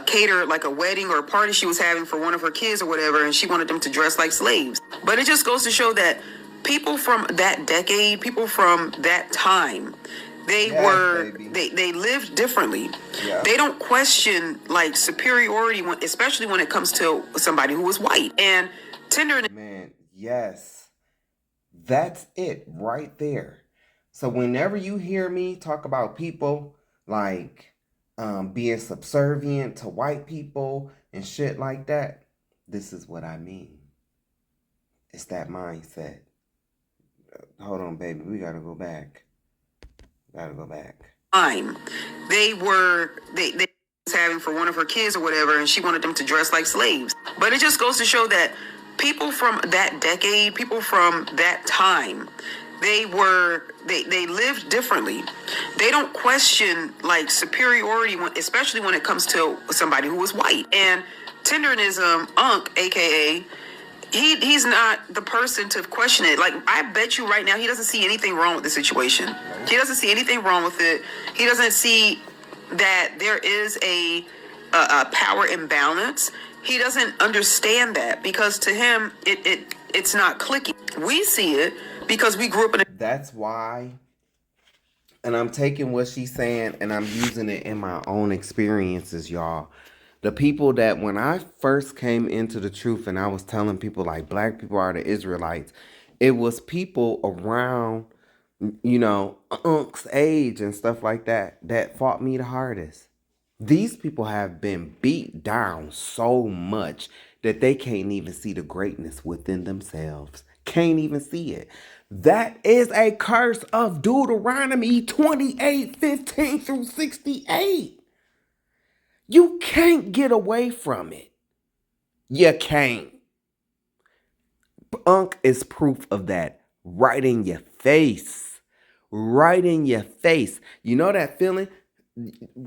Speaker 4: cater like a wedding or a party she was having for one of her kids or whatever, and she wanted them to dress like slaves. But it just goes to show that people from that decade, people from that time, they lived differently. Yeah. They don't question like superiority, especially when it comes to somebody who was white. And tenderness.
Speaker 11: Man, yes. That's it right there. So whenever you hear me talk about people like being subservient to white people and shit like that, this is what I mean. It's that mindset. Hold on, baby. We gotta go back.
Speaker 4: Time. They was having for one of her kids or whatever, and she wanted them to dress like slaves. But it just goes to show that people from that decade, people from that time, they lived differently. They don't question like superiority, especially when it comes to somebody who was white. And tenderism, Unc, aka, he's not the person to question it. Like, I bet you right now he doesn't see anything wrong with the situation. He doesn't see anything wrong with it. He doesn't see that there is a power imbalance. He doesn't understand that, because to him it's not clicking. We see it because we grew up in a...
Speaker 11: That's why, and I'm taking what she's saying and I'm using it in my own experiences, y'all. The people that, when I first came into the truth and I was telling people like black people are the Israelites, it was people around, you know, Unc's age and stuff like that that fought me the hardest. These people have been beat down so much that they can't even see the greatness within themselves. Can't even see it. That is a curse of Deuteronomy 28:15 through 68. You can't get away from it. You can't. Unc is proof of that. Right in your face. Right in your face. You know that feeling?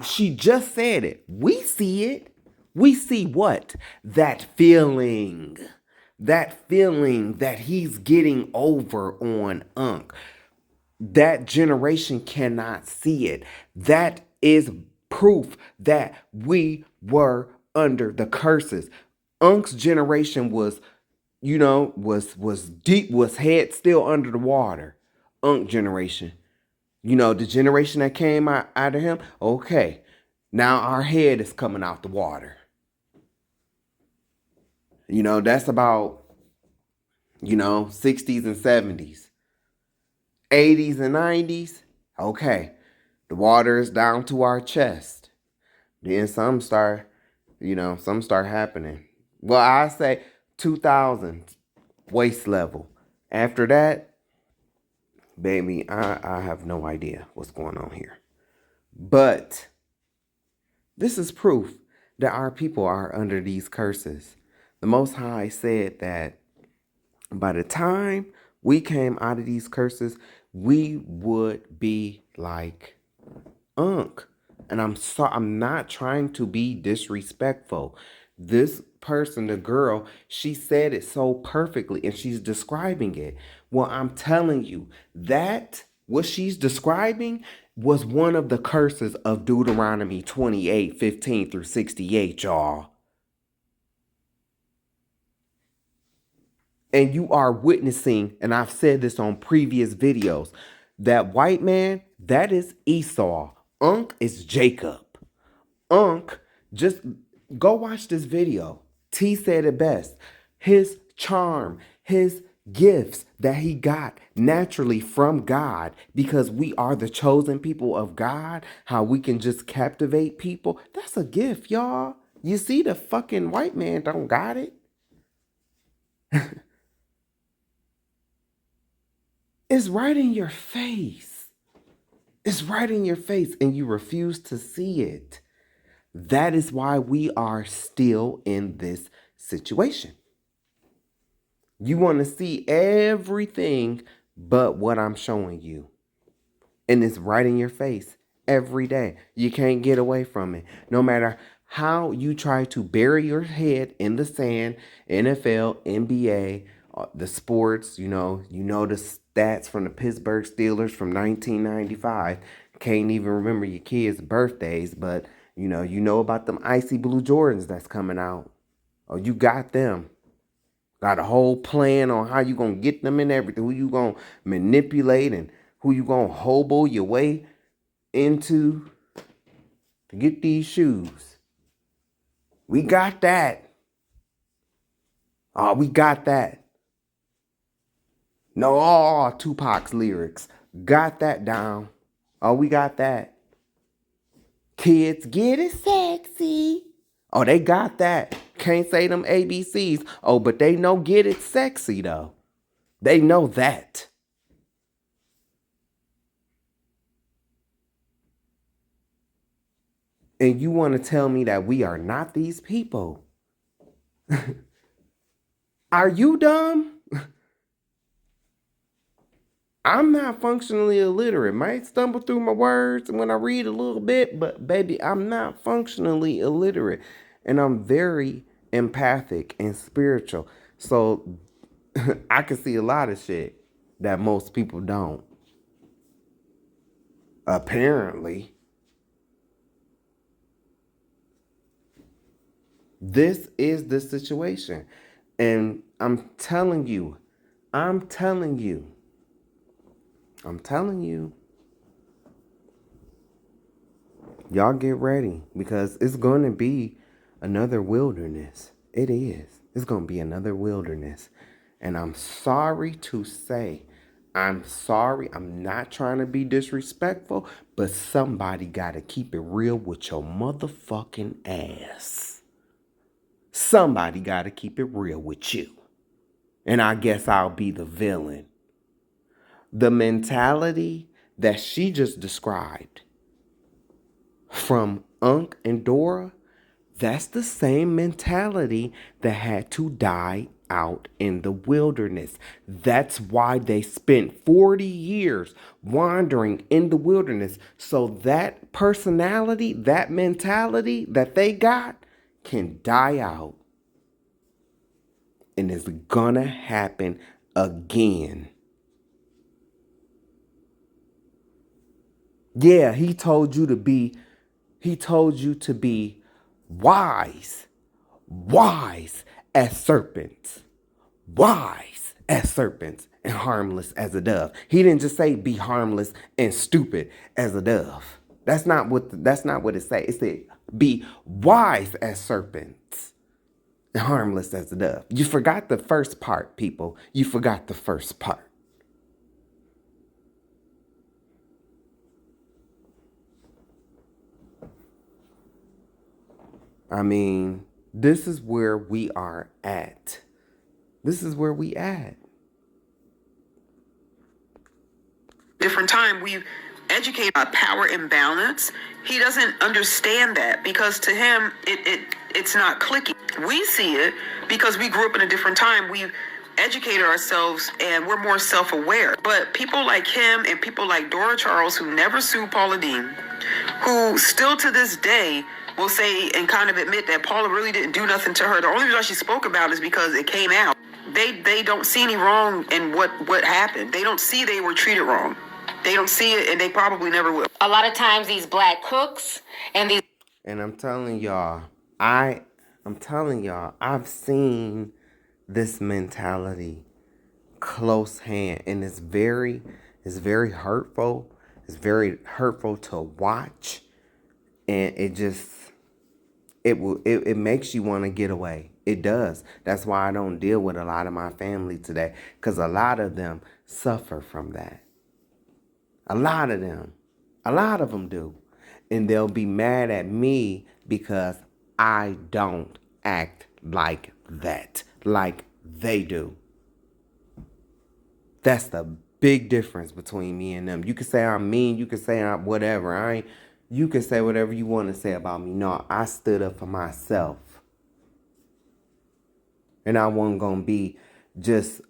Speaker 11: She just said it. We see it. We see what? That feeling. That feeling that he's getting over on Unc. That generation cannot see it. That is proof that we were under the curses. Unc's generation was, you know, was deep, was head still under the water. Unc generation. You know, the generation that came out of him, okay, now our head is coming out the water. You know, that's about, you know, 60s and 70s. 80s and 90s, okay, the water is down to our chest. Then some start happening. Well, I say 2000s, waist level. After that, baby, I have no idea what's going on here. But this is proof that our people are under these curses. The Most High said that by the time we came out of these curses, we would be like Unc. And I'm not trying to be disrespectful. This person, the girl, she said it so perfectly and she's describing it. Well, I'm telling you that what she's describing was one of the curses of Deuteronomy 28:15 through 68, y'all. And you are witnessing, and I've said this on previous videos, that white man, that is Esau. Unc is Jacob. Unc, just go watch this video. T said it best. His charm, his gifts that he got naturally from God, because we are the chosen people of God, how we can just captivate people. That's a gift, y'all. You see, the fucking white man don't got it. It's right in your face. It's right in your face and you refuse to see it. That is why we are still in this situation. You want to see everything but what I'm showing you. And it's right in your face every day. You can't get away from it. No matter how you try to bury your head in the sand, NFL, NBA, the sports, you know the stats from the Pittsburgh Steelers from 1995. Can't even remember your kids' birthdays, but you know about them icy blue Jordans that's coming out. Oh, you got them. Got a whole plan on how you gonna get them and everything. Who you gonna manipulate and who you gonna hobo your way into to get these shoes. We got that. Oh, we got that. No, Tupac's lyrics. Got that down. Oh, we got that. Kids get it sexy. Oh, they got that. Can't say them ABCs. Oh, but they know get it sexy though. They know that. And you want to tell me that we are not these people? Are you dumb? I'm not functionally illiterate. Might stumble through my words when I read a little bit, but baby, I'm not functionally illiterate. And I'm very empathic and spiritual. So I can see a lot of shit that most people don't. Apparently. This is the situation. And I'm telling you, y'all get ready because it's going to be another wilderness. It is. It's going to be another wilderness. And I'm sorry to say, I'm sorry. I'm not trying to be disrespectful, but somebody got to keep it real with your motherfucking ass. Somebody got to keep it real with you. And I guess I'll be the villain. The mentality that she just described from Unc and Dora, that's the same mentality that had to die out in the wilderness. That's why they spent 40 years wandering in the wilderness. So that personality, that mentality that they got can die out. And it's gonna happen again. Yeah, he told you to be wise as serpents. Wise as serpents and harmless as a dove. He didn't just say be harmless and stupid as a dove. That's not what it said. It said be wise as serpents and harmless as a dove. You forgot the first part, people. You forgot the first part. I mean, this is where we are at. This is where we at.
Speaker 4: Different time, we educate a power imbalance. He doesn't understand that because to him, it's not clicking. We see it because we grew up in a different time. We've educated ourselves and we're more self-aware. But people like him and people like Dora Charles, who never sued Paula Deen, who still to this day will say and kind of admit that Paula really didn't do nothing to her. The only reason she spoke about it is because it came out. They don't see any wrong in what happened. They don't see they were treated wrong. They don't see it, and they probably never will.
Speaker 6: A lot of times these black cooks and these...
Speaker 11: And I'm telling y'all, I've seen this mentality close hand, and it's very hurtful. It's very hurtful to watch, and it makes you want to get away. It does. That's why I don't deal with a lot of my family today, because a lot of them suffer from that. A lot of them do. And they'll be mad at me because I don't act like that, like they do. That's the big difference between me and them. You can say I'm mean, you can say I'm whatever. You can say whatever you want to say about me. No, I stood up for myself. And I wasn't going to be just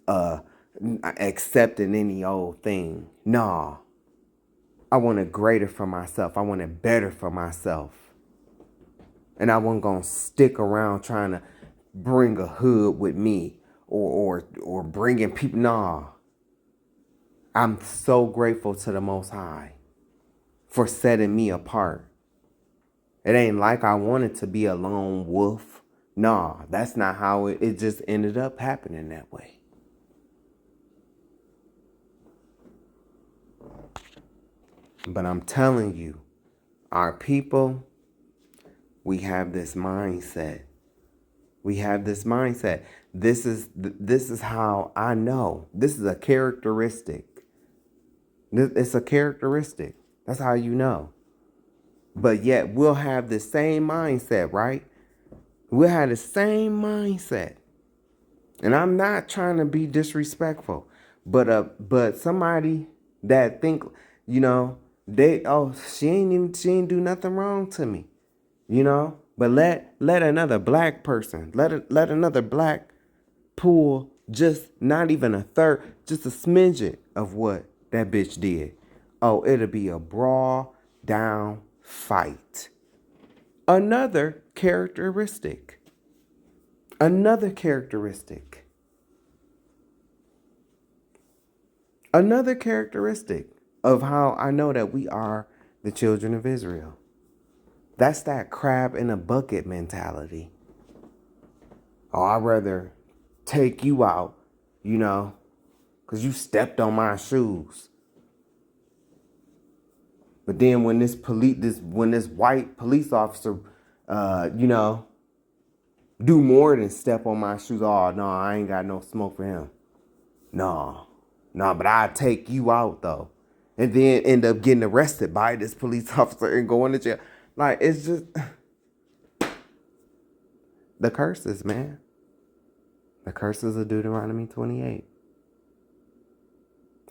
Speaker 11: accepting any old thing. No. I wanted greater for myself. I wanted better for myself. And I wasn't going to stick around trying to bring a hood with me or bringing people. Nah. I'm so grateful to the Most High for setting me apart. It ain't like I wanted to be a lone wolf. Nah, that's not how it just ended up happening that way. But I'm telling you, our people, we have this mindset. We have this mindset. This is how I know. This is a characteristic. It's a characteristic. That's how you know. But yet we'll have the same mindset, right? We'll have the same mindset. And I'm not trying to be disrespectful, but somebody that think, she ain't do nothing wrong to me, But let another black person, let another black pull just not even a third, just a smidget of what that bitch did. Oh, it'll be a brawl down fight. Another characteristic. Another characteristic of how I know that we are the children of Israel. That's that crab in a bucket mentality. Oh, I'd rather take you out, because you stepped on my shoes. But then when this white police officer, do more than step on my shoes, oh no, I ain't got no smoke for him. No, but I'd take you out though. And then end up getting arrested by this police officer and going to jail. Like, it's just the curses, man. The curses of Deuteronomy 28.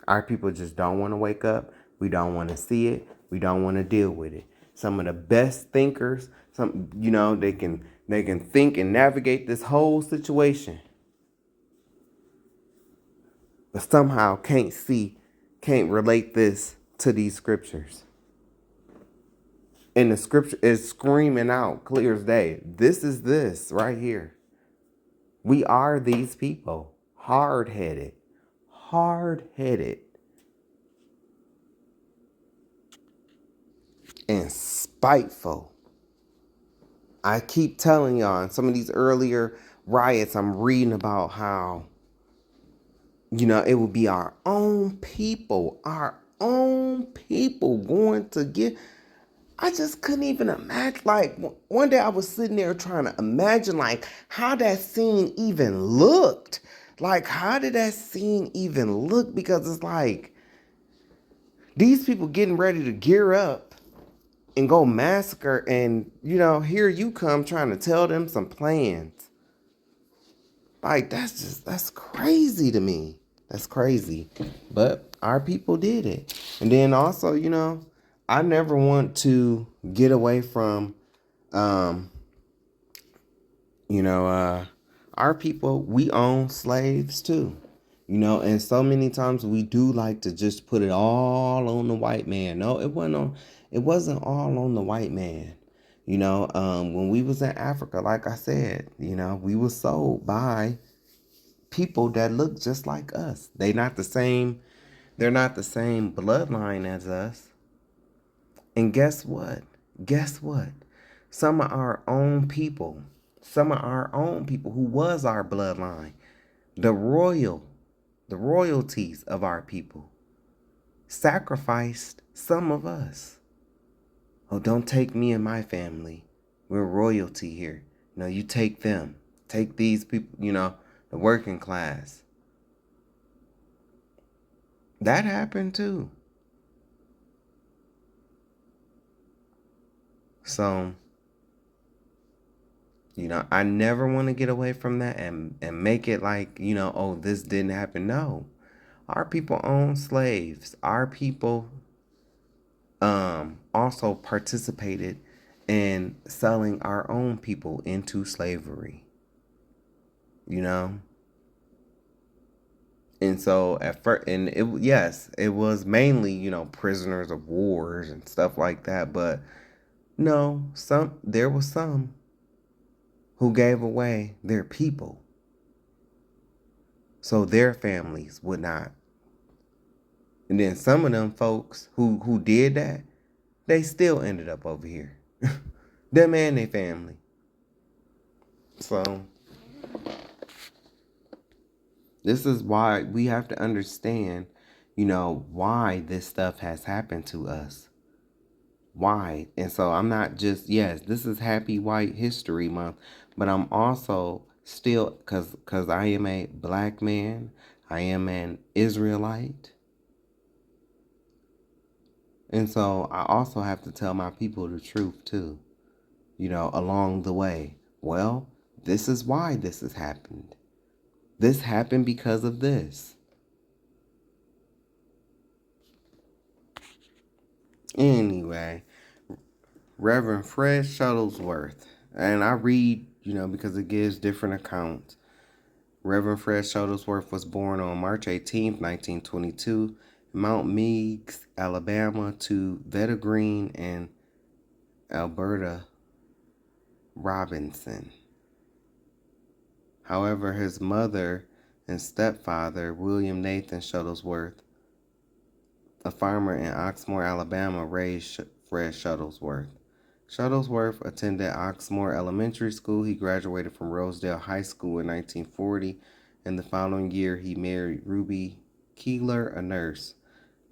Speaker 11: Our people just don't want to wake up. We don't want to see it. We don't want to deal with it. Some of the best thinkers, they can think and navigate this whole situation, but somehow can't relate this to these scriptures. And the scripture is screaming out clear as day. This is this right here. We are these people. Hard-headed. And spiteful. I keep telling y'all in some of these earlier riots, I'm reading about how, it would be our own people going to get. I just couldn't even imagine. Like, one day I was sitting there trying to imagine, like, how that scene even looked. Like, how did that scene even look? Because it's like, these people getting ready to gear up and go massacre, and, here you come trying to tell them some plans. Like, that's crazy to me. That's crazy. But our people did it. And then also, I never want to get away from, our people, we own slaves too. And so many times we do like to just put it all on the white man. No, it wasn't all on the white man. When we was in Africa, like I said, we were sold by people that look just like us. They're not the same bloodline as us. And guess what? Some of our own people who was our bloodline, the royalties of our people, sacrificed some of us. Oh, don't take me and my family. We're royalty here. You take them. Take these people, the working class. That happened too. So, I never want to get away from that and make it like, this didn't happen. No. Our people own slaves. Our people also participated in selling our own people into slavery. And so at first, and it was mainly, prisoners of wars and stuff like that. But no, there was some who gave away their people so their families would not. And then some of them folks who did that, they still ended up over here. Them and their family. So this is why we have to understand, why this stuff has happened to us. Why? And so I'm not just, yes, this is Happy White History Month, but I'm also still, because I am a black man, I am an Israelite. And so I also have to tell my people the truth too, along the way. Well, this is why this has happened. This happened because of this. Anyway, Reverend Fred Shuttlesworth. And I read, because it gives different accounts. Reverend Fred Shuttlesworth was born on March 18, 1922, in Mount Meigs, Alabama, to Vetta Green and Alberta Robinson. However, his mother and stepfather, William Nathan Shuttlesworth, a farmer in Oxmoor, Alabama, raised Fred Shuttlesworth. Shuttlesworth attended Oxmoor Elementary School. He graduated from Rosedale High School in 1940, and the following year he married Ruby Keeler, a nurse.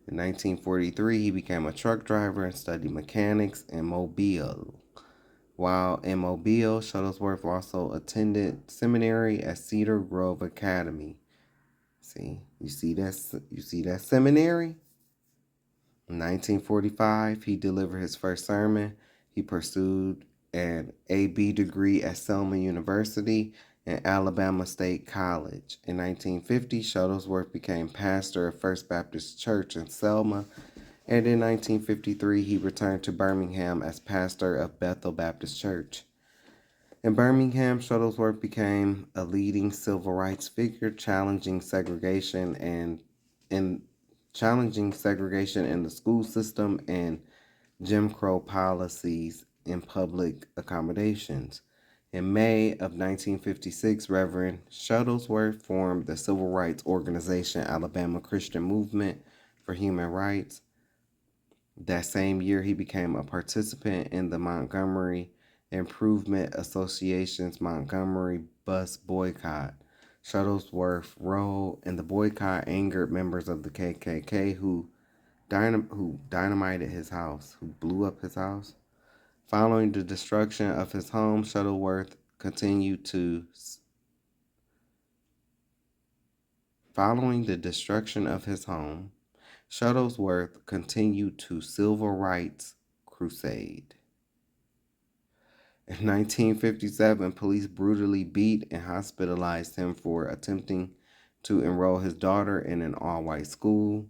Speaker 11: In 1943, he became a truck driver and studied mechanics in Mobile. While in Mobile, Shuttlesworth also attended seminary at Cedar Grove Academy. See, you see that seminary? In 1945, he delivered his first sermon. He pursued an A.B. degree at Selma University and Alabama State College. In 1950, Shuttlesworth became pastor of First Baptist Church in Selma, and in 1953, he returned to Birmingham as pastor of Bethel Baptist Church. In Birmingham, Shuttlesworth became a leading civil rights figure, challenging segregation in the school system and Jim Crow policies in public accommodations. In May of 1956, Reverend Shuttlesworth formed the civil rights organization Alabama Christian Movement for Human Rights. That same year, he became a participant in the Montgomery Improvement Association's Montgomery bus boycott. Shuttlesworth's role in the boycott angered members of the KKK who dynamited his house, who blew up his house. Following the destruction of his home, Shuttlesworth continued to civil rights crusade. In 1957, police brutally beat and hospitalized him for attempting to enroll his daughter in an all-white school.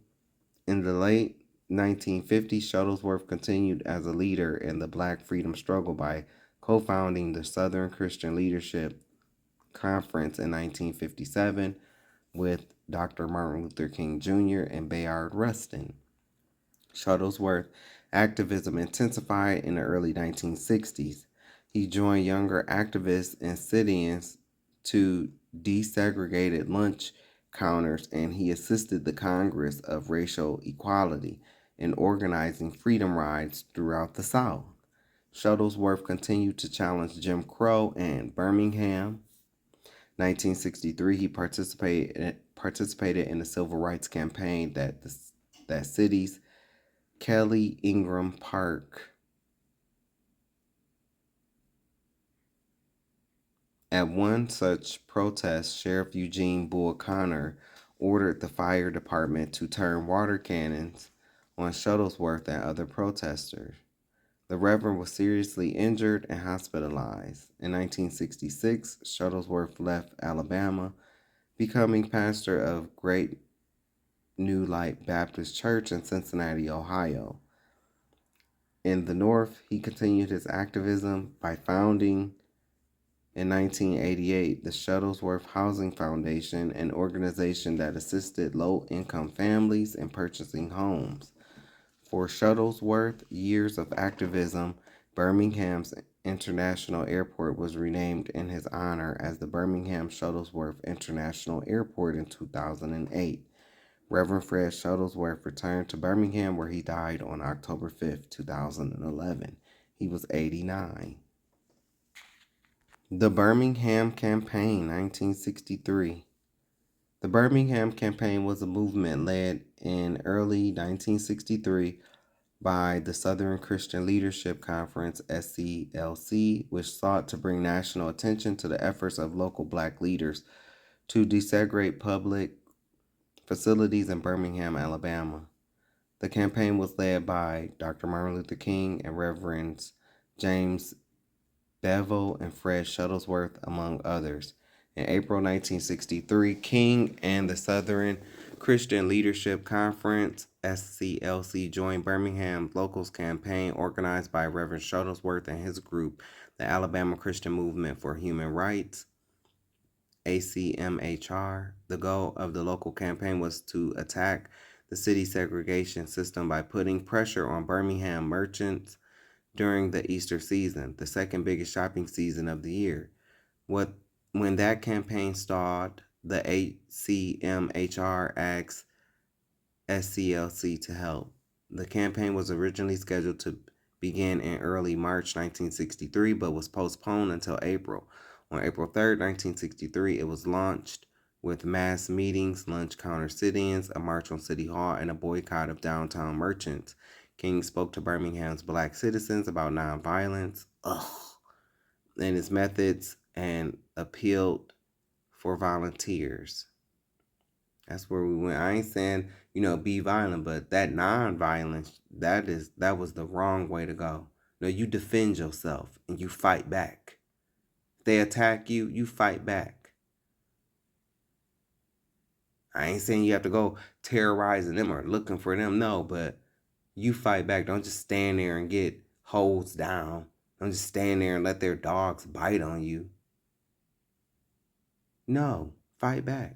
Speaker 11: In the late 1950s, Shuttlesworth continued as a leader in the Black freedom struggle by co-founding the Southern Christian Leadership Conference in 1957 with Dr. Martin Luther King Jr. and Bayard Rustin. Shuttlesworth's activism intensified in the early 1960s. He joined younger activists and sit-ins to desegregated lunch counters, and he assisted the Congress of Racial Equality in organizing freedom rides throughout the South. Shuttlesworth continued to challenge Jim Crow in Birmingham. 1963, he participated in the civil rights campaign that city's Kelly Ingram Park. At one such protest, Sheriff Eugene Bull Connor ordered the fire department to turn water cannons on Shuttlesworth and other protesters. The Reverend was seriously injured and hospitalized. In 1966, Shuttlesworth left Alabama, becoming pastor of Great New Light Baptist Church in Cincinnati, Ohio. In the North, he continued his activism by founding in 1988 the Shuttlesworth Housing Foundation, an organization that assisted low-income families in purchasing homes. For Shuttlesworth years of activism, Birmingham's International Airport was renamed in his honor as the Birmingham Shuttlesworth International Airport in 2008. Reverend Fred Shuttlesworth returned to Birmingham, where he died on October 5th, 2011. He was 89. The Birmingham Campaign, 1963. The Birmingham Campaign was a movement led in early 1963 by the Southern Christian Leadership Conference, SCLC, which sought to bring national attention to the efforts of local black leaders to desegregate public facilities in Birmingham, Alabama. The campaign was led by Dr. Martin Luther King and Reverends James Bevel and Fred Shuttlesworth, among others. In April 1963, King and the Southern Christian Leadership Conference, SCLC, joined Birmingham Locals Campaign organized by Reverend Shuttlesworth and his group, the Alabama Christian Movement for Human Rights, ACMHR. The goal of the local campaign was to attack the city segregation system by putting pressure on Birmingham merchants during the Easter season, the second biggest shopping season of the year. When that campaign stalled, the ACMHR asked SCLC to help. The campaign was originally scheduled to begin in early March 1963, but was postponed until April. On April 3rd, 1963, it was launched with mass meetings, lunch counter sit-ins, a march on City Hall, and a boycott of downtown merchants. King spoke to Birmingham's black citizens about nonviolence and its methods and appealed for volunteers. That's where we went. I ain't saying, be violent, but that nonviolence, that was the wrong way to go. No, you defend yourself and you fight back. If they attack you, you fight back. I ain't saying you have to go terrorizing them or looking for them. No, but you fight back. Don't just stand there and get hosed down. Don't just stand there and let their dogs bite on you. No, fight back.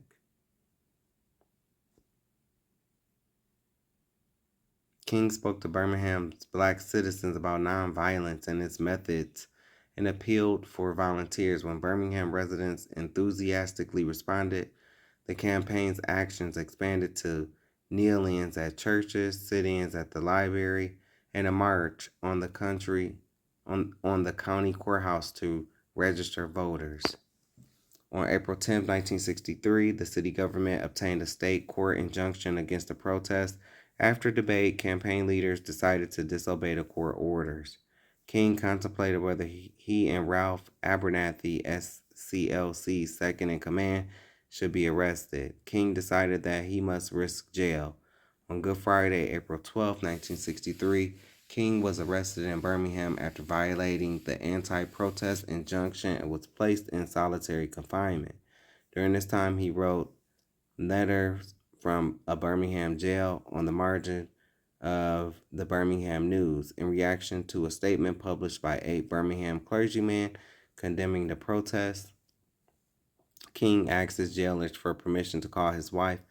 Speaker 11: King spoke to Birmingham's black citizens about nonviolence and its methods and appealed for volunteers. When Birmingham residents enthusiastically responded, the campaign's actions expanded to kneel-ins at churches, sit-ins at the library, and a march on the county courthouse to register voters. On April 10, 1963, the city government obtained a state court injunction against the protest. After debate, campaign leaders decided to disobey the court orders. King contemplated whether he and Ralph Abernathy, SCLC's second in command, should be arrested. King decided that he must risk jail. On Good Friday, April 12, 1963, King was arrested in Birmingham after violating the anti-protest injunction and was placed in solitary confinement. During this time, he wrote letters from a Birmingham jail on the margin of the Birmingham News in reaction to a statement published by 8 Birmingham clergymen condemning the protests. King asked his jailers for permission to call his wife,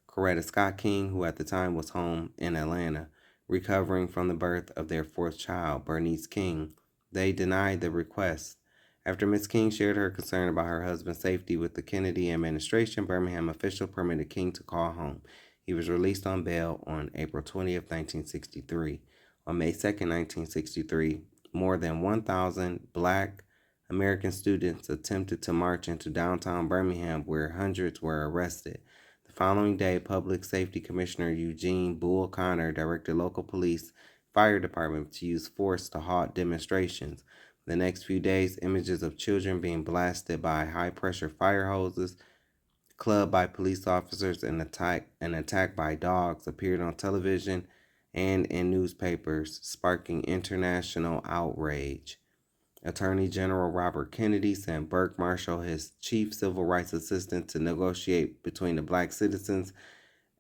Speaker 11: Coretta Scott King, who at the time was home in Atlanta, recovering from the birth of their 4th child, Bernice King. They denied the request. After Ms. King shared her concern about her husband's safety with the Kennedy administration, Birmingham officials permitted King to call home. He was released on bail on April 20th, 1963. On May 2nd, 1963, more than 1,000 black American students attempted to march into downtown Birmingham, where hundreds were arrested. The following day, Public Safety Commissioner Eugene Bull Connor directed local police fire department to use force to halt demonstrations. The next few days, images of children being blasted by high-pressure fire hoses, clubbed by police officers, and attacked by dogs appeared on television and in newspapers, sparking international outrage. Attorney General Robert Kennedy sent Burke Marshall, his chief civil rights assistant, to negotiate between the black citizens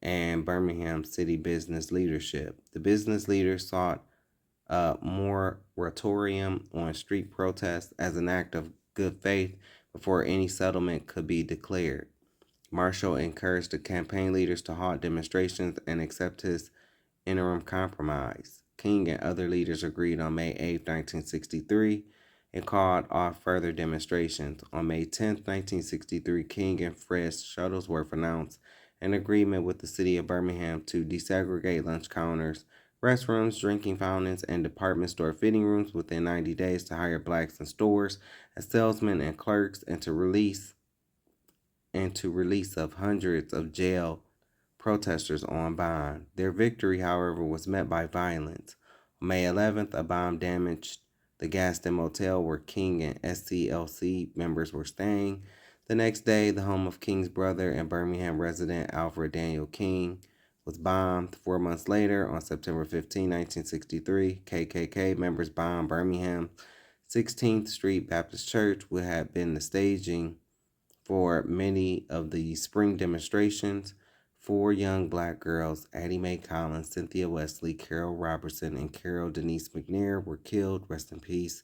Speaker 11: and Birmingham city business leadership. The business leaders sought a moratorium on street protests as an act of good faith before any settlement could be declared. Marshall encouraged the campaign leaders to halt demonstrations and accept his interim compromise. King and other leaders agreed on May 8, 1963, and called off further demonstrations. On May 10, 1963, King and Fred Shuttlesworth announced an agreement with the city of Birmingham to desegregate lunch counters, restrooms, drinking fountains, and department store fitting rooms within 90 days to hire blacks in stores as salesmen and clerks, and to release of hundreds of jailed protesters on bond. Their victory, however, was met by violence. On May 11th, a bomb damaged the Gaston Motel where King and SCLC members were staying. The next day, the home of King's brother and Birmingham resident Alfred Daniel King was bombed. 4 months later, on September 15, 1963, KKK members bombed Birmingham 16th Street Baptist Church, which had been the staging for many of the spring demonstrations. 4 young black girls, Addie Mae Collins, Cynthia Wesley, Carol Robertson, and Carol Denise McNair, were killed. Rest in peace.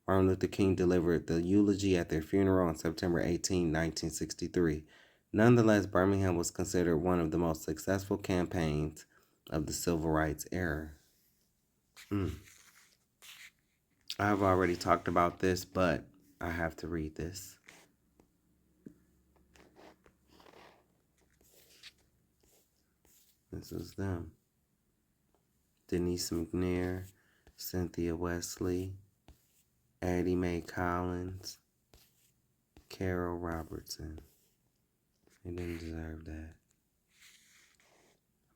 Speaker 11: Martin Luther King delivered the eulogy at their funeral on September 18, 1963. Nonetheless, Birmingham was considered one of the most successful campaigns of the civil rights era. I've already talked about this, but I have to read this. This is them. Denise McNair, Cynthia Wesley, Addie Mae Collins, Carol Robertson. They didn't deserve that.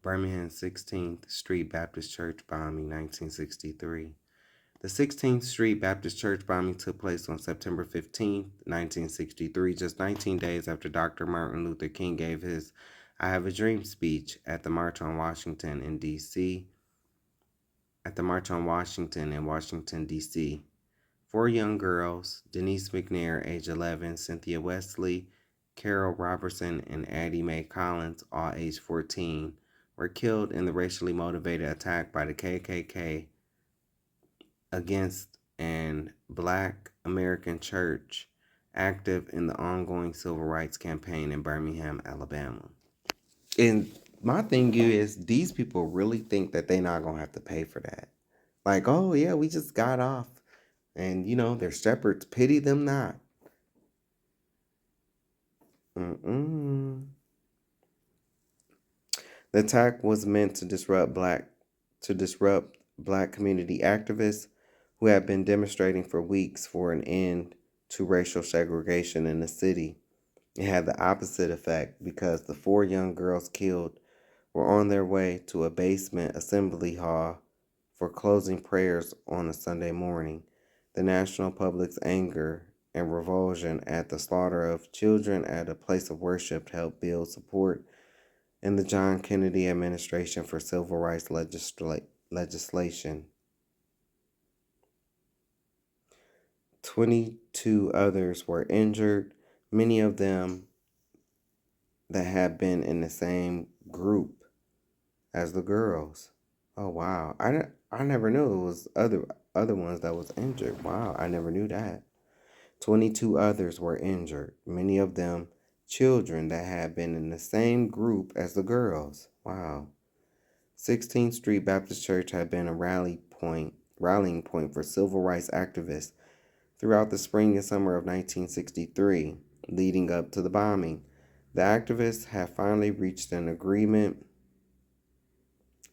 Speaker 11: Birmingham 16th Street Baptist Church bombing, 1963. The 16th Street Baptist Church bombing took place on September 15, 1963, just 19 days after Dr. Martin Luther King gave his I Have a Dream speech at the March on Washington in D.C. in Washington, D.C. 4 young girls, Denise McNair, age 11, Cynthia Wesley, Carol Robertson, and Addie Mae Collins, all age 14, were killed in the racially motivated attack by the KKK against an Black American church active in the ongoing civil rights campaign in Birmingham, Alabama. And my thing is, these people really think that they're not going to have to pay for that. Like, oh, yeah, we just got off. And, they're shepherds. Pity them not. The attack was meant to disrupt black community activists who had been demonstrating for weeks for an end to racial segregation in the city. It had the opposite effect because the 4 young girls killed were on their way to a basement assembly hall for closing prayers on a Sunday morning. The national public's anger and revulsion at the slaughter of children at a place of worship helped build support in the John Kennedy administration for civil rights legislation. 22 others were injured, many of them that had been in the same group as the girls. Oh, wow. I never knew it was other ones that was injured. Wow, I never knew that. 22 others were injured, many of them children that had been in the same group as the girls. Wow. 16th Street Baptist Church had been a rallying point for civil rights activists throughout the spring and summer of 1963, leading up to the bombing. The activists had finally reached an agreement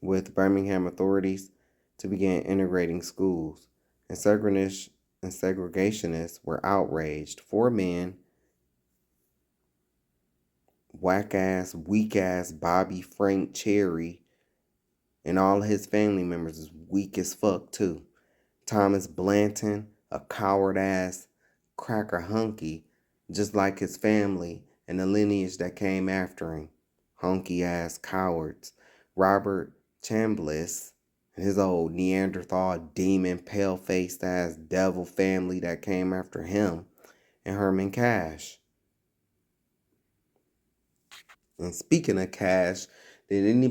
Speaker 11: with Birmingham authorities to begin integrating schools, and segregationists were outraged. 4 men, whack-ass, weak-ass Bobby Frank Cherry, and all of his family members is weak as fuck too. Thomas Blanton, a coward-ass cracker hunky, just like his family and the lineage that came after him. Hunky-ass cowards. Robert Chambliss and his old Neanderthal demon pale-faced ass devil family that came after him, and Herman Cash. And speaking of Cash, did any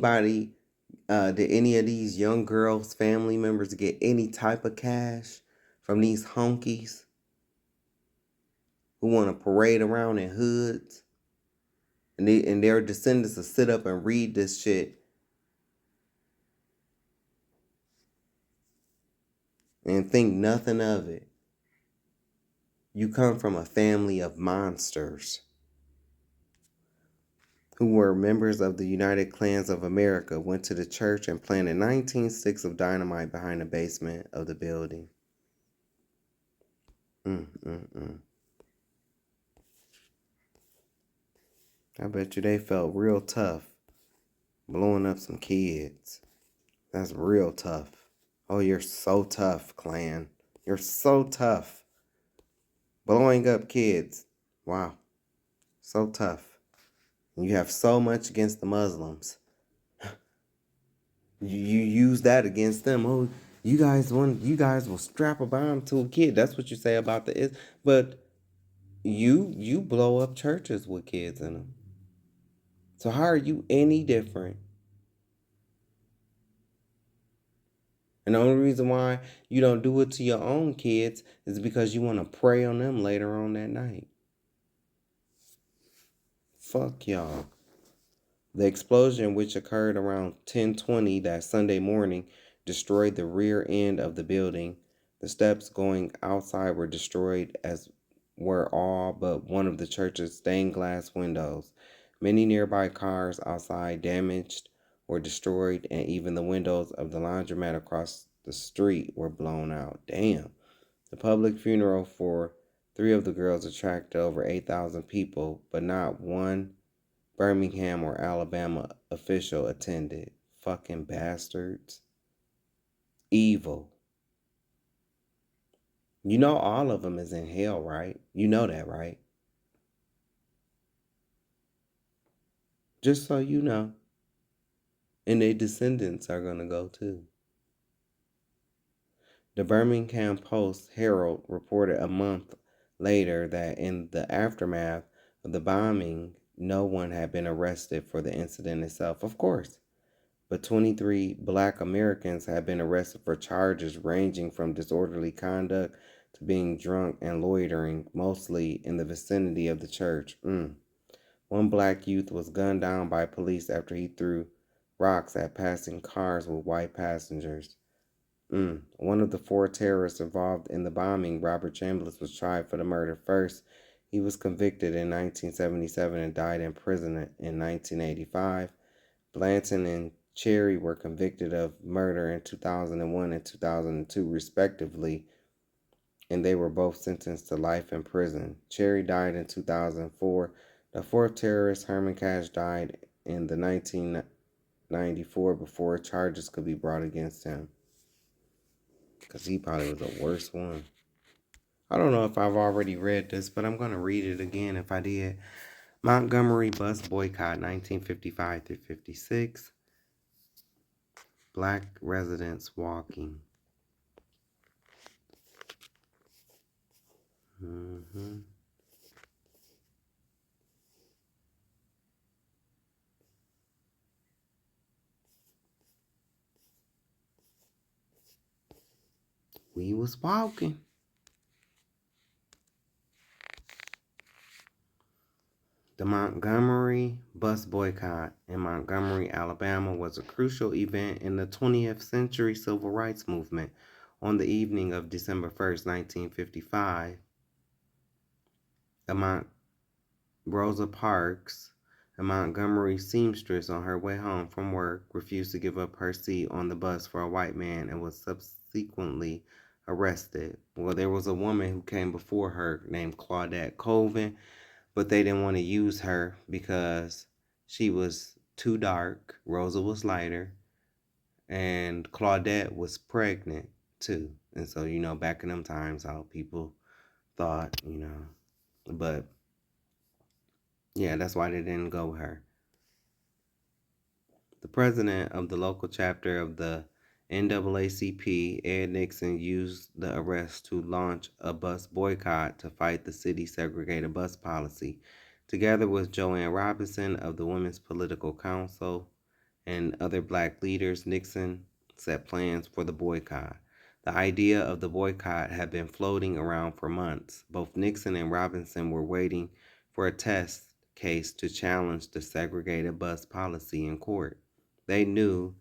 Speaker 11: of these young girls' family members get any type of cash from these honkies who want to parade around in hoods? And their descendants will sit up and read this shit and think nothing of it. You come from a family of monsters. who were members of the United Klans of America, went to the church and planted 19 sticks of dynamite behind the basement of the building. I bet you they felt real tough blowing up some kids. That's real tough. Oh, you're so tough, Klan. You're so tough. Blowing up kids. Wow. So tough. You have so much against the Muslims. You use that against them. Oh, you guys will strap a bomb to a kid. That's what you say about but you blow up churches with kids in them. So how are you any different? And the only reason why you don't do it to your own kids is because you want to prey on them later on that night. Fuck y'all. The explosion, which occurred around 10:20 that Sunday morning, destroyed the rear end of the building. The steps going outside were destroyed, as were all but one of the church's stained glass windows. Many nearby cars outside damaged or destroyed, and even the windows of the laundromat across the street were blown out. Damn. The public funeral for 3 of the girls attracted over 8,000 people, but not one Birmingham or Alabama official attended. Fucking bastards. Evil. You know all of them is in hell, right? You know that, right? Just so you know. And their descendants are going to go too. The Birmingham Post-Herald reported a month later that in the aftermath of the bombing, no one had been arrested for the incident itself. Of course. But 23 Black Americans have been arrested for charges ranging from disorderly conduct to being drunk and loitering, mostly in the vicinity of the church. One black youth was gunned down by police after he threw rocks at passing cars with white passengers. One of the 4 terrorists involved in the bombing, Robert Chambliss, was tried for the murder first. He was convicted in 1977 and died in prison in 1985. Blanton and Cherry were convicted of murder in 2001 and 2002, respectively, and they were both sentenced to life in prison. Cherry died in 2004. The 4th terrorist, Herman Cash, died in the 1994 before charges could be brought against him, because he probably was the worst one. I don't know if I've already read this, but I'm going to read it again if I did. Montgomery bus boycott, 1955 through 56. Black residents walking. We was walking. The Montgomery bus boycott in Montgomery, Alabama was a crucial event in the 20th century civil rights movement. On the evening of December 1st, 1955, Rosa Parks, a Montgomery seamstress on her way home from work, refused to give up her seat on the bus for a white man and was subsequently arrested. Well, there was a woman who came before her named Claudette Colvin, but they didn't want to use her because she was too dark. Rosa was lighter, and Claudette was pregnant too. And so, back in them times, how people thought, but yeah, that's why they didn't go with her. The president of the local chapter of the NAACP, Ed Nixon, used the arrest to launch a bus boycott to fight the city's segregated bus policy. Together with Joanne Robinson of the Women's Political Council and other black leaders, Nixon set plans for the boycott. The idea of the boycott had been floating around for months. Both Nixon and Robinson were waiting for a test case to challenge the segregated bus policy in court. They knew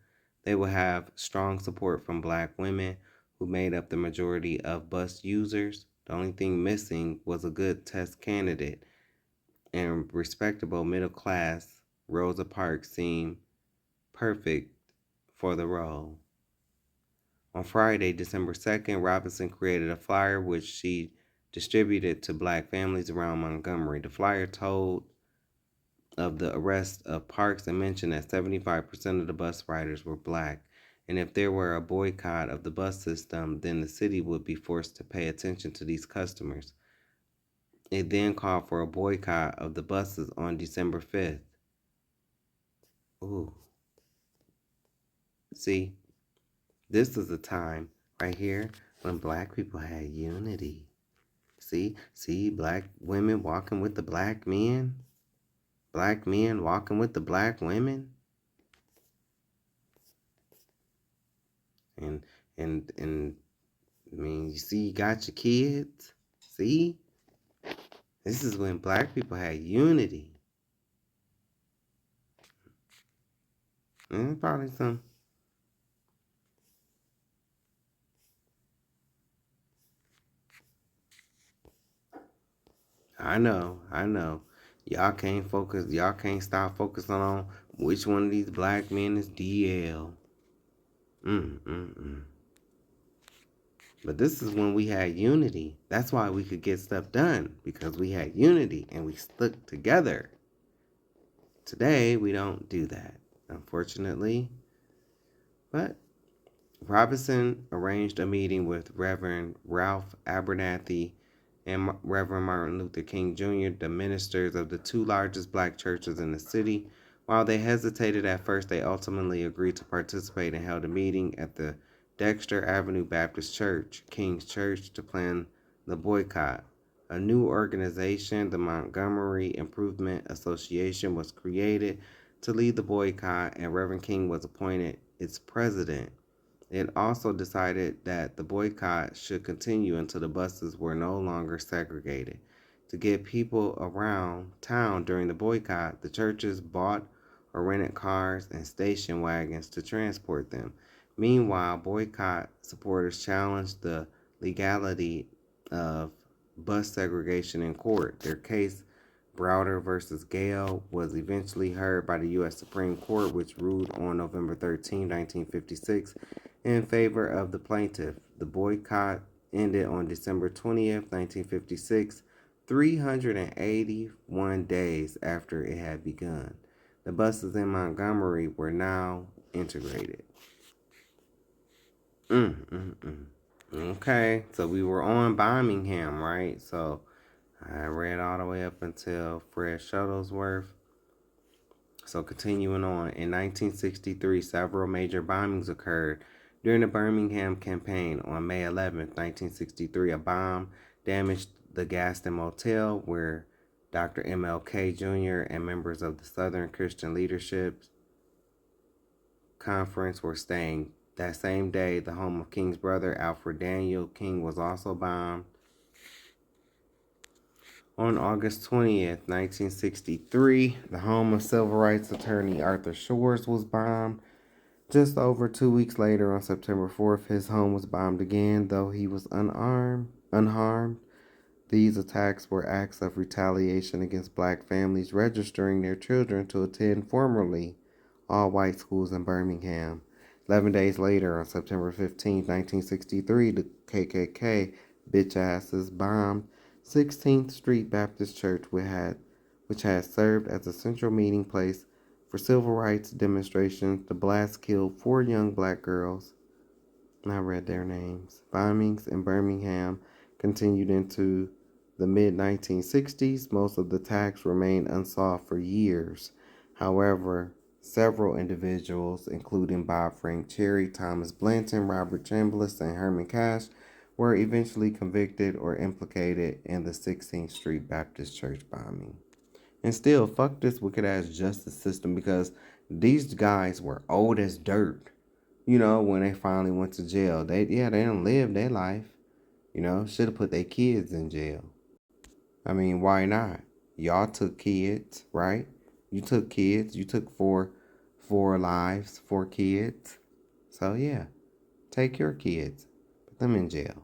Speaker 11: they would have strong support from black women who made up the majority of bus users. The only thing missing was a good test candidate and respectable middle class Rosa Parks seemed perfect for the role. On Friday, December 2nd, Robinson created a flyer which she distributed to black families around Montgomery. The flyer told of the arrest of Parks and mentioned that 75% of the bus riders were black, and if there were a boycott of the bus system, then the city would be forced to pay attention to these customers. It then called for a boycott of the buses on December 5th. Ooh. See, this is a time right here when black people had unity. See, black women walking with the black men walking with the black women, and I mean, you see, you got your kids. See, this is when black people had unity. And probably some. I know. Y'all can't focus. Y'all can't stop focusing on which one of these black men is DL. But this is when we had unity. That's why we could get stuff done, because we had unity and we stuck together. Today, we don't do that, unfortunately. But Robinson arranged a meeting with Reverend Ralph Abernathy and Reverend Martin Luther King Jr., the ministers of the two largest black churches in the city. While they hesitated at first, they ultimately agreed to participate and held a meeting at the Dexter Avenue Baptist Church, King's Church, to plan the boycott. A new organization, the Montgomery Improvement Association, was created to lead the boycott, and Reverend King was appointed its president. It also decided that the boycott should continue until the buses were no longer segregated. To get people around town during the boycott, the churches bought or rented cars and station wagons to transport them. Meanwhile, boycott supporters challenged the legality of bus segregation in court. Their case, Browder versus Gale, was eventually heard by the U.S. Supreme Court, which ruled on November 13, 1956, in favor of the plaintiff. The boycott ended on December 20th, 1956, 381 days after it had begun. The buses in Montgomery were now integrated. Okay, so we were on Birmingham, right? So I read all the way up until Fred Shuttlesworth. So continuing on, in 1963, several major bombings occurred. During the Birmingham campaign on May 11, 1963, a bomb damaged the Gaston Motel where Dr. MLK Jr. and members of the Southern Christian Leadership Conference were staying. That same day, the home of King's brother, Alfred Daniel King, was also bombed. On August 20th, 1963, the home of civil rights attorney Arthur Shores was bombed. Just over 2 weeks later, on September 4th, his home was bombed again, though he was unharmed. These attacks were acts of retaliation against black families registering their children to attend formerly all-white schools in Birmingham. 11 days later, on September 15, 1963, the KKK bitch-asses bombed 16th Street Baptist Church, which had served as a central meeting place for civil rights demonstrations. The blast killed 4 young black girls. I read their names. Bombings in Birmingham continued into the mid-1960s. Most of the attacks remained unsolved for years. However, several individuals, including Bob Frank Cherry, Thomas Blanton, Robert Chambliss, and Herman Cash, were eventually convicted or implicated in the 16th Street Baptist Church bombing. And still, fuck this wicked-ass justice system, because these guys were old as dirt, when they finally went to jail. They don't live their life, should have put their kids in jail. I mean, why not? Y'all took kids, right? You took kids. You took four lives, 4 kids. So, yeah, take your kids. Put them in jail.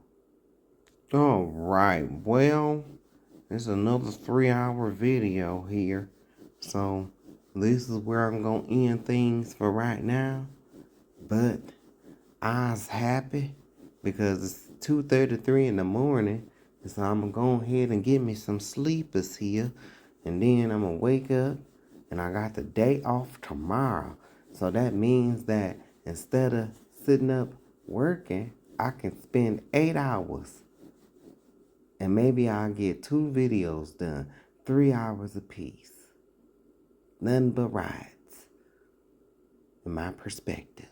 Speaker 11: All right. Well, there's another 3-hour video here. So, this is where I'm gonna end things for right now. But I's happy because it's 2:33 in the morning. And so I'm gonna go ahead and get me some sleepers here. And then I'm gonna wake up and I got the day off tomorrow. So that means that instead of sitting up working, I can spend 8 hours. And maybe I'll get 2 videos done, 3 hours apiece. Nothing but rides, in my perspective.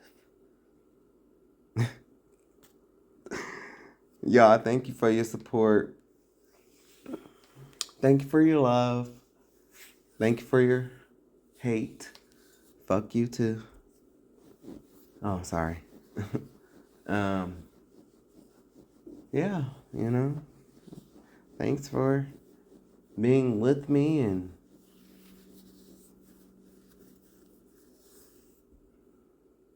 Speaker 11: Y'all, thank you for your support. Thank you for your love. Thank you for your hate. Fuck you too. Oh, sorry. Yeah, thanks for being with me and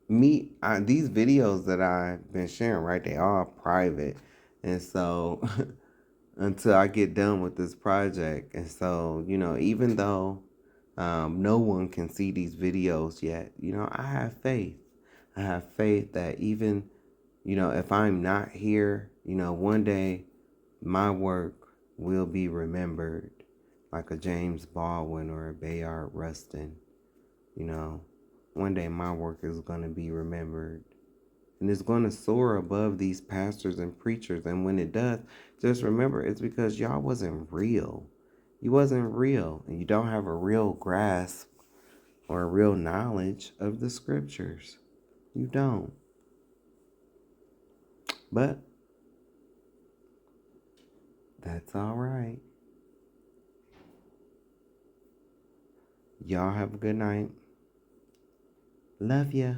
Speaker 11: these videos that I've been sharing, right? They are private. And so until I get done with this project. And so, even though no one can see these videos yet, I have faith. I have faith that even, if I'm not here, one day my work will be remembered like a James Baldwin or a Bayard Rustin. One day my work is going to be remembered. And it's going to soar above these pastors and preachers. And when it does, just remember, it's because y'all wasn't real. You wasn't real. And you don't have a real grasp or a real knowledge of the scriptures. You don't. But that's all right. Y'all have a good night. Love ya.